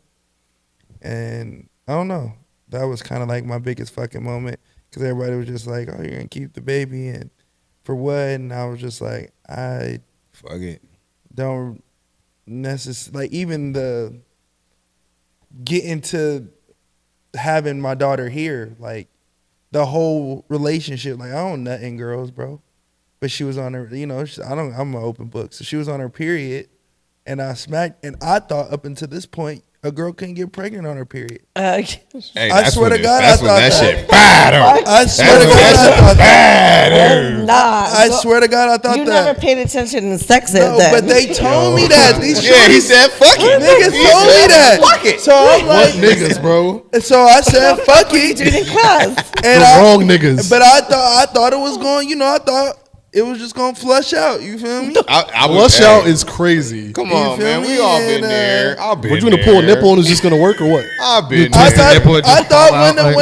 And I don't know. That was kind of, like, my biggest fucking moment, because everybody was just like, oh, you're gonna keep the baby, and for what? And I was just like, I Fuck it. don't necessarily, like, even the getting to having my daughter here, like, the whole relationship, like, I don't nut in girls, bro. But she was on her, you know, I'm an open book. So she was on her period, and I smacked, and I thought up until this point, a girl couldn't get pregnant on her period. Hey, I swear to God, I that's when thought that that. shit fired. I swear to God, I thought that. Nah. I swear to God, I thought You that. never paid attention in sex ed No, then. but they told me that. These Yeah, he said, fuck it. niggas told me that. Fuck it. So I'm What like, niggas, bro? so I said, fuck it. Doing in class. And The wrong niggas. But I thought it was going, you know, I thought it was just going to flush out. You feel me? I Flush out is crazy. Come You on, feel man. me? We all been And, there. I've been What, you gonna pull a nipple and it's just gonna work or what? I've been I there. thought when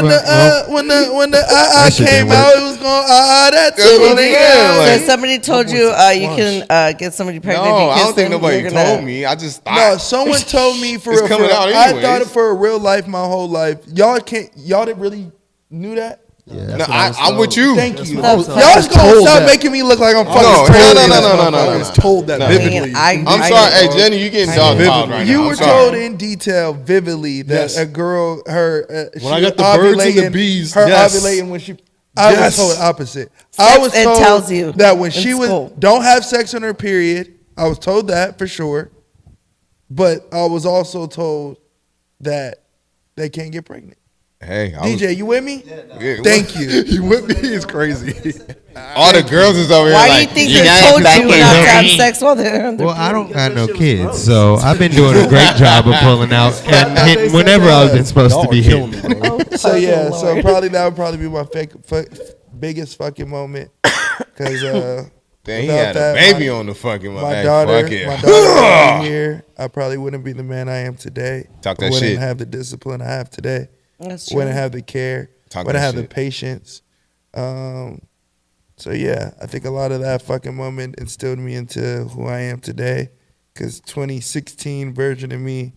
the That shit came didn't out, it was going That's what I'm saying, So somebody told you you can get somebody pregnant. No, if you I kiss don't think them, nobody you're gonna- told me. I just thought. No, someone told me for It's real. coming out I anyways. thought it for a real life my whole life. Y'all didn't really knew that. Yeah. No, I'm with you. Thank you. That's Y'all what just gonna told stop that. making me look like I'm fucking. No, crazy. no. I was told that No. vividly. I I'm sorry. Hey, Jenny, you getting dog piled right now. You I'm were sorry. told in detail, vividly, that Yes. a girl, When I got the birds and the bees, her yes. ovulating when she. I was Yes. told opposite. Sex I was ed told tells you that when in she was school. don't have sex on her period. I was told that for sure, but I was also told that they can't get pregnant. Hey, DJ, you with me? Yeah, Thank you. You with me? It's crazy. all the girls is over here Why like, do you think you they gotta told back you it not to up. have sex while they're on their Well, I don't period? got no kids, so I've been doing a great job of pulling out and hitting whenever I've been supposed to be killing hitting. me, bro. So yeah, so Lord. probably that would probably be my biggest fucking moment, because Then he without had a that, baby on the fucking my hey, daughter, fuck it. my daughter wasn't here, I probably wouldn't be the man I am today. Talk I that wouldn't shit. have the discipline I have today. That's true. Wouldn't have the care. Talk Wouldn't that have the shit. patience. So yeah, I think a lot of that fucking moment instilled me into who I am today. Because 2016 version of me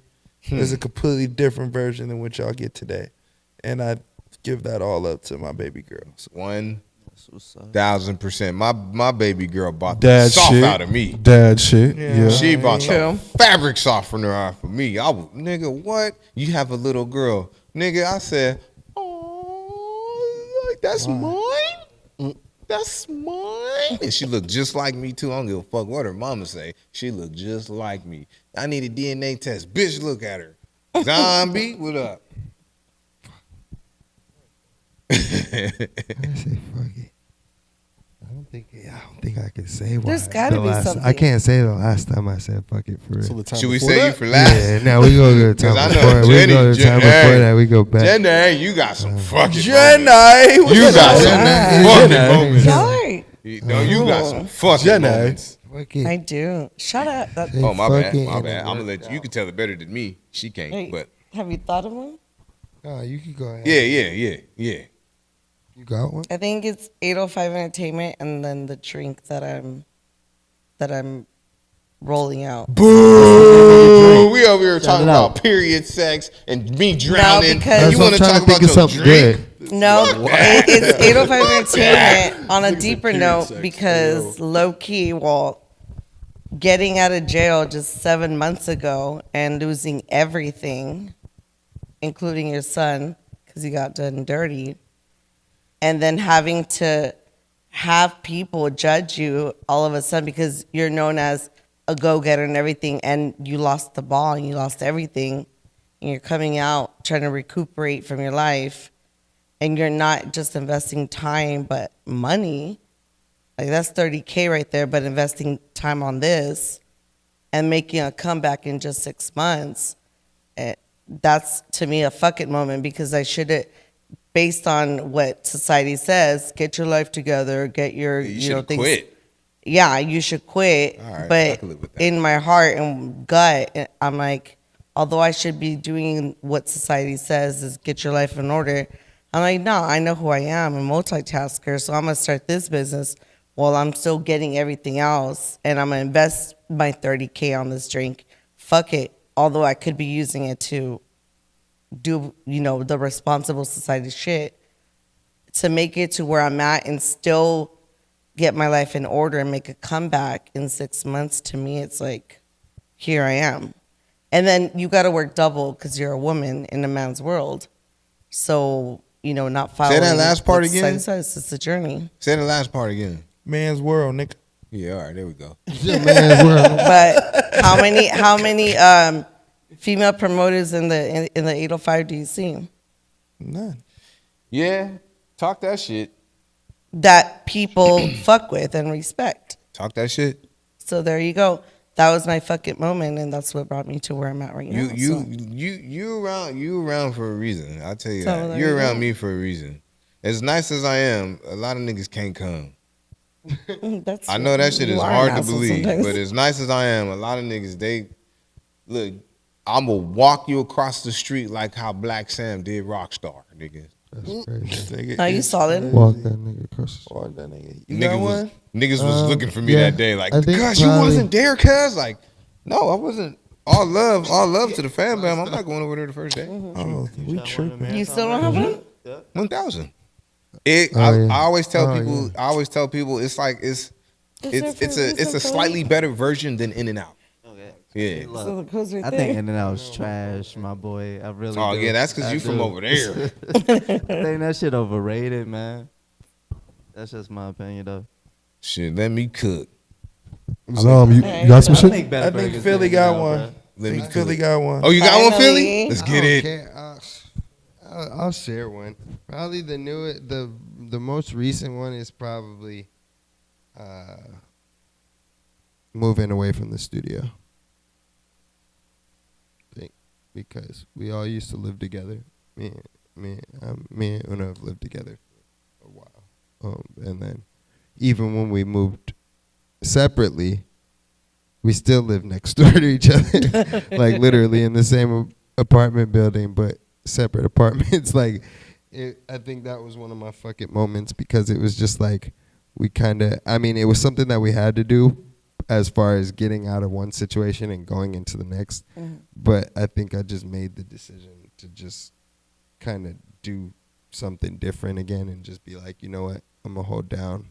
is a completely different version than what y'all get today, and I give that all up to my baby girl. So 1,000%. My baby girl bought the Dad soft shit. out of me. Dad shit. Yeah. She bought True. the fabric softener out for me. Nigga, what? You have a little girl. Nigga, I said, oh, like, that's mine? That's mine? And she looked just like me, too. I don't give a fuck what her mama say. She looked just like me. I need a DNA test. Bitch, look at her. Zombie, what up? I say fuck it. I don't think I can say why. There's gotta be something. I can't say the last time I said fuck it for real. So the time Should we before say you that? for last? Yeah, now we go to the 'Cause time I know before. We Jenny- go to the time Jen- before hey. that. We go back. Jenna, you got some fucking Jenna, moments. You got some fucking Jenna. moments. Y'all right. No, you got some fucking Jenna. moments. Fuck it. I do. Shut up. That, Say Oh, my fuck bad. it My and bad. it I'm gonna worked let you out. can tell it better than me. She can't. hey, But have you thought of one? Oh, you can go ahead. yeah. You got one? I think it's 805 Entertainment and then the drink that I'm rolling out. Boo! We over here talking it out. about period sex and me drowning. because- and you want to talk about your something drink? good. No, it's 805 Entertainment on a deeper period note sex, because low key, well, getting out of jail just 7 months ago and losing everything, including your son, because he got done dirty, and then having to have people judge you all of a sudden because you're known as a go-getter and everything, and you lost the ball and you lost everything, and you're coming out trying to recuperate from your life, and you're not just investing time but money. Like, that's $30K right there, but investing time on this and making a comeback in just 6 months, that's to me a fuck it moment, because I should have, based on what society says, get your life together, get your You should have things. quit. yeah, you should quit. All right, I But can live with that. in my heart and gut, I'm like, although I should be doing what society says is get your life in order, I'm like, no, I know who I am, a multitasker. So I'm going to start this business while I'm still getting everything else. And I'm going to invest my 30K on this drink. Fuck it. Although I could be using it to do, the responsible society shit, to make it to where I'm at and still get my life in order and make a comeback in 6 months. To me, it's like, here I am. And then you got to work double because you're a woman in a man's world. So, not following. Say that last part what again. society says. It's a journey. Say the last part again. Man's world, nigga. Yeah, all right, there we go. Man's world. But how many female promoters in the 805 do you see None. Yeah, talk that shit. that people fuck with and respect? Talk that shit. So there you go. That was my fucking moment, and that's what brought me to where I'm at right now. You around for a reason. I'll tell you So that. there You're you around go. me for a reason. As nice as I am, a lot of niggas can't come. That's I know that shit you is are an hard to asshole believe, sometimes. but as nice as I am, a lot of niggas, they look. I'm gonna walk you across the street like how Black Sam did Rockstar, nigga. That's crazy. Nigga, Are you it's solid? crazy. Walk that nigga across the Walk that nigga. You got one? Niggas was looking for me yeah, that day, like, I think cuz you probably- wasn't there, cuz. Like, no, I wasn't. All love to the fan bam. I'm not going over there the first day. Oh, we tripping. You still don't have one? 1,000. Oh, yeah. I always tell Oh, people. yeah. I always tell people it's like it's It's a slightly better version than In and Out. Okay. Yeah. Look, So the code's right I there. think In-N-Out's trash, my boy. I really Oh do. yeah, that's because I you from do. over there. I think that shit overrated, man. That's just my opinion, though. Shit, let me cook. You got some I shit? think better I think burgers Philly than got In-N-Out, one. bruh. Let me I think Philly cook. got one. Oh, you got one, Philly? Finally. Let's I get don't it. care. I'll share one. Probably the most recent one is probably moving away from the studio. I think because we all used to live together. Me and Una have lived together for a while, and then even when we moved separately, we still live next door to each other, like literally in the same apartment building, but separate apartments. Like, I think that was one of my fucking moments because it was just like we kind of. I mean, it was something that we had to do as far as getting out of one situation and going into the next. But I think I just made the decision to just kind of do something different again and just be like, you know what, I'm gonna hold down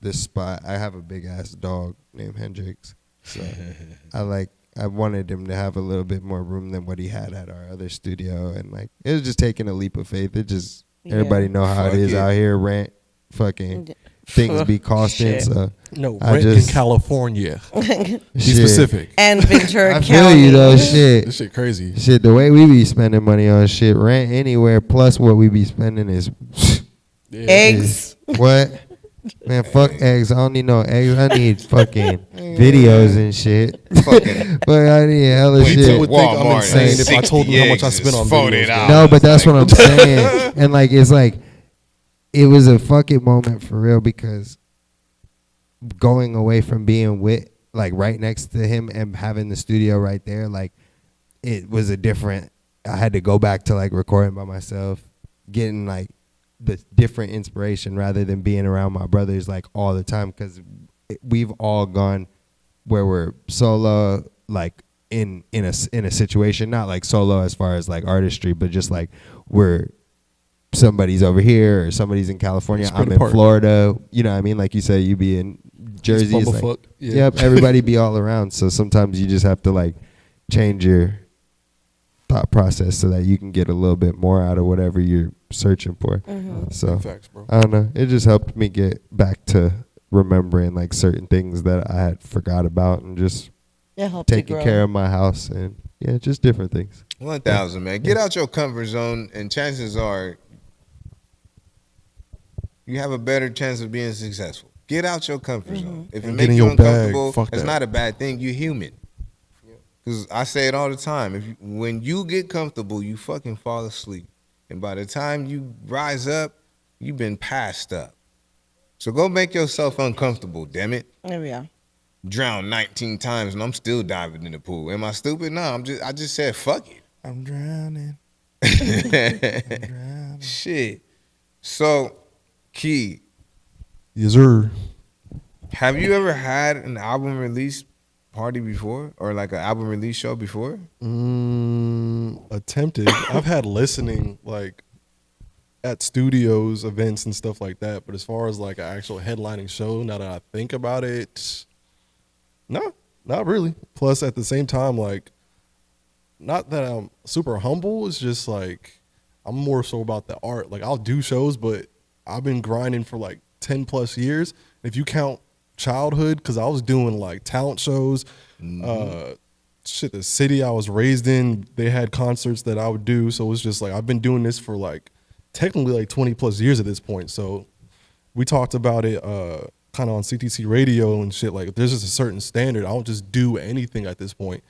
this spot. I have a big ass dog named Hendrix, so I wanted him to have a little bit more room than what he had at our other studio, and like it was just taking a leap of faith. It just everybody know how Fuck it is it. out here. Rent, fucking things be costing. Shit. So No, I rent just- in California. Be shit. specific. And Ventura I County. feel you though. Shit, This shit crazy. shit. The way we be spending money on shit, rent anywhere plus what we be spending is Yeah. Eggs. what? Man, fuck eggs. I don't need no eggs. I need fucking videos and shit. Fucking But I need hella wait shit. till would think I'm Walmart insane and if I told 60 you how much I eggs spent is on $40. videos. No, but that's what I'm saying. And like, it's like, it was a fucking moment for real because going away from being with, like, right next to him and having the studio right there, like, it was a different, I had to go back to, like, recording by myself, getting, like, the different inspiration rather than being around my brothers, like, all the time because we've all gone where we're solo, like, in a situation, not like solo as far as like artistry, but just like we're somebody's over here or somebody's in California, Spread I'm in apart. Florida, you know what I mean? Like you said, you be in Jersey. It's like, bumblefuck, yeah. Yep, everybody be all around. So sometimes you just have to like change your thought process so that you can get a little bit more out of whatever you're searching for. So Facts, bro. I don't know. It just helped me get back to remembering like certain things that I had forgot about and just It helped you taking grow. care of my house and yeah, just different things. 1,000, man. Get out your comfort zone, and chances are you have a better chance of being successful. Get out your comfort zone. If it And makes get in you your bag, uncomfortable, fuck it's that. not a bad thing. You're human. Because I say it all the time. When you get comfortable, you fucking fall asleep. And by the time you rise up, you've been passed up. So go make yourself uncomfortable, damn it. There we are. Drowned 19 times and I'm still diving in the pool. Am I stupid? No, I just said fuck it. I'm drowning. I'm drowning. Shit. So, Key, Yes, sir. have you ever had an album release party before, or like an album release show before? Attempted. I've had listening like at studios, events, and stuff like that. But as far as like an actual headlining show, now that I think about it, no, not really. Plus, at the same time, like, not that I'm super humble. It's just like I'm more so about the art. Like, I'll do shows, but I've been grinding for like 10 plus years. If you count childhood, because I was doing like talent shows, shit, the city I was raised in, they had concerts that I would do. So it was just like, I've been doing this for like technically like 20 plus years at this point. So we talked about it kind of on CTC radio and shit. Like, if there's just a certain standard, I don't just do anything at this point.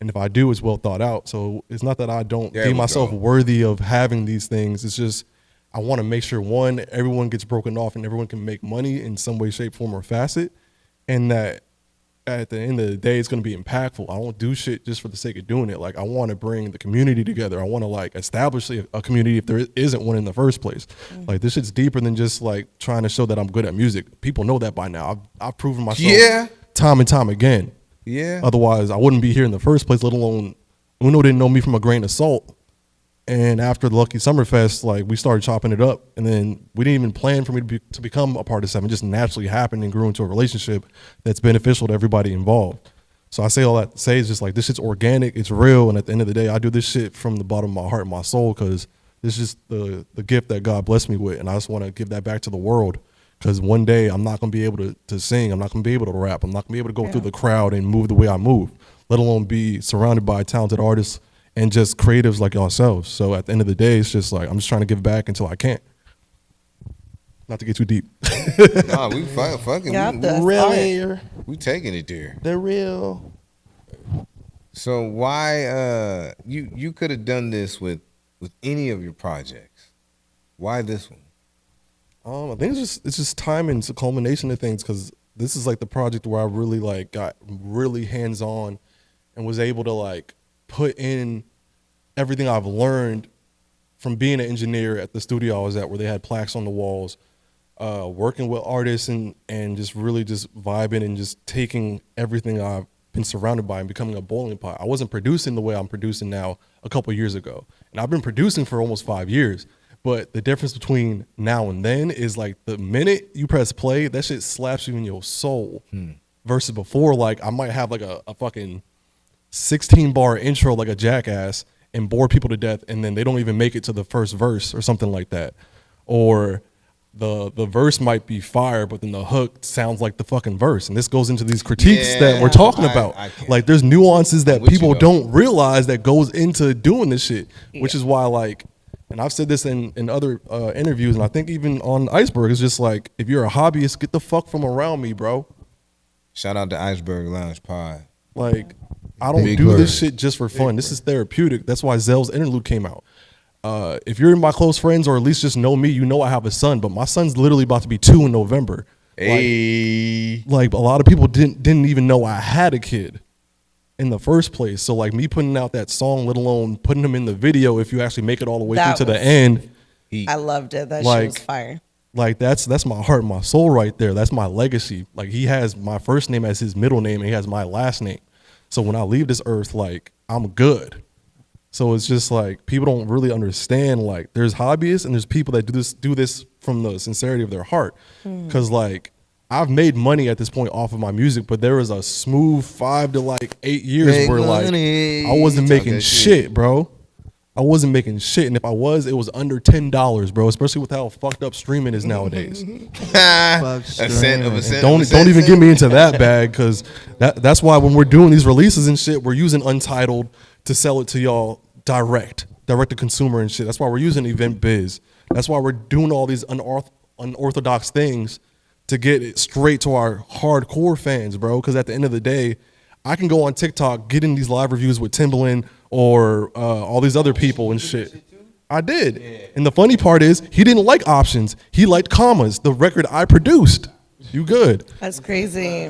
And if I do, it's well thought out. So it's not that I don't deem myself worthy of having these things. It's just I want to make sure, one, everyone gets broken off and everyone can make money in some way, shape, form, or facet. And that at the end of the day, it's going to be impactful. I don't do shit just for the sake of doing it. Like, I want to bring the community together. I want to like establish a community if there isn't one in the first place. Like, this shit's deeper than just like trying to show that I'm good at music. People know that by now. I've proven myself time and time again. Yeah. Otherwise, I wouldn't be here in the first place, let alone Uno didn't know me from a grain of salt. And after the Lucky Summerfest, like, we started chopping it up. And then we didn't even plan for me to become a part of Seven. It just naturally happened and grew into a relationship that's beneficial to everybody involved. So I say all that to say is just like, this shit's organic, it's real. And at the end of the day, I do this shit from the bottom of my heart and my soul, because this is just the gift that God blessed me with. And I just want to give that back to the world. Because one day I'm not going to be able to sing. I'm not going to be able to rap. I'm not going to be able to go through the crowd and move the way I move, let alone be surrounded by talented artists and just creatives like yourselves. So at the end of the day, it's just like, I'm just trying to give back until I can't. Not to get too deep. Nah, we fucking we taking it there. They're real. So why you could have done this with any of your projects? Why this one? I think it's just time and it's a culmination of things, because this is like the project where I really like got really hands on and was able to like put in everything I've learned from being an engineer at the studio I was at, where they had plaques on the walls, working with artists and just really just vibing and just taking everything I've been surrounded by and becoming a boiling pot. I wasn't producing the way I'm producing now a couple years ago. And I've been producing for almost 5 years. But the difference between now and then is like the minute you press play, that shit slaps you in your soul. Versus before, like, I might have like a fucking 16-bar intro like a jackass and bore people to death, and then they don't even make it to the first verse or something like that. Or the verse might be fire, but then the hook sounds like the fucking verse. And this goes into these critiques that we're talking about. Like, there's nuances that people don't realize that goes into doing this shit, which is why, like, and I've said this in other interviews, and I think even on Iceberg, it's just like, if you're a hobbyist, get the fuck from around me, bro. Shout out to Iceberg Lounge Pod. Like, I don't do this shit just for fun. This is therapeutic. That's why Zell's interlude came out. If you're my close friends, or at least just know me, you know I have a son, but my son's literally about to be 2 in November. Like a lot of people didn't even know I had a kid in the first place. So like, me putting out that song, let alone putting him in the video, if you actually make it all the way through to the end, I loved it. That like, shit was fire. Like, that's my heart and my soul right there. That's my legacy. Like, he has my first name as his middle name, and he has my last name. So when I leave this earth, like, I'm good. So it's just like, people don't really understand, like, there's hobbyists and there's people that do this from the sincerity of their heart. Because like, I've made money at this point off of my music, but there was a smooth 5 to like 8 years where like, I wasn't making shit, bro. I wasn't making shit, and if I was, it was under $10, bro. Especially with how fucked up streaming is nowadays. Don't even get me into that bag, because that's why when we're doing these releases and shit, we're using Untitled to sell it to y'all direct to consumer and shit. That's why we're using Event Biz. That's why we're doing all these unorthodox things to get it straight to our hardcore fans, bro. Because at the end of the day, I can go on TikTok, get in these live reviews with Timbaland or all these other people and shit. I did. And the funny part is, he didn't like options. He liked commas. The record I produced. You good. That's crazy.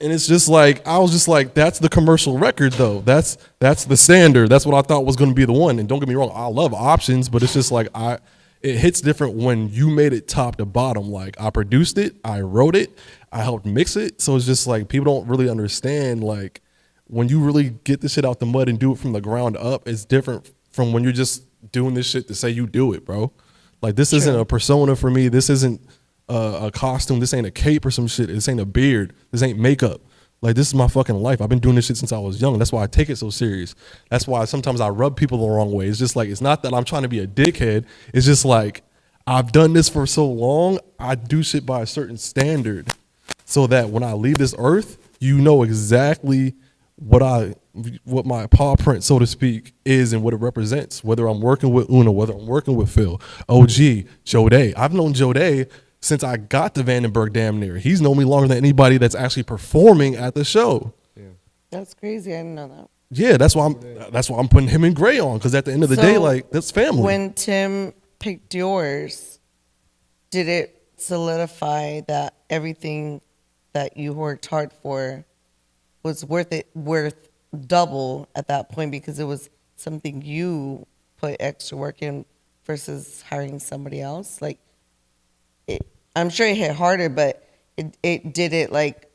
And it's just like, I was just like, that's the commercial record though. That's the standard. That's what I thought was going to be the one. And don't get me wrong, I love options, but it's just like, it hits different when you made it top to bottom. Like, I produced it, I wrote it, I helped mix it. So it's just like, people don't really understand, like, when you really get this shit out the mud and do it from the ground up, it's different from when you're just doing this shit to say you do it, bro. Like, this isn't a persona for me. This isn't a costume. This ain't a cape or some shit. This ain't a beard. This ain't makeup. Like, this is my fucking life. I've been doing this shit since I was young. That's why I take it so serious. That's why sometimes I rub people the wrong way. It's just like, it's not that I'm trying to be a dickhead. It's just like, I've done this for so long. I do shit by a certain standard so that when I leave this earth, you know exactly what my paw print, so to speak, is and what it represents. Whether I'm working with Una, whether I'm working with Phil, OG, Joe Day. I've known Joe Day since I got to Vandenberg damn near. He's known me longer than anybody that's actually performing at the show. That's crazy. I didn't know that. Yeah, that's why I'm putting him and Gray on, because at the end of the day, like, that's family. When Tim picked yours, did it solidify that everything that you worked hard for was worth double at that point, because it was something you put extra work in versus hiring somebody else? Like, I'm sure it hit harder, but it did it like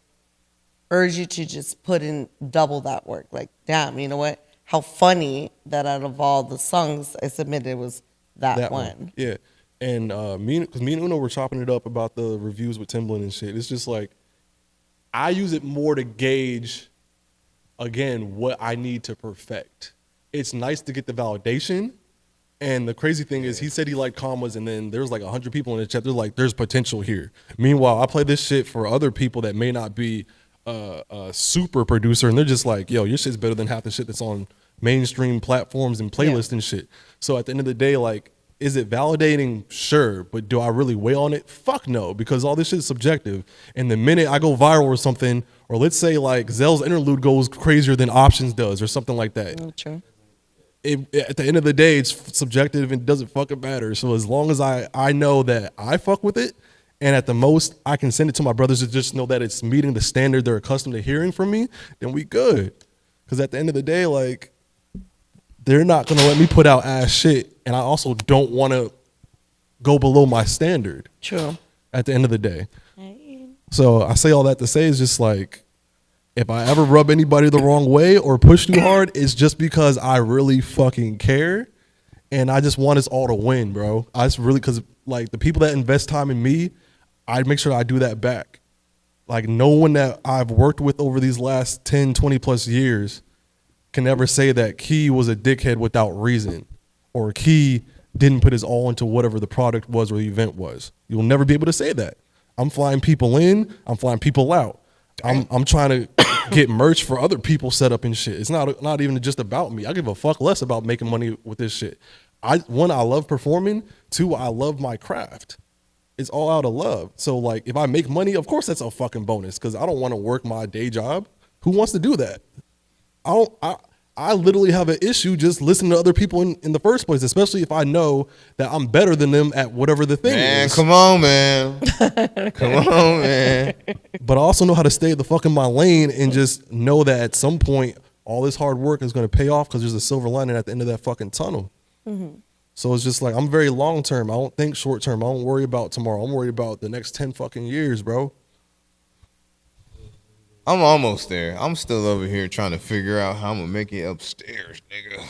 urge you to just put in double that work. Like, damn, you know what? How funny that out of all the songs I submitted was that one. Yeah. And because me and Uno were chopping it up about the reviews with Timbaland and shit. It's just like, I use it more to gauge, again, what I need to perfect. It's nice to get the validation. And the crazy thing is, he said he liked commas, and then there's like 100 people in the chat. They're like, there's potential here. Meanwhile, I play this shit for other people that may not be a super producer, and they're just like, yo, your shit's better than half the shit that's on mainstream platforms and playlists and shit. So at the end of the day, like, is it validating? Sure. But do I really weigh on it? Fuck no, because all this shit is subjective. And the minute I go viral or something, or let's say like Zell's interlude goes crazier than Options does or something like that. True. At the end of the day, it's subjective and it doesn't fucking matter. So as long as I know that I fuck with it, and at the most I can send it to my brothers to just know that it's meeting the standard they're accustomed to hearing from me, then we good. Because at the end of the day, like, they're not going to let me put out ass shit, and I also don't want to go below my standard. True. At the end of the day. So I say all that to say is just like, if I ever rub anybody the wrong way or push too hard, it's just because I really fucking care, and I just want us all to win, bro. I just really, because like the people that invest time in me, I make sure I do that back. Like, no one that I've worked with over these last 10, 20 plus years can ever say that Key was a dickhead without reason, or Key didn't put his all into whatever the product was or the event was. You'll never be able to say that. I'm flying people in, I'm flying people out. I'm trying to get merch for other people set up and shit. It's not even just about me. I give a fuck less about making money with this shit. One, I love performing. Two, I love my craft. It's all out of love. So like, if I make money, of course that's a fucking bonus, because I don't want to work my day job. Who wants to do that? I literally have an issue just listening to other people in the first place, especially if I know that I'm better than them at whatever the thing is. Man, come on, man. Come on, man. But I also know how to stay the fuck in my lane and just know that at some point, all this hard work is going to pay off, because there's a silver lining at the end of that fucking tunnel. Mm-hmm. So it's just like, I'm very long term. I don't think short term. I don't worry about tomorrow. I'm worried about the next 10 fucking years, bro. I'm almost there. I'm still over here trying to figure out how I'm going to make it upstairs, nigga.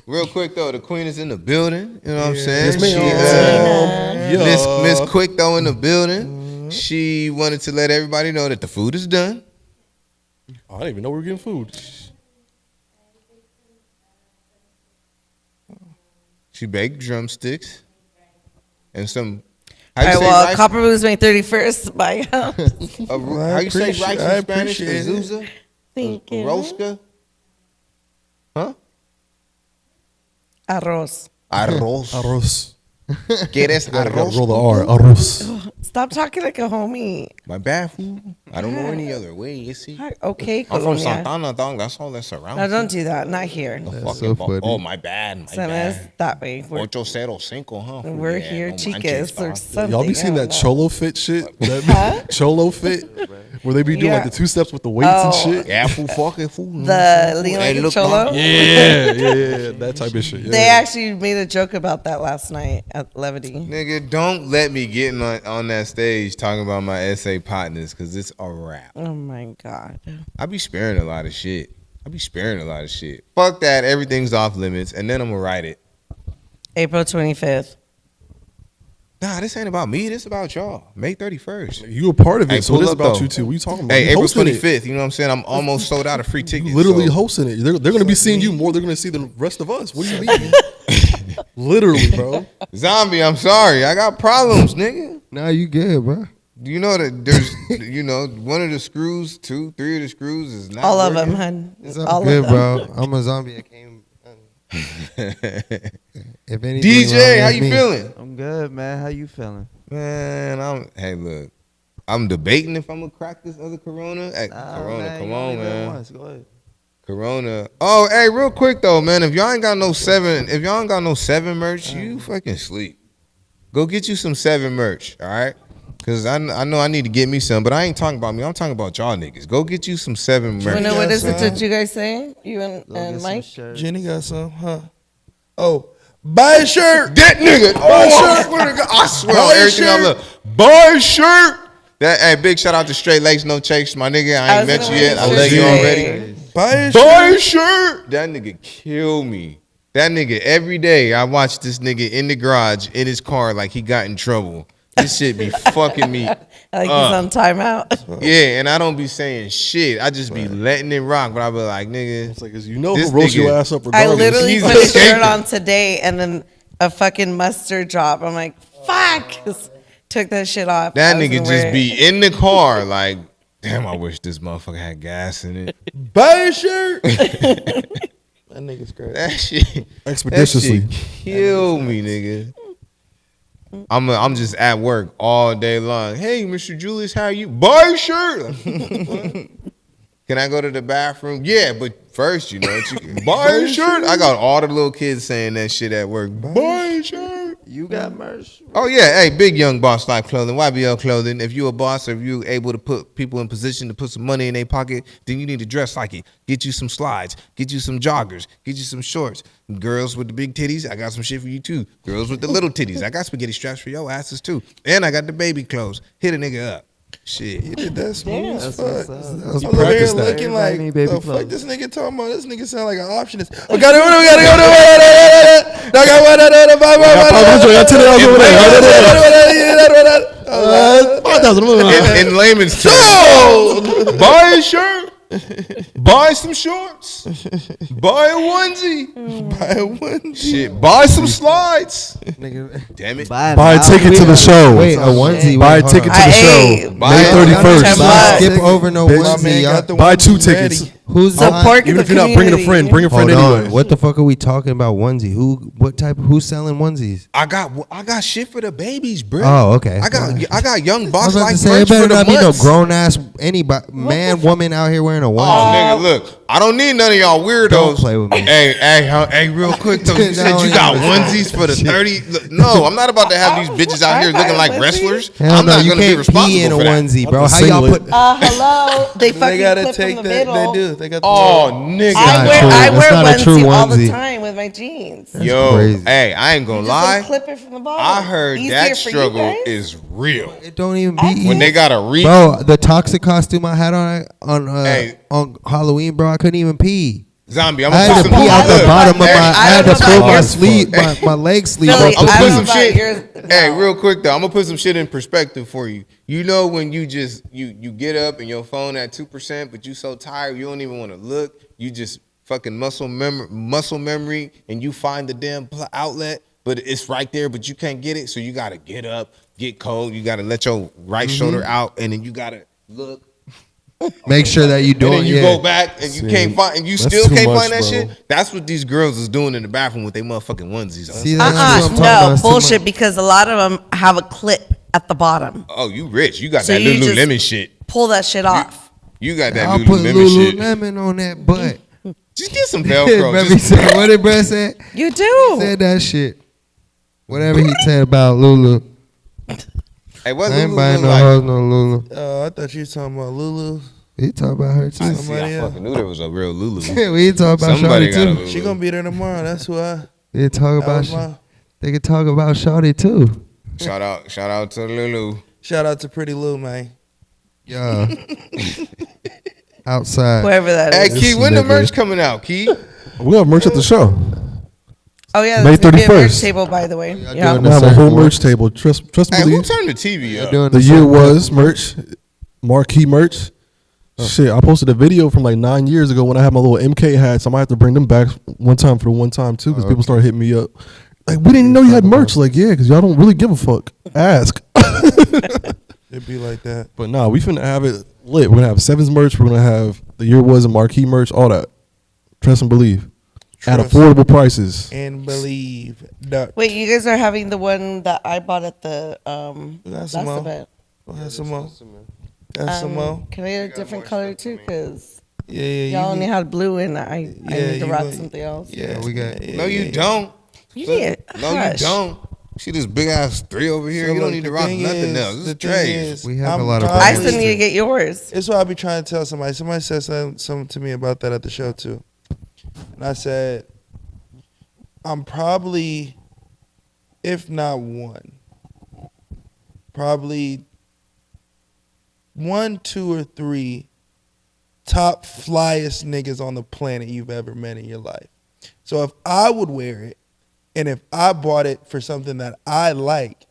Real quick, though, the queen is in the building. You know what I'm saying? Miss Quick, though, in the building. She wanted to let everybody know that the food is done. I didn't even know we were getting food. She baked drumsticks and some... All right, well, Copper Blues May 31st. Bye. How you say rice in Spanish? Azusa? Thank you. Rosca? Huh? Arroz. Arroz. Arroz. ¿Quieres arroz? Roll the R. Arroz. Stop talking like a homie. My bad, fool. I don't know any other way. You see, Okay, I'm from Colonia. Santana, dog. That's all that's around. No, don't do that. Not here. The That's fucking so funny. Oh, my bad. My Send us bad. that way. We're, 805, huh? fool? we're Yeah, here, no chicas, manches, or dog. something. Y'all be I seeing don't that know. cholo fit shit? That cholo fit? Where they be doing like Yeah. the 2 steps with the weights Oh. and shit? Yeah, fool, fucking fool. The lean like Hey, a look, cholo. Mom. Yeah, that type of shit. Yeah. They actually made a joke about that last night at Levity. Nigga, don't let me get on that stage talking about my essay partners, because it's a wrap. Oh my god. I be sparing a lot of shit. Fuck that. Everything's off limits. And then I'm going to write it. April 25th. Nah, this ain't about me. This about y'all. May 31st. You a part of it, Hey, so pull it is up, about though. you too. What you talking about? Hey, You April hosting it. 25th. You know what I'm saying? I'm almost sold out of free tickets. You literally so- hosting it. They're going to be seeing you more. They're going to see the rest of us. What do you mean? Literally, bro. Zombie, I'm sorry. I got problems, nigga. Nah, you good, bro. Do you know that there's, one of the screws, 2, 3 of the screws is not All of working? them, hun. It's All all of good, them. bro. I'm a zombie. I came. If anything, DJ, wrong how with you me. feeling? I'm good, man. How you feeling? Man, hey, look. I'm debating if I'm going to crack this other Corona. Hey, Corona, man, come you on, only been man. once. Go ahead. Corona. Oh, hey, real quick though, man. If y'all ain't got no 7 merch, you fucking sleep. Go get you some 7 merch, all right? Cause I know I need to get me some, but I ain't talking about me. I'm talking about y'all niggas. Go get you some 7 You merch. know what is it Yes, that you guys saying? You Go get and some Mike? shirts. Jenny got some, huh? Oh, buy a shirt. That nigga. I swear to God, I swear Buy on a everything I shirt. love. Buy a shirt. That hey, big shout out to Straight Lakes No Chase, my nigga. I ain't was met gonna you yet. I say love you Straight. already. Buy a Buy shirt. a shirt. That nigga kill me. That nigga every day I watch this nigga in the garage in his car like he got in trouble. This shit be fucking me. Like he's on timeout. Yeah, and I don't be saying shit. I just be letting it rock. But I be like, nigga, It's like, you know This who roast your nigga- ass up I regardless. literally He's put his escaping. shirt on today and then a fucking mustard drop. I'm like, fuck. Just took that shit off. that I was nigga gonna wear just it. be in the car like, damn, I wish this motherfucker had gas in it. Buy a shirt. That nigga's crazy. That shit, Expeditiously. that shit kill me, nigga. I'm just at work all day long. Hey, Mr. Julius, how you? Buy a shirt. Can I go to the bathroom? Yeah, but first, you buy a shirt. I got all the little kids saying that shit at work. Buy a shirt. You got merch? Oh yeah, hey, big young boss life clothing, YBL clothing. If you a boss or if you able to put people in position to put some money in their pocket, then you need to dress like it. Get you some slides, get you some joggers, get you some shorts. Girls with the big titties, I got some shit for you too. Girls with the little titties, I got spaghetti straps for your asses too. And I got the baby clothes. Hit a nigga up. Shit. He did that smooth as That's fuck. what's up. I'm over here practiced that. looking Everybody like, need baby the clothes. fuck this nigga talking about? This nigga sound like an optionist. We gotta go to. I got one. In layman's terms, buy a shirt, buy some shorts, buy a onesie, Buy a one. shit, buy some slides. Nigga. Damn it. Buy Buy a ticket to the show. Wait, a onesie. Buy a wait, hold ticket on. to the Hey, show. buy May it. 31st. Ten Don't bucks. skip over no My onesie. man y'all. got the Buy onesie 2 ready. tickets. Who's Support Even the if you're not bringing a community. friend, bring a friend Hold anyway. on. What the fuck are we talking about? Onesie? Who's selling onesies? I got shit for the babies, bro. Oh, okay. I got young I boss was about like to say, merch it for better the not be no months. grown ass anybody, man, woman out here wearing a Oh, onesie. nigga, look, I don't need none of y'all weirdos. Don't play with me. Hey, real quick though, you said you got onesies for the 30. Look, no, I'm not about to have these bitches out here looking like wrestlers. Hell I'm no, not you gonna be can't pee in a responsible for that. onesie, bro. Not the How y'all singlet. put? Hello. They They fucking gotta clip take from the that. middle. They do. They got. Oh, I nigga. not wear true. I That's wear not a true onesie all the onesie. time with my jeans. Yo, crazy. hey, I ain't You gonna just lie. clip it from the bottom. I heard Easier that for you struggle guys? is real. It don't even be When they gotta reach. bro. The toxic costume I had Hey. on Halloween, bro. I couldn't even pee. Zombie, I'm I gonna had put to some pee out the look, bottom of my. hey, I had to don't know pull about my yours. sleeve, my leg sleeve Philly, off the I put don't pee. some know shit. about yours. Hey, No. real quick though, I'm gonna put some shit in perspective for you. You know when you just you get up and your phone at 2%, but you so tired you don't even want to look. You just fucking muscle memory, and you find the damn outlet, but it's right there, but you can't get it. So you gotta get up, get cold. You gotta let your right shoulder out, and then you gotta look. Make sure that you And doing. then you Yeah. go back and you See, can't find, and you that's still too can't much, find that bro. shit. That's what these girls is doing in the bathroom with their motherfucking onesies on. See, that's what I'm talking about. No, It's too bullshit, much. because a lot of them have a clip at the bottom. Oh, you rich. You got So that you just- Lululemon shit. Pull that shit off. You got that I'll put Lululemon shit. Lululemon on that butt. Just get some Velcro. Remember he Just, said, what did Brett say? You do. Said that shit. Whatever he said about Lulu. hey, what I ain't Lulu buying look no like? hoes, no Lulu. Oh, I thought you were talking about Lulu. He talk about her I, too. see, I Somebody else. fucking knew there was a real Lulu. We talk about Somebody Shawty got a too. Lulu. She gonna be there tomorrow. That's who I. They talk That about. was my, They can talk about Shawty too. Shout out to Lulu. shout out to Pretty Lou, man. Yeah. Outside. Whoever that Hey, is. This Key, when the nigga. merch coming out, Key? We have merch at the show. Oh yeah, May there's gonna be a merch 31st. table, by the way. Y'all Yeah. doing We have a certain whole work. merch table. Trust and Hey, who believe. turned the TV They're up? doing The the year certain work. was merch, marquee merch. Shit, I posted a video from like 9 years ago when I had my little MK hats. I might have to bring them back one time for the one time too, because people started hitting me up. Like, we didn't know you had merch. Like, yeah, because y'all don't really give a fuck. Ask. It'd be like that. But nah, we finna have it lit. We're gonna have Sevens merch. We're gonna have the year was and marquee merch. All that. Trust and believe. At Trust affordable prices. and believe. That Wait, you guys are having the one that I bought at the We got last some more. event. Got some more. Got some more. Can I get a different color too? Because Yeah, yeah. y'all only need- had blue, and I need to you rock gonna- something else. Yeah, we got- yeah, No, you yeah. don't. Yeah, No, you hush. don't. See this big ass 3 over here? So you don't look, need to the rock thing nothing is- else. This the is thing trash. is, We have I'm a lot of I probably- still need to get yours. It's what I'll be trying to tell somebody. Somebody said something to me about that at the show too, and I said, I'm probably, if not one, probably 1, 2, or 3 top flyest niggas on the planet you've ever met in your life. So if I would wear it, and if I bought it for something that I like,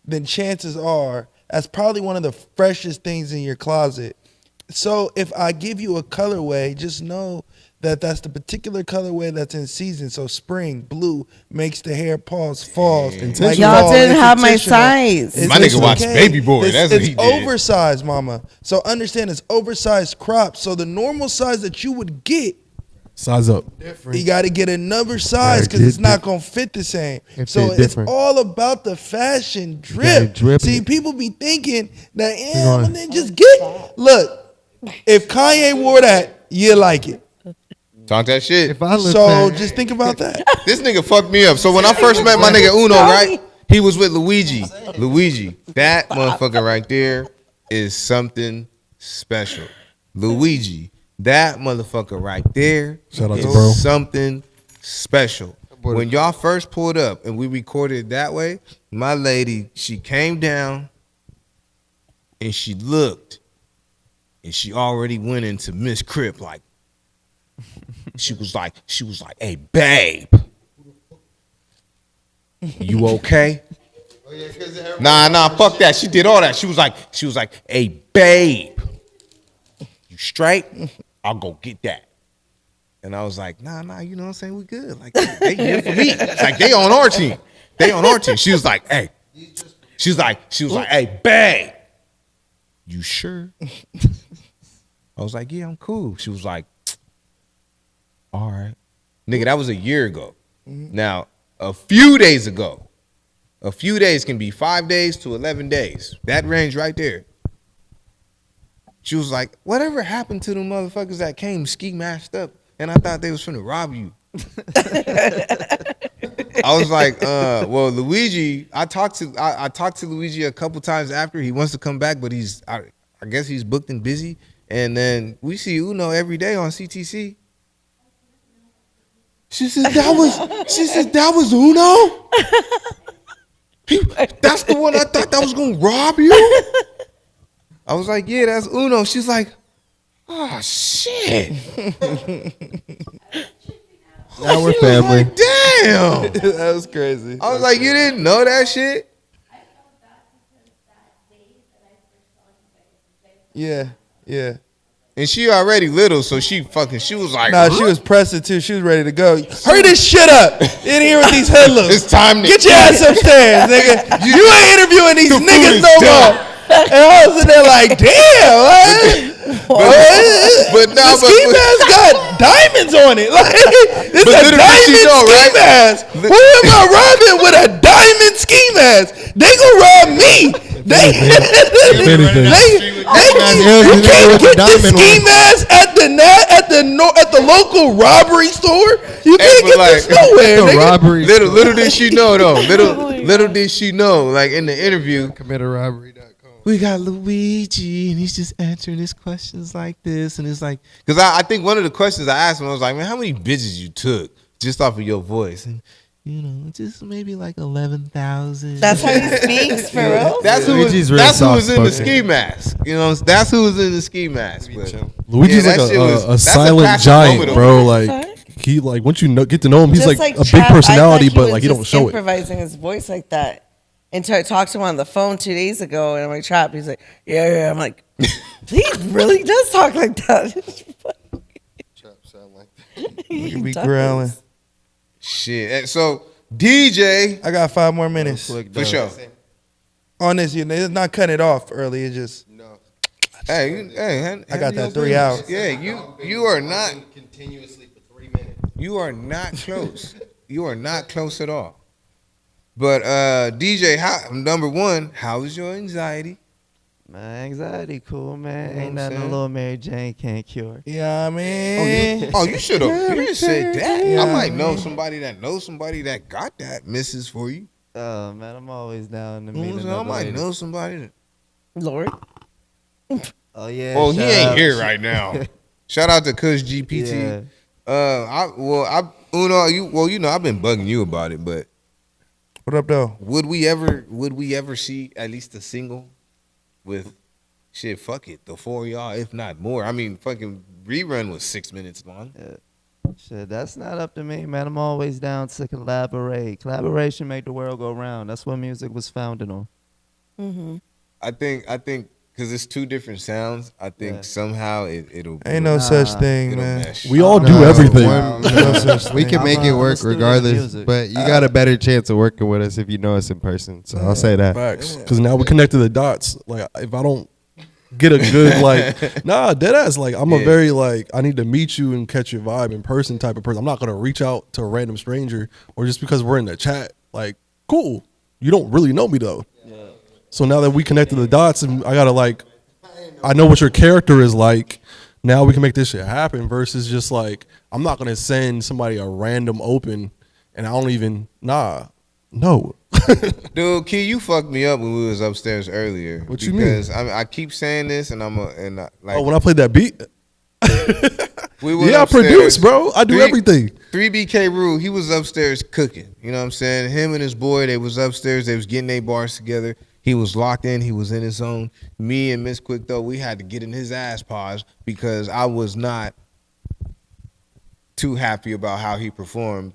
then chances are that's probably one of the freshest things in your closet. So if I give you a colorway, just know that that's the particular colorway that's in season. So spring, blue, makes the hair pause, falls. Like Y'all fall, didn't it's have my intentional. size. My nigga watched Baby Boy. It's, That's what it's he did. oversized, mama. So understand it's oversized crops. So the normal size that you would get, Size up. you got to get another size because get it's not going to fit the same. It So fit it's different. all about the fashion gotta drip. drip See, it. people be thinking that, You yeah, know well, then just get. Look, if Kanye wore that, you like it. Talk that shit. If I look So back, just think about that. This nigga fucked me up. So when I first met my nigga Uno, right? He was with Luigi. Luigi. That motherfucker right there is something special. Luigi. That motherfucker right there Shout out to is bro. something special. When y'all first pulled up and we recorded it that way, my lady, she came down and she looked and she already went into Miss Crip like, she was like, hey, babe, you okay? Nah, fuck that. She did all that. She was like, hey, babe, you straight? I'll go get that. And I was like, nah, you know what I'm saying? We good. Like, they here for me. Like, they on our team. She was like, hey. She was like, hey, babe, you sure? I was like, yeah, I'm cool. She was like, all right. Nigga, that was a year ago. Now, a few days ago, a few days can be 5 days to 11 days. That range right there. She was like, whatever happened to them motherfuckers that came ski masked up and I thought they was finna rob you? I was like, well, Luigi, I talked to Luigi a couple times after. He wants to come back, but I guess he's booked and busy. And then we see Uno every day on CTC. She said that was Uno? That's the one I thought that was gonna rob you? I was like, yeah, that's Uno. She's like, oh shit. now we're She was family. like, damn. That was crazy. I was like, you didn't know that shit? Yeah. And she already little, so she was like, Nah, she was pressing too. She was ready to go. Hurry this shit up in here with these hoodlums. it's time to Get your ass upstairs, nigga. You ain't interviewing these The food niggas is no done. more. And I was in there like, damn, But the now, ski mask got diamonds on it. Like, this But a little did she diamond know, ski right? mask. Who am I robbing with a diamond ski mask? They gonna rob me. They anything. you can't get the ski mask at the local robbery store. You can't but get this nowhere. The nigga. robbery. Little did she know though. Little did she know. Like in the interview, Committarobbery.com. we got Luigi, and he's just answering his questions like this, and it's like, because I think one of the questions I asked him, I was like, man, how many bitches you took just off of your voice? And just maybe like 11,000. That's how he speaks, for real. That's who Luigi's real that's who was in the soft-spoken. ski mask. That's who was in the ski mask. But Luigi's Yeah, that like shit was- a that's a silent classic giant, moment bro. over Like he like once you get to know him, he's Just like a big Trap, I personality, thought but was like he don't just show it. improvising his voice like that. Until I talked to him on the phone 2 days ago, and I'm like, Trap. He's like, yeah. I'm like, he really does talk like that. You be growling. shit. And so DJ, I got 5 more minutes for sure. on this. It's not cutting it off early. It's just Hey, I got that 3 hours. Yeah, you are not. Continuously for 3 minutes. You are not close. You are not close at all. But DJ, number one, how is your anxiety? My anxiety cool, man. You know Ain't what I'm nothing a saying? little Mary Jane can't cure. Yeah, I mean, Oh, you should have. You didn't say that. Yeah. I might know somebody that got that misses for you. Oh man, I'm always down to You know meet what I'm saying? I another might lady. know somebody. Lord. Oh yeah. Well, he shout ain't out. here right now. Shout out to Kush GPT. Yeah. Uno, I've been bugging you about it, but what up, though? would we ever see at least a single with shit? Fuck it, the 4 of y'all, if not more. I mean, fucking rerun was 6 minutes long. Shit, that's not up to me, man. I'm always down to collaborate. Collaboration make the world go round. That's what music was founded on. Mm-hmm. I think because it's 2 different sounds. I think Yeah. somehow it'll Ain't no such thing, it'll man. mesh. We all do No, everything. No such We thing. can make I'm it a work student of regardless, music. but you got a better chance of working with us if you know us in person. So I'll say that. Facts. Because now we connected the dots. Like if I don't get a good dead ass. Like I'm a Yeah. very I need to meet you and catch your vibe in person type of person. I'm not gonna reach out to a random stranger or just because we're in the chat. Like cool, you don't really know me though. Yeah. So now that we connected the dots and I gotta I know what your character is like. Now we can make this shit happen versus just I'm not gonna send somebody a random open and I don't even no. Dude, Key, you fucked me up when we was upstairs earlier. What you mean? Because I keep saying this, and when When I played that beat, we went yeah, I upstairs, produce, bro. I do everything. 3BK Rule, he was upstairs cooking. You know what I'm saying? Him and his boy, they was upstairs. They was getting their bars together. He was locked in. He was in his zone. Me and Miss Quick, though, we had to get in his ass paws because I was not too happy about how he performed.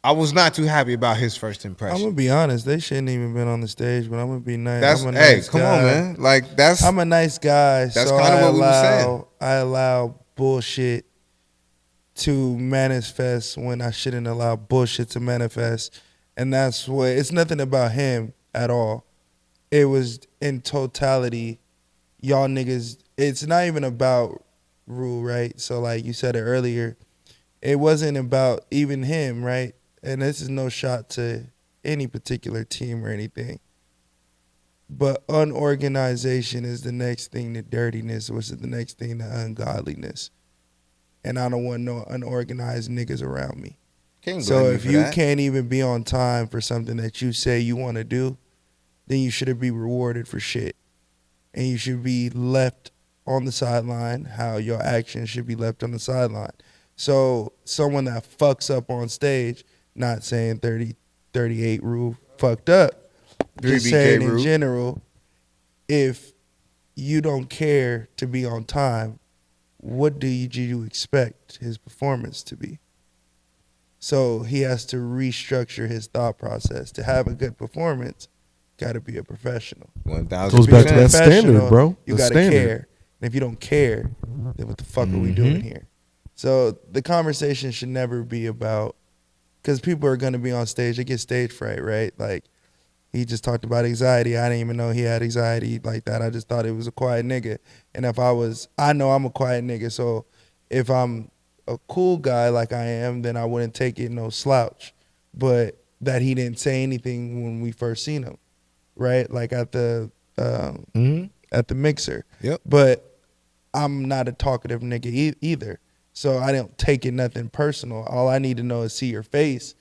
I was not too happy about his first I'm impression. gonna be honest. They shouldn't even been on the stage, but I'm gonna be nice. That's I'm a hey, nice come guy. on, man. Like that's I'm a nice guy. That's so kinda what we was saying. I allow bullshit to manifest when I shouldn't allow bullshit to manifest, and that's what. It's nothing about him at all. It was in totality, y'all niggas. It's not even about Rule, right? So like you said it earlier, it wasn't about even him, right? And this is no shot to any particular team or anything. But unorganization is the next thing to dirtiness, which is the next thing to ungodliness. And I don't want no unorganized niggas around me. Can't So blame me if for you that. can't even be on time for something that you say you want to do, then you shouldn't be rewarded for shit. And you should be left on the sideline how your actions should be left on the sideline. So someone that fucks up on stage, not saying 38 Rule fucked up, just 3BK saying in Rule. general, if you don't care to be on time, what do you expect his performance to be? So he has to restructure his thought process. To have a good performance, got to be a professional. 1,000%. Goes back to that Professional, standard, bro. You The got to standard. care. And if you don't care, then what the fuck are we doing here? So the conversation should never be about, because people are going to be on stage, they get stage fright, right? Like, he just talked about anxiety. I didn't even know he had anxiety like that. I just thought it was a quiet nigga. And I know I'm a quiet nigga. So if I'm a cool guy like I am, then I wouldn't take it no slouch. But that he didn't say anything when we first seen him, right? Like at the at the mixer. Yep. But I'm not a talkative nigga either. So I don't take it nothing personal. All I need to know is see your face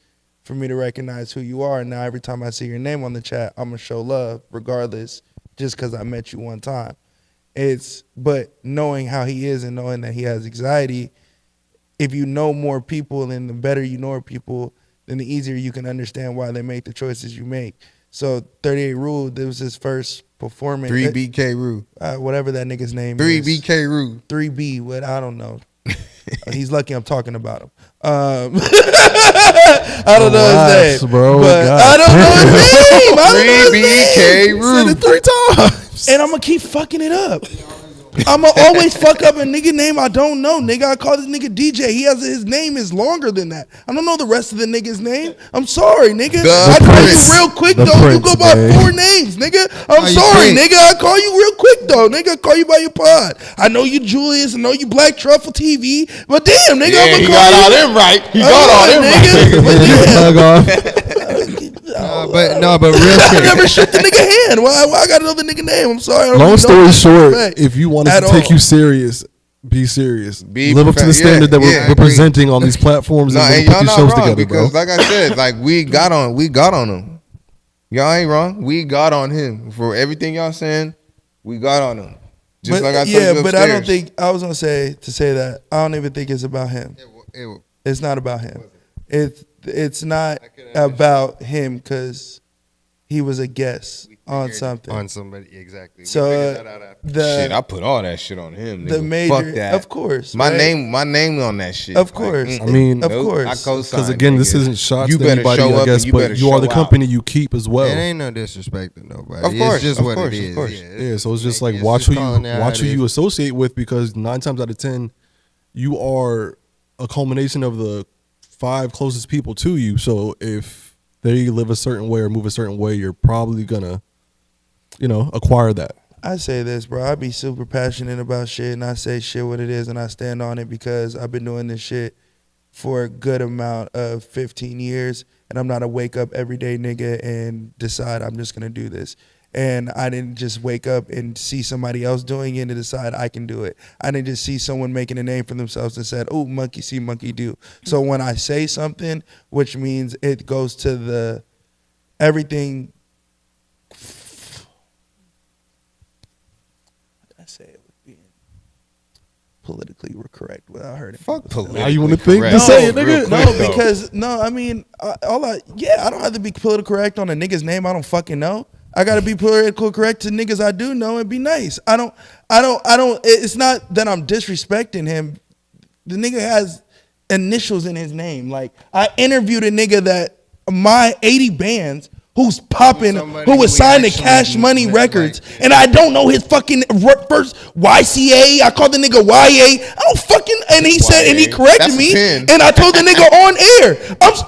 for me to recognize who you are. And now every time I see your name on the chat, I'm going to show love regardless, just because I met you one time. But knowing how he is and knowing that he has anxiety, if you know more people and the better you know people, then the easier you can understand why they make the choices you make. So 38 Rule, this was his first performance. 3BK Rule. Whatever that nigga's name 3BK Rule. 3B, what I don't know. He's lucky I'm talking about him. I don't know his name, bro. but God. I don't know his name. 3BK Rule. Said it 3 times. And I'm gonna keep fucking it up. I'm gonna always fuck up a nigga name I don't know, nigga. I call this nigga DJ. His name is longer than that. I don't know the rest of the nigga's name. I'm sorry, nigga. I call you Prince. real quick The though. You Prince, go by man. 4 names, nigga. I'm How you sorry, think? nigga. I call you real quick though, nigga. I call you by your pod. I know you Julius. I know you Black Truffle TV. But damn, nigga, Yeah, I'm he gonna call got all you. them right. He got all them right. But real I quick. never shook the nigga hand. Why I got another nigga name? I'm sorry. I don't Long really story know short, respect if you want us at to take all. you serious, be serious. Be Live up to the profe- standard yeah, that we're yeah, presenting on these platforms No, and and put y'all these not shows wrong together, bro. because, like I said, like we got on him. Y'all ain't wrong. We got on him for everything y'all saying. We got on him. Just But, like I told yeah, you but I don't upstairs. think I was gonna say that I don't even think it's about him. It's not about him. It's not about him because he was a guest on something. On somebody, exactly. We So figured that out after. Shit, I put all that shit on him. the Nigga. major, Fuck that. of course, My right? name on that shit. Of course. Like, I mean, of nope, course. I co-sign. Because again, this nigga. isn't shots You to better anybody, show I up guess, and you but better you are the show company you keep as well. It ain't no disrespect to nobody. Of course, it's just of what course, it of is. course. Yeah, so it's just like It's watch just who calling it how it you is. associate with, because 9 times out of 10, you are a culmination of the 5 closest people to you. So if they live a certain way or move a certain way, you're probably gonna, acquire that. I say this, bro. I be super passionate about shit, and I say shit what it is, and I stand on it because I've been doing this shit for a good amount of 15 years, and I'm not a wake up everyday nigga and decide I'm just gonna do this. And I didn't just wake up and see somebody else doing it and decide I can do it. I didn't just see someone making a name for themselves and said, "Oh, monkey see, monkey do." So when I say something, which means it goes to the everything. I say it with being politically correct without hurting. Fuck people's politically Now you wanna think? correct. Just say it, Real nigga. quick, No, though. because I mean, I don't have to be political correct on a nigga's name I don't fucking know. I gotta be political correct to niggas I do know and be nice. I don't. It's not that I'm disrespecting him. The nigga has initials in his name. Like I interviewed a nigga that my 80 bands. Who's popping? Somebody Who was we signed to actually Cash Money met, Records, like, and I don't know his fucking first YCA. I called the nigga YA. I don't fucking. And he said, and he YA. corrected That's a me, pen. and I told the nigga on air,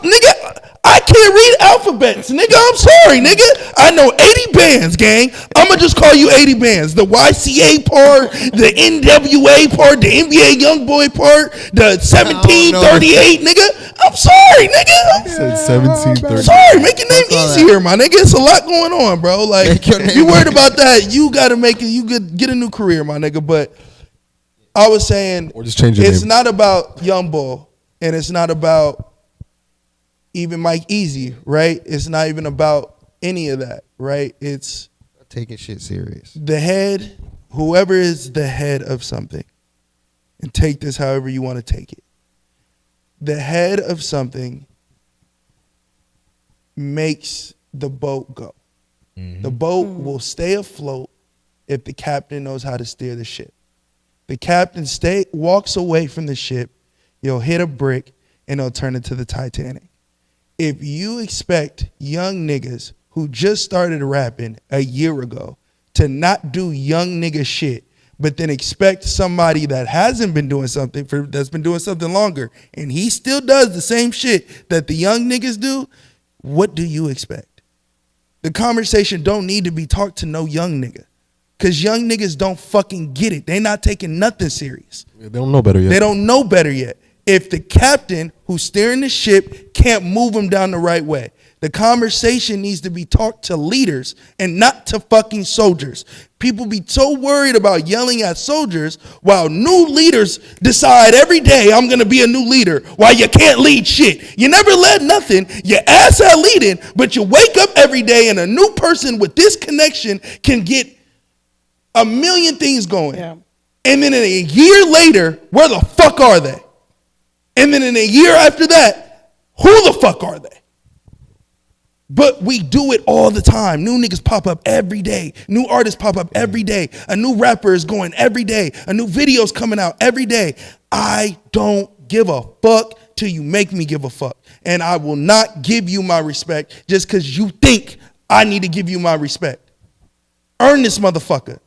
nigga, I can't read alphabets, nigga. I'm sorry, nigga. I know 80 bands, gang. I'ma just call you 80 bands. The YCA part, the NWA part, the NBA YoungBoy part, the 1738, nigga. I'm sorry, nigga. Said 1730. Sorry, make your name Fuck all easier, my nigga. It's a lot going on, bro. Like, Make your name you worried about that, you gotta make it. You could get a new career, my nigga. But I was saying, Or just change your it's name. not about Young Bull, and it's not about even Mike Easy, right? It's not even about any of that, right? It's Taking shit serious. the head, whoever is the head of something, and take this however you want to take it. The head of something makes the boat go. The boat will stay afloat if the captain knows how to steer the ship. The captain walks away from the ship, you'll hit a brick, and it'll turn into the Titanic. If you expect young niggas who just started rapping a year ago to not do young nigga shit, but then expect somebody that hasn't been doing something that's been doing something longer, and he still does the same shit that the young niggas do, what do you expect? The conversation don't need to be talked to no young nigga. Cause young niggas don't fucking get it. They not taking nothing serious. They don't know better yet. They don't know better yet. If the captain who's steering the ship can't move them down the right way, The conversation needs to be talked to leaders and not to fucking soldiers. People be so worried about yelling at soldiers while new leaders decide every day I'm going to be a new leader while you can't lead shit. You never led nothing. Your ass at leading, but you wake up every day and a new person with this connection can get a million things going. Yeah. And then in a year later, where the fuck are they? And then in a year after that, who the fuck are they? But we do it all the time. New niggas pop up every day. New artists pop up every day. A new rapper is going every day. A new video's coming out every day. I don't give a fuck till you make me give a fuck. And I will not give you my respect just because you think I need to give you my respect. Earn this motherfucker.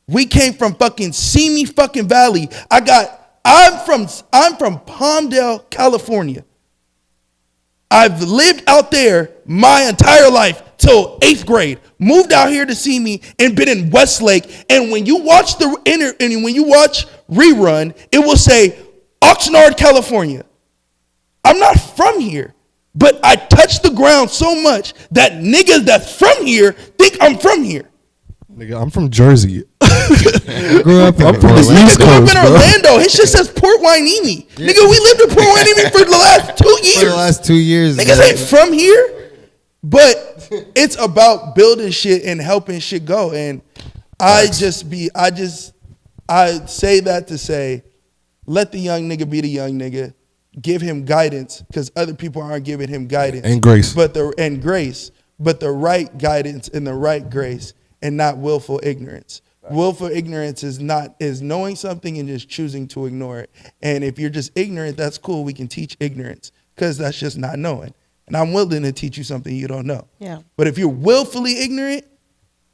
We came from fucking Simi fucking Valley. I'm from Palmdale, California. I've lived out there my entire life till 8th grade. Moved out here to see me and been in Westlake. And when you watch when you watch rerun, it will say Oxnard, California. I'm not from here, but I touch the ground so much that niggas that's from here think I'm from here. Nigga, I'm from Jersey. I grew up in I'm from the Orlando. East Grew up Coast, in bro. Orlando. His shit says Port Hueneme. Nigga, we lived in Port Hueneme for the last 2 years. For the last 2 years. Niggas ain't from here, but it's about building shit and helping shit go. And I say that to say, let the young nigga be the young nigga. Give him guidance because other people aren't giving him guidance And grace. but the right guidance and the right grace, and not willful ignorance. Willful ignorance is knowing something and just choosing to ignore it. And if you're just ignorant, that's cool. We can teach ignorance because that's just not knowing. And I'm willing to teach you something you don't know. Yeah. But if you're willfully ignorant,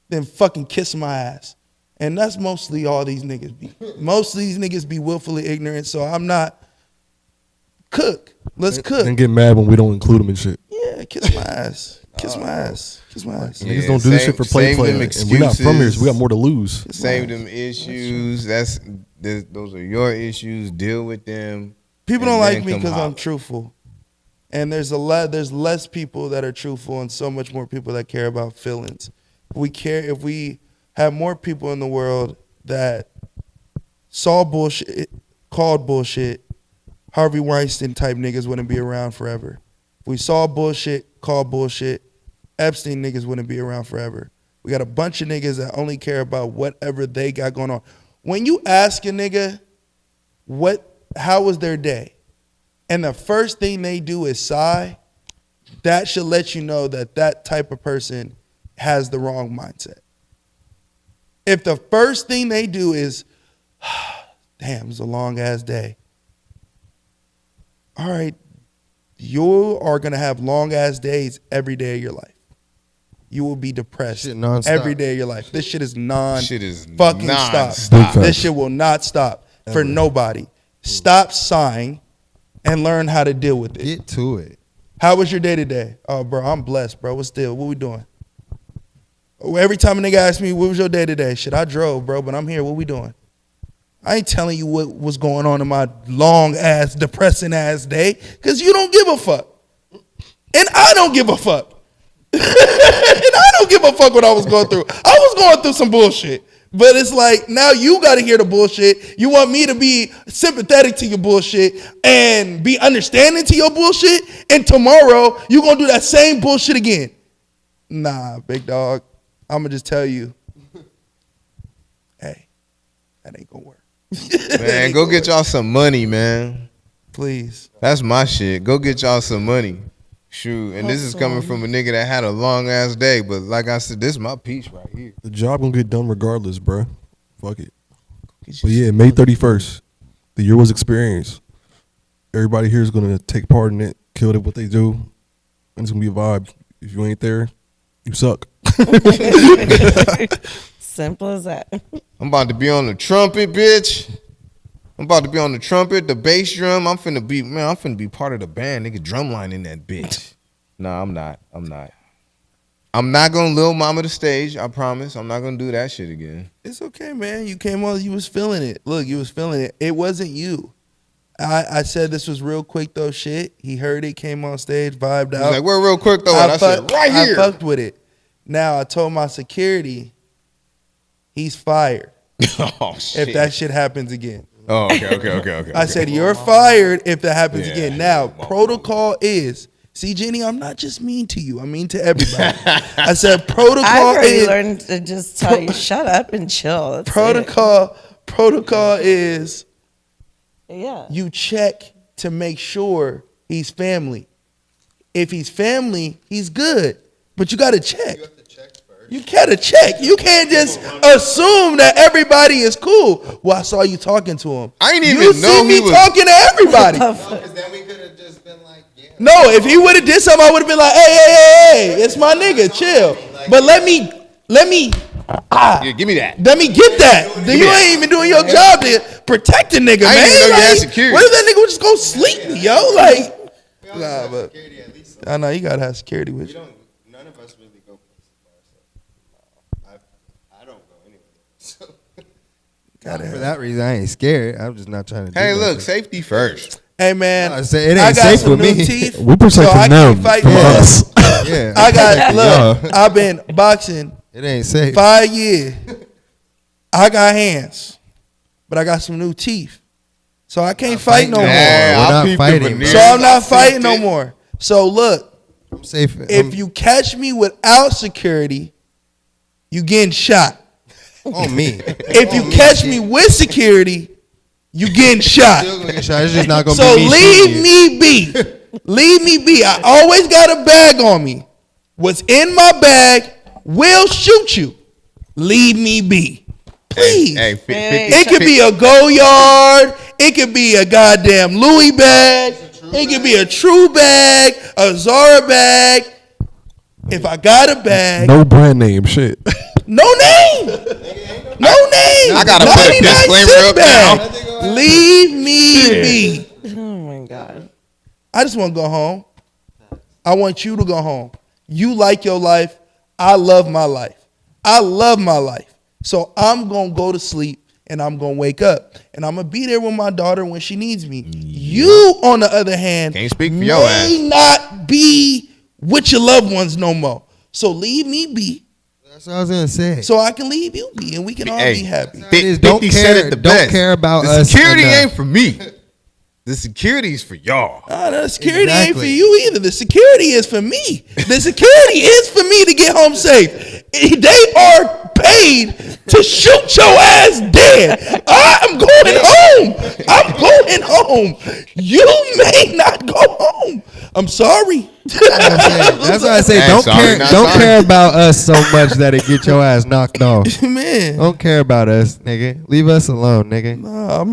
then fucking kiss my ass. And that's mostly all these niggas be. Most of these niggas be willfully ignorant, so I'm not. Cook. Let's cook. And get mad when we don't include them in shit. Yeah, kiss my ass. Kiss my ass. Kiss my ass. Niggas don't do this shit for play. save them And we're not from here, so we got more to lose. Save them issues. Those are your issues. Deal with them. People and don't like then me come because I'm holler. truthful. And there's less people that are truthful and so much more people that care about feelings. If we have more people in the world that saw bullshit, called bullshit, Harvey Weinstein type niggas wouldn't be around forever. If we saw bullshit, called bullshit, Epstein niggas wouldn't be around forever. We got a bunch of niggas that only care about whatever they got going on. When you ask a nigga how was their day, and the first thing they do is sigh, that should let you know that type of person has the wrong mindset. If the first thing they do is, damn, it was a long ass day. All right, you are going to have long ass days every day of your life. You will be depressed Shit nonstop. every day of your life. This shit is Shit is fucking non-stop. stop. Big This facts. shit will not stop for nobody. Stop sighing and learn how to deal with it. Get to it. How was your day today? Oh, bro, I'm blessed, bro. What's still? What we doing? Every time a nigga asks me, what was your day today? Shit, I drove, bro, but I'm here. What we doing? I ain't telling you what was going on in my long-ass, depressing-ass day because you don't give a fuck. And I don't give a fuck. And I don't give a fuck what I was going through. I was going through some bullshit. But it's like, now you got to hear the bullshit. You want me to be sympathetic to your bullshit and be understanding to your bullshit. And tomorrow, you going to do that same bullshit again. Nah, big dog. I'm going to just tell you, hey, that ain't going to work. Man, go get y'all some money, man. Please. That's my shit. Go get y'all some money. Shoot. And this is coming from a nigga that had a long ass day. But like I said, this is my piece right here. The job gonna get done regardless, bro. Fuck it. But yeah, May 31st, the year was experience. Everybody here is gonna take part in it, kill it what they do, and it's gonna be a vibe. If you ain't there, you suck. Simple as that. I'm about to be on the trumpet, bitch. I'm about to be on the trumpet, the bass drum. I'm finna be part of the band. Nigga, drumline in that bitch. Nah, I'm not. I'm not gonna Lil Mama the stage, I promise. I'm not gonna do that shit again. It's okay, man. You came on, you was feeling it. Look, you was feeling it. It wasn't you. I said this was real quick though. Shit, he heard it, came on stage, vibed He's out. like, we're real quick though. And I said, right I here. fucked with it. Now I told my security, he's fired Oh shit. if that shit happens again. Oh, okay. I said, you're fired if that happens Yeah, again. yeah, Now, well, protocol is, see, Jenny, I'm not just mean to you. I'm mean to everybody. I said, I've protocol already is, learned to just tell you, shut up and chill. That's protocol is it. Yeah. you check to make sure he's family. If he's family, he's good. But you got to check. You gotta check. You can't just assume that everybody is cool. Well, I saw you talking to him. I ain't even you know see me he was- talking to everybody. Because then we could have just been like, yeah. No, if he would have did something, I would have been like, hey, it's my nigga, chill. But let me Yeah, give me that. get that. Then you ain't even doing your job to protect the nigga, I man. ain't even know you had Like, security. what if that nigga would just go sleep me, yo? Like, We always nah, have but security at least. I know you gotta have security with We you. don't. None of us really go places by ourselves. I don't go anywhere. So Gotta for have. that reason, I ain't scared. I'm just not trying to. Hey, do look, nothing. safety first. Hey man, No, I said it ain't I got safe some with new me. teeth. We protecting so I them can't fight from no more. us. Yeah, I got look. Yeah. I've been boxing it ain't safe. 5 years. I got hands, but I got some new teeth, so I can't fight no more. Yeah, We're I'll not peep the fighting, veneers. So I'm I'll not fighting no peep it. more. So look, I'm safe. if you catch me without security, you getting shot. on me, If you catch me with security, you getting shot. still gonna get shot. It's just not gonna So be me. leave shooting you. me be. Leave me be. I always got a bag on me. What's in my bag will shoot you. Leave me be. Please. Hey, Hey, It could be a go yard. It could be a goddamn Louis bag. It could be a True bag, a Zara bag. If I got a bag, No brand name shit. no name. No name. I gotta put a 99 disclaimer cent up bag. Leave me be. Oh my God. I just want to go home. I want you to go home. You like your life. I love my life. I love my life. So I'm going to go to sleep and I'm going to wake up. And I'm going to be there with my daughter when she needs me. You, on the other hand, Can't speak for your may not be with your loved ones no more. So leave me be That's what I was gonna say. so I can leave you be and we can all Hey. be happy. It is, 50 said it the don't best. care about the us security enough. ain't for me. The security's for y'all. The security ain't for Exactly. you either. The security is for me. The security is for me to get home safe. They are paid to shoot your ass dead. I'm going home. I'm going home. You may not go home. I'm sorry. That's why I say Hey, don't sorry, care. not Don't sorry. care about us so much that it get your ass knocked off. Man, Don't care about us, nigga. Leave us alone, nigga.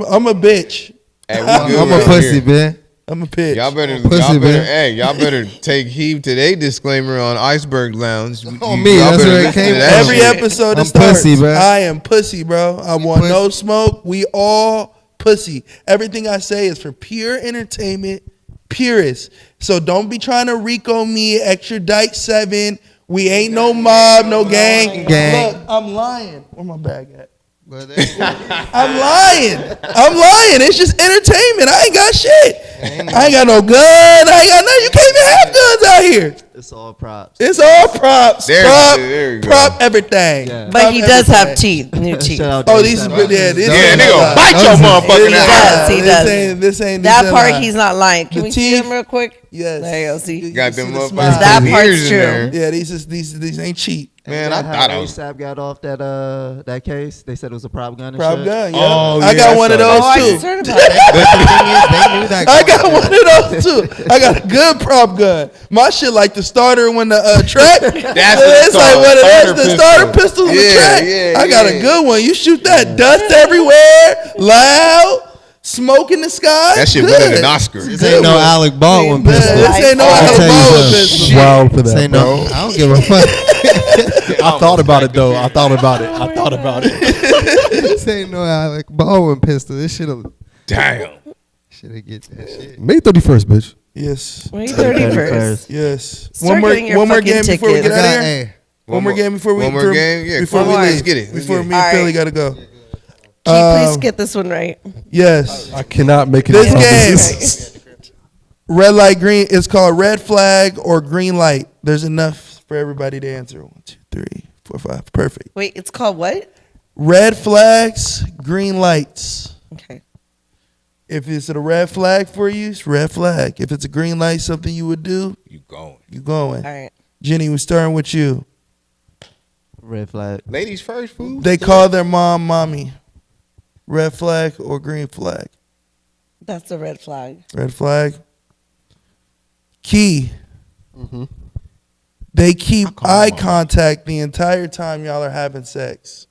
I'm a bitch. Hey, we good I'm a right pussy, here. man. I'm a bitch. Y'all better, Pussy, man. y'all better take heed to their disclaimer on Iceberg Lounge. On me, that's better where it listen came to that from. Every shit. episode I'm that starts, pussy, bro. I am pussy, bro. I want pussy. no smoke. We all pussy. Everything I say is for pure entertainment, purist. So don't be trying to Rico me, extradite 7. We ain't no mob, no gang. Gang. Look, I'm lying. Where my bag at? But I'm lying. I'm lying. It's just entertainment. I ain't got shit. I ain't got no gun. I ain't got nothing. You can't even have guns out here. It's all props. It's all props. There you go. Prop everything. Yeah. But Prop he does have everything. teeth, new teeth. Shout out Oh, to these is Shout out. yeah. This Yeah, ain't they no gonna lie. bite your motherfucking He ass. does. He This does. ain't. This ain't. That this part, ain't he's not lying. Can The we see teeth- him real quick? Yes. There you go. See. Got see them the motherfuckers. smile. That with part's ears in true. there. Yeah, these ain't cheap. Man, I Isn't that thought how I was. ASAP got off that case. They said it was a prop gun and Prop shit. gun. Yeah. Oh, I yeah, got I one of saw those Oh, I too. just heard about it. they knew that. I got one of those too. I got a good prop gun. My shit like the starter when the track. That's what it's it's like called, one of those, starter the starter pistol in the Yeah, track. yeah, I got yeah. a good one. You shoot that, dust everywhere, loud, smoke in the sky. That shit good. winning an Oscar. This ain't no Alec Baldwin Man, pistol. this ain't no I'll Alec tell you Baldwin something. pistol. Wild for This that, ain't bro. no. I don't give a fuck. I thought about it though. I thought about it. This ain't no Alec Baldwin pistol. This shit'll Damn. get that shit. May 31st, bitch. Yes, May 31st. yes. Start getting your one more fucking game before we get tickets. out of here. Hey, One more game before we One more game. Yeah, before come we on, leave. let's get it. Let's Before get it. me and All Philly right. gotta go. Please get this one right. Yes. I cannot make it. This promises. Red light, green. It's called red flag or green light. There's enough for everybody to answer. 1, 2, 3, 4, 5. Perfect. Wait, it's called what? Red flags, green lights. Okay. If it's a red flag for you, it's red flag. If it's a green light, something you would do, You going. you going. All right. Jenny, we're starting with you. Red flag. Ladies first, fool. They call their mom mommy. Red flag or green flag? That's a red flag. Red flag. Key. Mm-hmm. They keep eye contact the entire time y'all are having sex.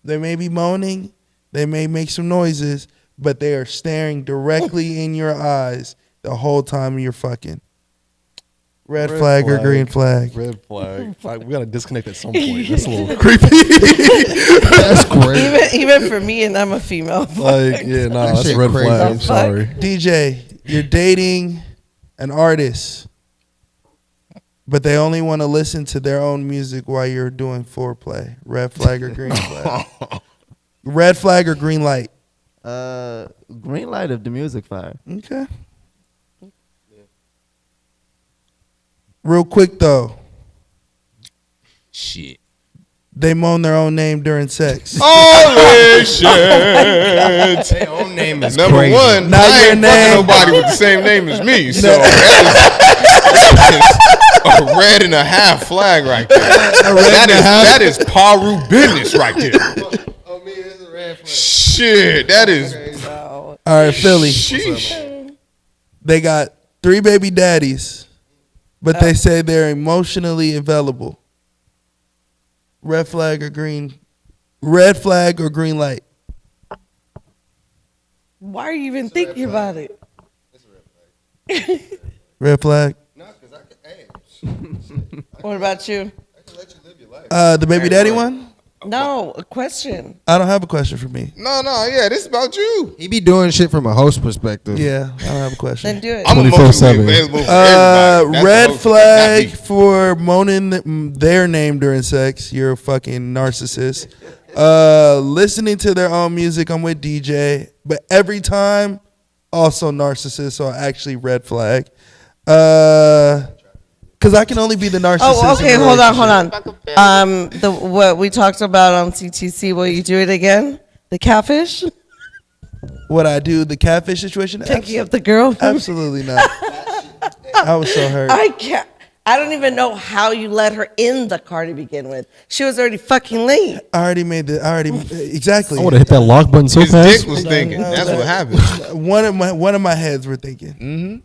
They may be moaning, they may make some noises, but they are staring directly in your eyes the whole time you're fucking. Red flag or green flag? Red flag. Like, we gotta disconnect at some point. That's a little creepy. That's great. Even for me, and I'm a female. Like, yeah, nah, That that's shit red crazy. flag. I'm The fuck? sorry. DJ, you're dating an artist, but they only want to listen to their own music while you're doing foreplay. Red flag or green flag? Red flag or green light? Green light if the music fire. Okay. Real quick though, Shit. they moan their own name during sex. Holy shit. Their own name is Number crazy. one, Not I your ain't name. fucking nobody with the same name as me. So that is a red and a half flag right there. That is Paru business right there. Oh, me, it's a red flag. Shit, that is Wow. All right, Philly. sheesh. They got 3 baby daddies, but they say they're emotionally available. Red flag or green? Red flag or green light? Why are you even thinking about it? Red flag. No, because I can, hey, What about you? I can let you live your life. The baby daddy one? No, a question. I don't have a question for me. No, yeah, this is about you. He be doing shit from a host perspective. Yeah, I don't have a question. Then do it. I'm emotionally 24/7. available for everybody. That's Red the most- flag not me. for moaning their name during sex. You're a fucking narcissist. Listening to their own music. I'm with DJ, but every time, also narcissist. So actually, red flag. Because I can only be the narcissist. Oh, okay. in a Hold on. relationship. The what we talked about on CTC. Will you do it again? The catfish, What I do, the catfish situation? picking up the girl. Absolutely not. I was so hurt. I can't. I don't even know how you let her in the car to begin with. She was already fucking late. Exactly. I would have hit that lock button so His fast. dick was thinking. That's what happened. One of my heads were thinking.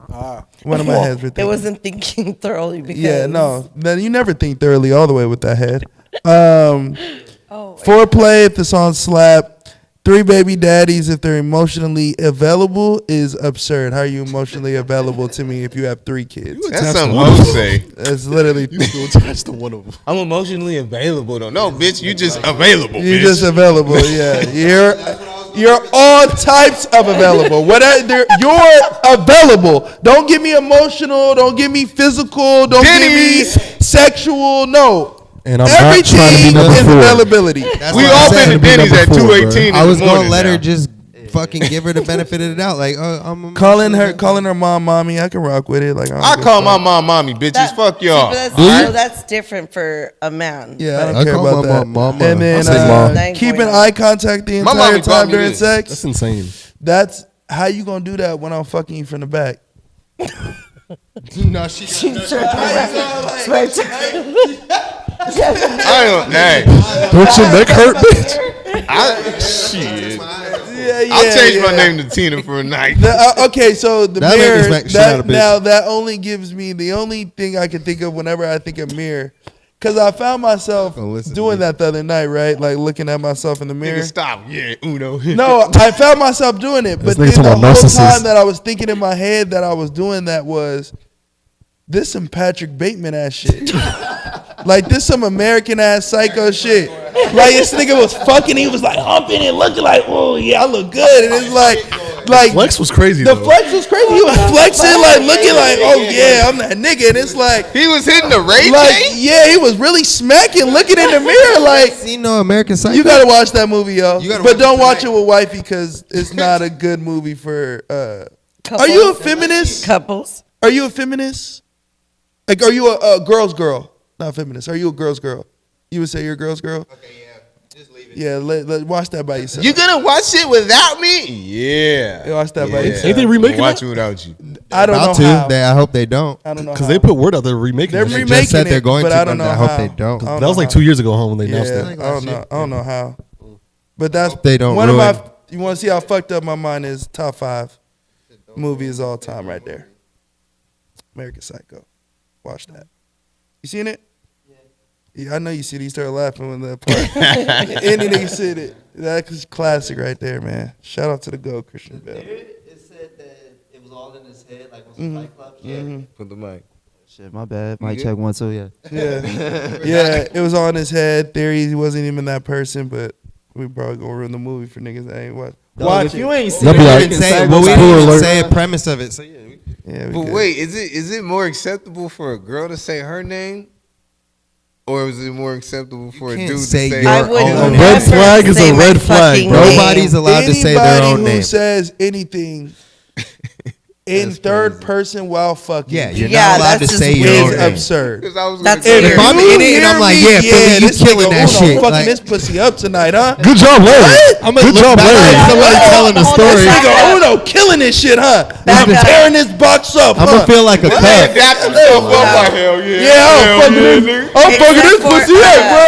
One of my heads were It thinking. wasn't thinking thoroughly because Yeah, no. Then you never think thoroughly all the way with that head. Oh, Foreplay if the song slap. 3 baby daddies if they're emotionally available is absurd. How are you emotionally available to me if you have 3 kids? That's something I would say. That's literally You still attached to one of them. I'm emotionally available though. No, bitch, you just available. you're bitch. just available. Yeah, you're all types of available. Whatever you're available. Don't get me emotional. Don't get me physical. Don't Denny's. get me sexual. No. And I'm not trying to be Everything number is 4. availability. That's We what I all said. been to Denny's at Number 4, 2:18. I was in the gonna morning let her now. just fucking give her the benefit of the doubt. Like, I'm Calling her mom, mommy. I can rock with it. Like I call my mom mommy, bitches. Fuck y'all. That's different for a man. Yeah, I don't I care call about my that. mom mama. And then I'll say mom. keeping Nine eye contact the My entire mommy taught time me during this. sex. That's insane. That's how you gonna do that when I'm fucking you from the back. No, she. I don't. Hey, Don't your neck hurt, bitch? shit. Yeah, I'll change my name to Tina for a night. Okay, so the That made me mirror. smack the shit out of bitch. Now that only gives me the only thing I can think of whenever I think of mirror, because I found myself Don't listen to doing me. that the other night, right? Like looking at myself in the mirror. Nigga, stop. Yeah, Uno. No, I found myself doing it, but This then nigga the talking whole about narcissist. time that I was thinking in my head that I was doing that was this some Patrick Bateman ass shit. Like this some American ass psycho shit. Like this nigga was fucking, he was like humping and looking like, oh yeah, I look good. And it's like, Like Flex was crazy. the though. flex was crazy. He was flexing, like looking like, oh yeah, I'm that nigga. And it's like, He was hitting the Ray like J? yeah, he was really smacking, looking in the mirror, like. See no American Psycho. You gotta watch that movie, yo. You gotta But watch don't it watch it tonight. with wifey because it's not a good movie for. Couples. Are you a feminist? Couples. Are you a feminist? Like, are you a girl's girl? Not feminist. Are you a girl's girl? You would say you're a girl's girl? Okay, yeah. Just leave it. Yeah, let watch that by yourself. You gonna watch it without me? Yeah. Watch that by yourself. Ain't they remaking Watch it? it without you. I don't know About to. how. I hope they don't. I don't know Because how. they put word out there remaking They're it. They remaking just said it, they're going but to, I don't but know I hope how. they don't. I don't That was know like how. 2 years ago, home when they Yeah, announced I it. don't know. I don't know how. But that's They don't one of ruin- my. You want to see how fucked up my mind is? Top 5 movies all time, right there. American Psycho. Watch that. You seen it? Yeah, I know you seen it. You started laughing when that part. Any nigga said it. That's classic right there, man. Shout out to the GOAT, Christian Bale. It said that it was all in his head, like on some Fight Club shit. Put the mic. Shit, my bad. Mic good? check 1, 2, yeah. Yeah, it was on his head. Theory, he wasn't even that person, but we probably gonna ruin the movie for niggas that ain't watch. Watch it. ain't They'll be like, We didn't say it, Spoiler but we didn't even alert. say a premise of it. So yeah. Yeah, we But good. wait, is it more acceptable for a girl to say her name? Or is it more acceptable for a can't dude to say say your I own would name. A never red flag is say a my red flag, fucking bro. name. Nobody's allowed to say their own Anybody name. who says anything in third person while fucking Yeah, you're Yeah, not allowed to that's just say your is own name. absurd. Because I was That's gonna weird. If I'm in it and I'm like, yeah, Philly, you this killing nigga that Uno shit. fucking Like, this pussy up tonight, huh? Good job, Larry. I'm gonna Good look job, back Larry. like somebody telling a Hold on, story. back Nigga up. Uno killing this shit, huh? Back up. Tearing this box up, I'm huh? gonna feel like a He cuck. adapt himself up like hell yeah. Yeah, I'm fucking this Except for, pussy up, bro.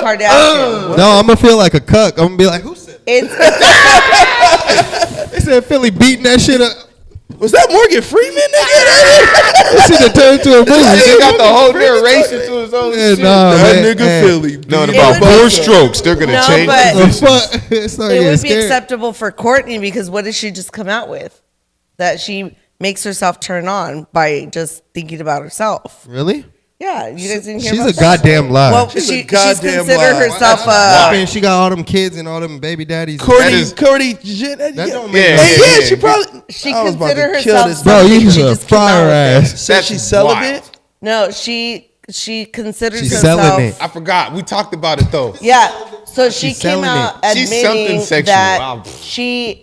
Kardashian. No, I'm gonna feel like a cuck. I'm gonna be like, who said? It's They said Philly beating that shit up. Was that Morgan Freeman, nigga? This shit turned into a movie. He got the whole narration to his own Yeah, shit. nah, That man. nigga Hey. Philly. No, in beat about would be- 4 strokes, they're gonna No, change but- The positions. fuck? It's not it getting would be scared. acceptable for Courtney because what did she just come out with? That she makes herself turn on by just thinking about herself. Really? Yeah, you guys didn't hear She's about a that? goddamn lie. Well, She's a she's goddamn considered lie. herself I mean, she got all them kids and all them baby daddies. Cordy, is- Cordy, yeah, That don't yeah, make Yeah, no Hey, sense. yeah, she probably. she I was about considered to kill herself this. Bro, something. you She should just came fire out her with it. ass. Said That's she's celibate. wild. No, she considers She's herself. selling it. I forgot. We talked about it though. Yeah. So she She's came selling out it. She's admitting something sexual. that Wow.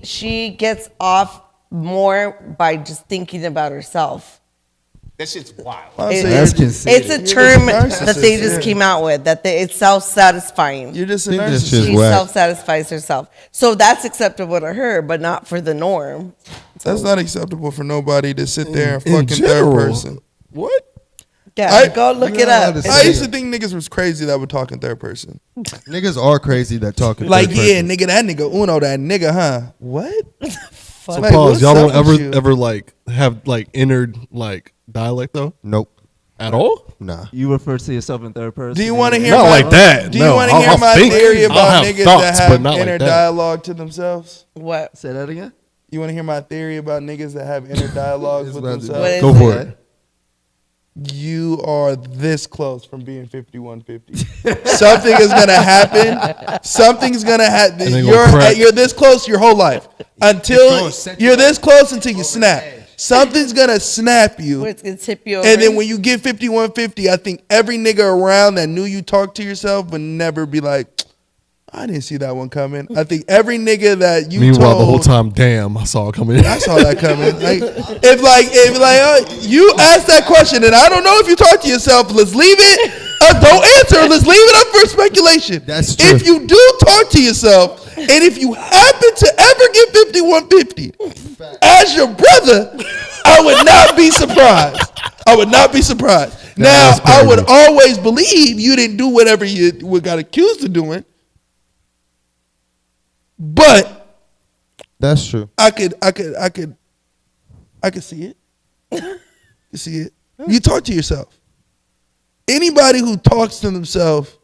she gets off more by just thinking about herself. That shit's wild. I'll It- say That's you're, conceited. It's a just term a that they narcissist, just yeah. came out with that it's self-satisfying. you're just a think that's narcissist. just She whack. self-satisfies herself. So that's acceptable to her, but not for the norm. That's not acceptable for nobody to sit there and In fucking third general. person. What? Yeah, go look you're it not up. allowed to I say used to think niggas was crazy that would talk in third person. Niggas are crazy that talk in Like, third yeah, person. nigga, that nigga Uno, that nigga, huh? What? So Like, pause. what's Y'all up don't with you? ever like have like entered like dialect though Nope. at all. Nah. You refer to yourself in third person. Do you want to hear Not my, like that. Do you No, want to I'll- hear I'll my think. theory I'll about have niggas thoughts, that but have not like inner that. dialogue to themselves? What? Say that again. You want to hear my theory about niggas that have inner dialogues with about to- What themselves? is Go it? for it. You are this close from being 5150. Something is gonna happen. Something's gonna happen. And they gonna crack. You're this close your whole life until set you you're this close until you snap. Something's gonna snap you. It's gonna tip you over. And then when you get 5150, I think every nigga around that knew you talk to yourself would never be like, I didn't see that one coming. I think every nigga that you Meanwhile, told, the whole time, damn, I saw it coming. I saw that coming. Like, if you ask that question and I don't know if you talk to yourself, let's leave it. Don't answer. Let's leave it up for speculation. That's true. If you do talk to yourself, and if you happen to ever get 5150 as your brother, I would not be surprised. I would not be surprised. Now, That's I would crazy. always believe you didn't do whatever you got accused of doing. But That's true. I could see it. You see it. You talk to yourself. Anybody who talks to themselves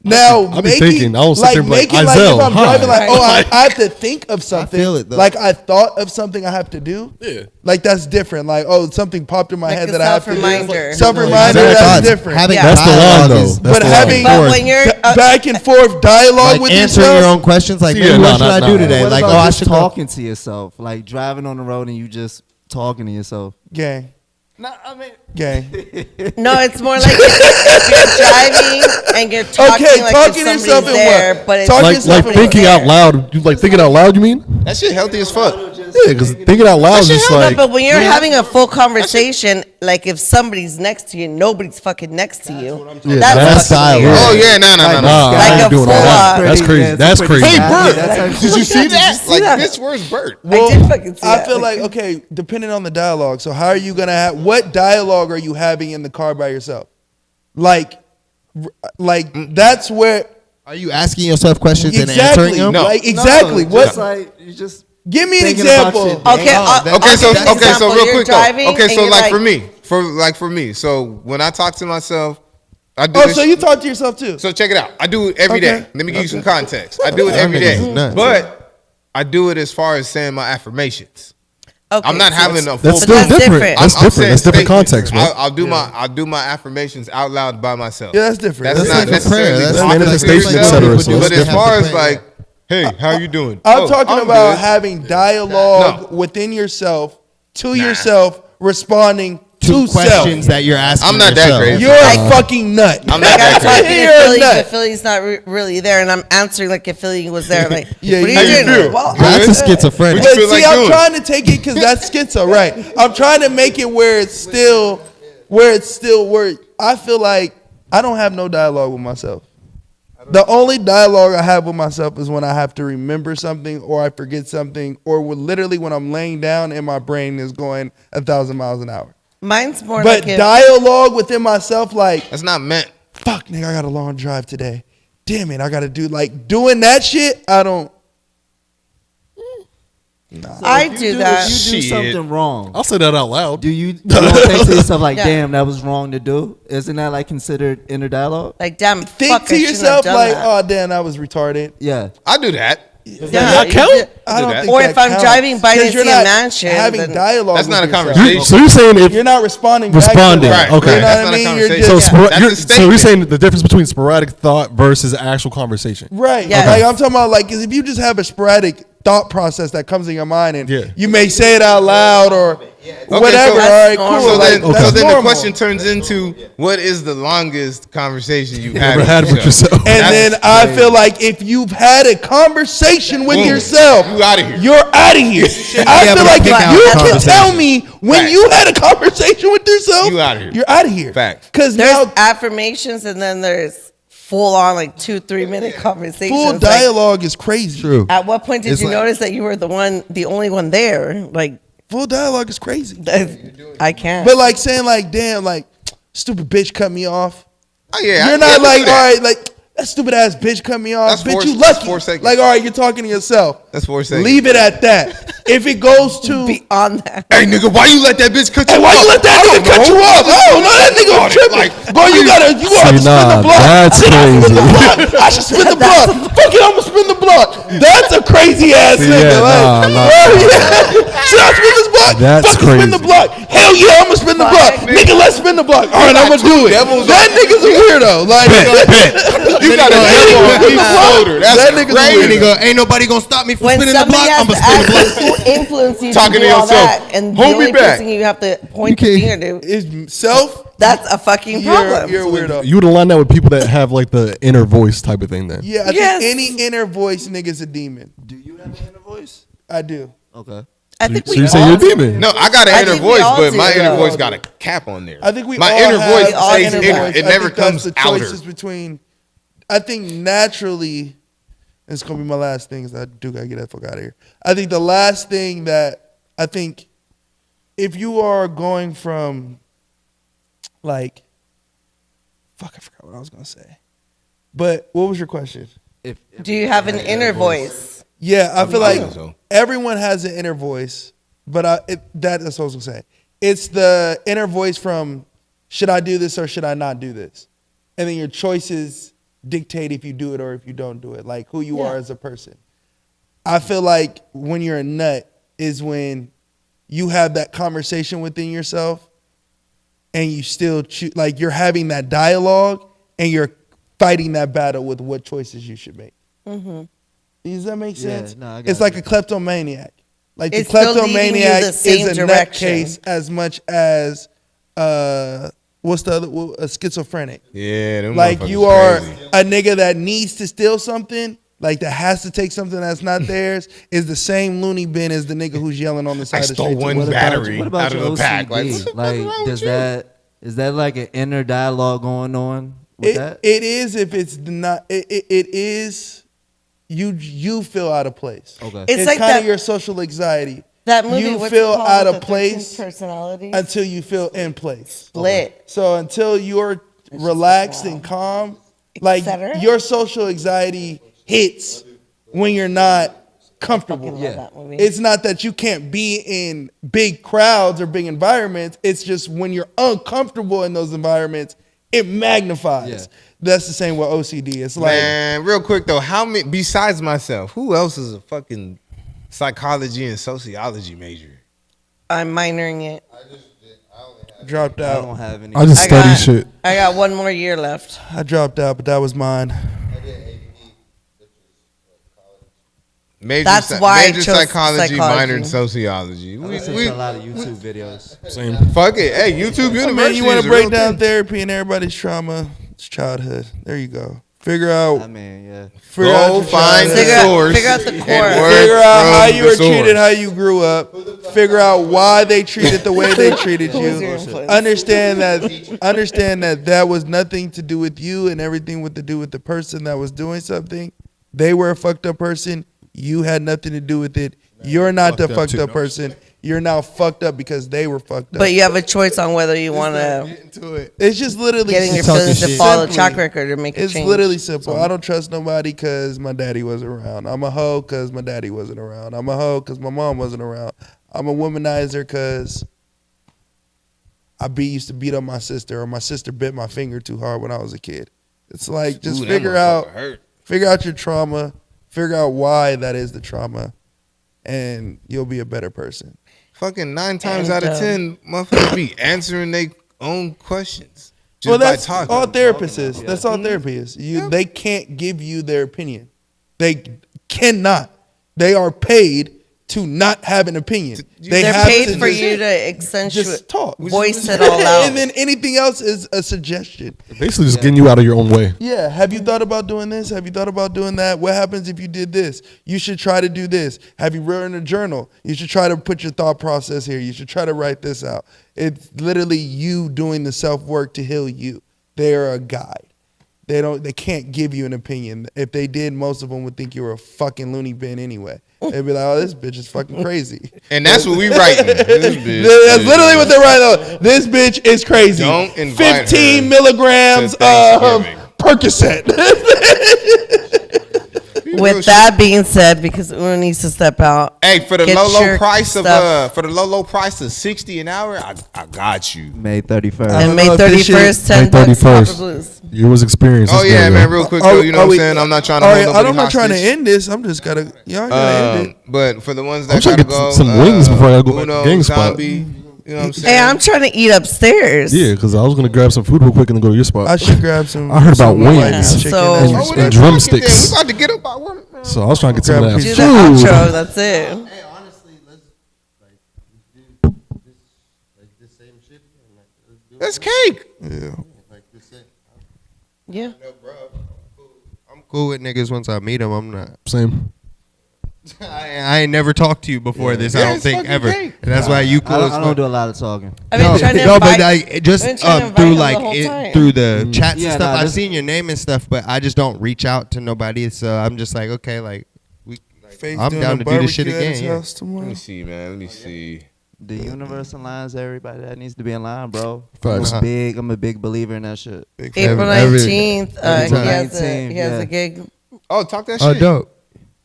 Now, I be thinking, I don't sit there and be like, making Izell, if I'm driving, hi. I have to think of something. feel it, though. Like I thought of something I have to do. Yeah. Like that's different. Like, something popped in my Like head a that I have to do. self-reminder. Self-reminder, Exactly. that's different. Having That's the line, dialogue though. is- That's But the line. having But when you're back and forth dialogue like with answering yourself. your own questions, like, See, maybe yeah, what no, should I no, do no. today? What Like, about I just should go. talking to yourself, like driving on the road and you just talking to yourself. Gang. No, I mean, Gang. No, it's more like if you're driving and you're talking Okay, like talking to if somebody's yourself and there, what? but it's Talking to Like yourself somebody's thinking there. out loud. You like thinking out loud? You mean? That shit healthy as fuck. Yeah, because thinking out loud is just No, like. but when you're having a full conversation, like if somebody's next to you, nobody's fucking next to you. Yeah, That's that's fucking dialogue. weird. Oh yeah, no. Nah, Like I a ain't doing all that. full-on- That's crazy. That's crazy. Hey, Bert, That's did you see that? see Like, that? bitch, where's Bert? I did fucking see I that. feel like, okay, depending on the dialogue. So how are you gonna have? What dialogue are you having in the car by yourself? Like that's where Are you asking yourself questions and exactly. answering them? No. Like exactly. No, What? just like you just Give me an thinking about example. shit. Okay, Okay, so I'll give you an example. real You're quick driving though. Okay, and so you're like for me, so when I talk to myself, I do Oh, this. so you talk to yourself too? So check it out. I do it every day. Okay. Let me give you some context. I do it That every nigga's day, nuts. but I do it as far as saying my affirmations. Okay, I'm not so having it's- a full. That's still that's different. different. That's I'm different. saying That's different statements. context, bro. I'll do my affirmations out loud by myself. Yeah, that's different. That's That's not like a prayer. necessarily That's talking like to manifestation, yourself, etc., so But it's as different. far as like, hey, how you doing? I'm Oh, talking about good. having dialogue No. within yourself to yourself, responding Two to questions self. that you're asking I'm not that yourself. crazy. You're a fucking nut. I'm not Like I'm that talking crazy. to You're a Philly, nut. but Philly's not really there, and I'm answering like if Philly was there. Like, Yeah, what are how you you doing? feel? Well, That's a good. schizophrenic. But feel see, like I'm doing? trying to take it because that's schizo, right? I'm trying to make it where I feel like I don't have no dialogue with myself. The only dialogue I have with myself is when I have to remember something or I forget something or literally when I'm laying down and my brain is going 1,000 miles an hour. Mine's more But like if, dialogue within myself, like, That's not meant. fuck, nigga, I got a long drive today. Damn it, I got to do, like, doing that shit, I don't. I do that. If you do Shit. something wrong, I'll say that out loud. do you don't think to yourself like, Yeah. damn, that was wrong to do? Isn't that like considered inner dialogue? Like, damn, Think fuck, to I shouldn't yourself, have done like, that. oh, damn, that was retarded. Yeah. I do that. Yeah, that you count? do- I don't that. think Or that if I'm counts. driving by 'Cause and you're see a not mansion, having then- dialogue. That's with not a yourself. conversation. So you're saying if You're not responding. Responding, back to okay. You know That's what not I a mean? You're conversation. just, so, That's a so you're statement. saying the difference between sporadic thought versus actual conversation. right. Yeah. Like I'm talking about, like, 'cause if you just have a sporadic thought process that comes in your mind, and Yeah. you may say it out loud or whatever. so- all right, cool. That's So normal. then, like, so that's then the normal. question turns into, what is the longest conversation you've Ever had with yourself. And That's then I feel like if you've had a conversation with Boom. yourself, You outta here. You're out of here. I able feel to like pick if out you can conversation. tell me when Fact. you had a conversation with yourself, You outta here. You're out of here. Fact. Because There's now affirmations and then there's full on like 2-3 minute conversations. full Like, dialogue is crazy. True. at what point did It's you like- notice that you were the only one there? Like, Full dialogue is crazy. I can't. But like saying like, damn, like stupid bitch cut me off. Oh yeah, You're not like, all right, like that stupid ass bitch cut me off. That's Bitch, four- you that's lucky. 4 seconds. Like, all right, you're talking to yourself. That's 4 seconds. Leave it at that. If it goes to Beyond that. Hey nigga, why you let that bitch cut you Hey, why off? you let that nigga cut you off? Oh, no, that nigga was tripping. Like, Bro, you gotta See, spin the nah, block. that's Shit, I spin the crazy. block. I should spin the block. Fuck it, I'm gonna spin the block. That's a crazy ass See, nigga. yeah, Like, nah. bro, yeah. Should I spin this block? That's Fuck it, spin the crazy. block. Hell yeah, I'm gonna spin the block. Nigga, let's spin the block. All right, I'm gonna do it. That nigga's a weirdo. Like, You got a devil on each shoulder. That's That nigga's a crazy. And he go, ain't nobody gonna stop me from When spinning the somebody block. has I'm to gonna spin the block. actually influence you Talking to to do all yourself. that, and Hold the me only back. person you have to point the finger to, is self. that's a fucking problem. You're a weirdo. You would align that with people that have like the inner voice type of thing then. Yeah, I Yes. think any inner voice nigga's a demon. Do you have an inner voice? I do. Okay. I think So we you say all you're a do. demon. No, I got an I inner think we voice, all but do, my inner though. voice got a cap on there. I think we my all inner have voice all stays inner inner. voice. It I never think that's comes the outer. choices between. I think naturally, it's gonna be my last thing. 'Cause I do gotta get that fuck out of here. I think the last thing that I think, if you are going from, like, fuck, I forgot what I was gonna say. But what was your question? If Do you have an inner voice? Yeah, I feel like think so. everyone has an inner voice, but that's what I was gonna say. It's the inner voice from, should I do this or should I not do this? And then your choices dictate if you do it or if you don't do it, like who you Yeah. are as a person. I feel like when you're a nut is when you have that conversation within yourself and you still like you're having that dialogue and you're fighting that battle with what choices you should make. Mm-hmm. Does that make Yeah, sense? no, I got It's like you. a kleptomaniac. Like It's the still leading you kleptomaniac the same is a direction. nutcase as much as what's the other, a schizophrenic. Yeah, them Like motherfuckers you are crazy. a nigga that needs to steal something, like that has to take something that's not theirs, is the same loony bin as the nigga who's yelling on the side I of the stole street. one What battery about out of your the pack. Like, OCD? what the fuck Like, is wrong does with you? is that like an inner dialogue going on with that? It is if it's not. It is. You feel out of place. Okay. It's It's like kind that- of your social anxiety. That movie, You what's feel it called, out with of the 13 place personalities? until you feel in place. Split. So until you're relaxed and calm, like cetera. your social anxiety hits when you're not comfortable. Fucking love that movie. It's not that you can't be in big crowds or big environments. It's just when you're uncomfortable in those environments, it magnifies. Yeah. That's the same with OCD. It's like Man, real quick though, how many besides myself, who else is a fucking psychology and sociology major? I'm minoring it. dropped I don't out. have any. I just study got, shit. I got one more year left. I dropped out, but that was mine. Major, That's why I major chose psychology, minor in psychology. sociology. I We, listen to a lot of YouTube videos. Same. fuck it. Hey, YouTube Man, University. you want is to a real break down thing. therapy and everybody's trauma? It's childhood. There you go. Figure out. I mean, yeah. Figure out Go your find the childhood. source. Figure out the core. and work Figure out from how you the were treated, source. how you grew up. Figure out why they treated the way they treated Who was your you. influence? Understand that was nothing to do with you and everything with to do with the person that was doing something. They were a fucked up person. You had nothing to do with it. You're not the fucked up person. You're now fucked up because they were fucked up. But you have a choice on whether you want to into it. It's just literally get in your talking feelings to shit. follow the Simply, track record or make a It's change. literally simple. I don't trust nobody because my daddy wasn't around. I'm a hoe because my daddy wasn't around. I'm a hoe because my mom wasn't around. I'm a womanizer because used to beat up my sister, or my sister bit my finger too hard when I was a kid. It's like just Ooh, that figure motherfucker hurt. out your trauma, figure out why that is the trauma, and you'll be a better person. Fucking 9 times And, out of 10, motherfuckers be answering their own questions. Just Well, by that's talking. all therapists is. That's all therapy is. They can't give you their opinion. They cannot. They are paid to not have an opinion. They They're have paid to for just- you to accentuate, just talk, voice it all out. and then anything else is a suggestion. Basically, just getting you out of your own way. Yeah. Have you thought about doing this? Have you thought about doing that? What happens if you did this? You should try to do this. Have you written a journal? You should try to put your thought process here. You should try to write this out. It's literally you doing the self work to heal you. They are a guide. They can't give you an opinion. If they did, most of them would think you were a fucking loony bin anyway. They'd be like, oh, this bitch is fucking crazy. And that's what we writing. This bitch That's is- literally what they're writing on. This bitch is crazy. Don't invite 15 her milligrams to of Thanksgiving. Percocet. With that being said, because Una needs to step out. Hey, for the Get low your price of stuff. for the low price of 60 an hour, I got you. May 31st. I And don't May know if this shit- 31st, 10 May bucks, Papa 31st. Blues. You was experienced. Oh this yeah, day, man, yo. real quick though, you know what I'm saying? I'm not trying to hold nobody I'm not trying to hostage. end this. I'm just gotta, y'all gotta end it. But for the ones I'm that trying to gotta get go, some wings before I go back to Uno, GameSpot. Zombie, you know what I'm saying? Hey, I'm trying to eat upstairs. Yeah, because I was gonna grab some food real quick and then go to your spot. I should grab some. I heard about some white wings. chicken So- and And- Oh, some- well, and that's fucking drumsticks. then. We about to get up at work, man. So I was trying to get some Grab a of that Do piece the food. outro. That's it. That's cake. Yeah. Yeah. I'm cool with niggas once I meet them. I'm not. Same. I ain't never talked to you before this. Yeah, I don't it's think fucking ever. cake. And that's why you cool I as don't fuck. do a lot of talking. I've been trying to no, invite. but like just I've been trying to invite through him the like whole time. through the chats Yeah, and stuff. nah, I've this- seen your name and stuff, but I just don't reach out to nobody. So I'm just like, okay, like we. Faith I'm doing down a to do this shit barbecue at again. his Yeah. house tomorrow. Let me see, man. Let me see. The universe aligns everybody that needs to be in line, bro. Facts. I'm a big believer in that shit. April Every- 19th. every time. He has a 19th, gig. Oh, talk that Oh, shit. dope.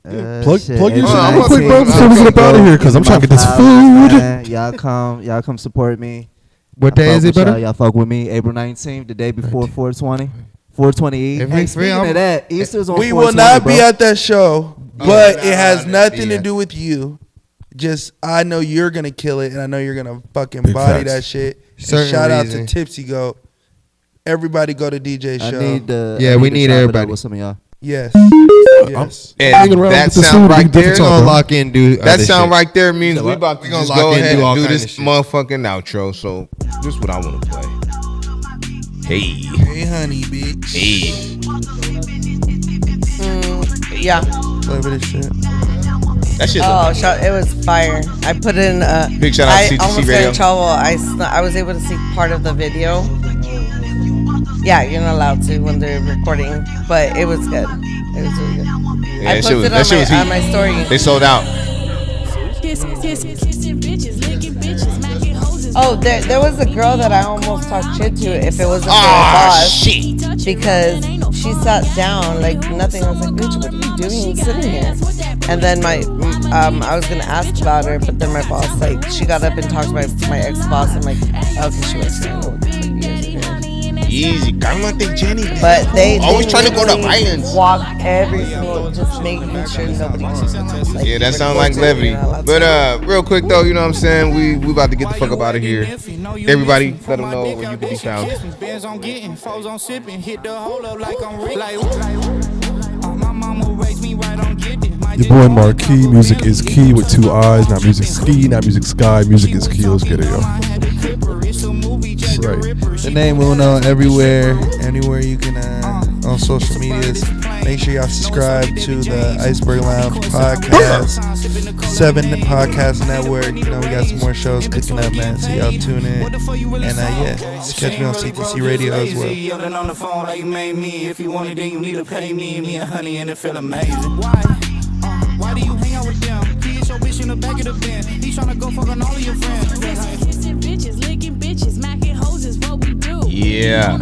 Plug Shit, your April shit real 19th, quick, bro, before we get up go outta here, 'cause give I'm me trying to my get this flowers, food. man. Y'all come support me. What I day fuck is it, with y'all. brother? Y'all fuck with me. April 19th, the day before 420. 420. If Hey, it's free, speaking I'm- of that, Easter's on We 420, will not be bro. at that show, but no, it has no, nothing yeah. to do with you. Just I know you're gonna kill it, and I know you're gonna fucking Big body facts. that shit. And Certain shout out reason. to Tipsy Goat. Everybody go to DJ's I show. need to. Yeah, I we to need chop it up everybody. with some of y'all. Yes. I'm Yes. hanging And around that with the sound food, we right can definitely there. We're talk, gonna bro. lock in, do That other sound shit. right there means So we what? about to We gonna just lock go in, ahead do all and do kind this of shit. motherfucking outro. So this is what I want to play. Hey, Hey, honey, bitch. hey. Yeah. Play with this shit. That shit. Oh, it was fire. I put in. Big shout out to I CTC almost got Radio. in trouble. I was able to see part of the video. Yeah, you're not allowed to when they're recording, but it was good. It was really good. Yeah, I that shit posted was, it that shit was on heat. my story. They sold out. Oh, there was a girl that I almost talked shit to if it wasn't for her Ah, boss. shit. Because she sat down like nothing. I was like, bitch, what are you doing sitting here? And then I was gonna ask about her, but then my boss, like, she got up and talked to my ex-boss. I'm like, okay, she works here. I know what the fuck you guys are doing. Easy. Cálmate, Jenny. But they Always trying to go to literally violence. walk every single, just making sure nobody. Like, Yeah, that sounds like levity. you're not allowed But to. real quick though, you know what I'm saying? We about to get the fuck up out of here. Everybody, let them know where you can be found. Benz on getting, foes on sipping, hit the hole up like I'm Rick. My mama raised me right on get it. Your boy Marquis, music is key with 2 eyes, not music ski, not music sky, music is key. Let's get it, yo. Right. The name Uno everywhere, anywhere you can on social medias. Make sure y'all subscribe to the Iceberg Lounge podcast, 7 podcast network. You know we got some more shows cooking up, man. So y'all tune in, and yeah, just catch me on CTC Radio as well. Yelling on the phone like you made me. If you want it, then you need to pay me. Me and Honey, and it feel amazing. Why do you hang out with them? He is your bitch in the back of the bin. He's trying to go fuck on all of your friends. Yeah.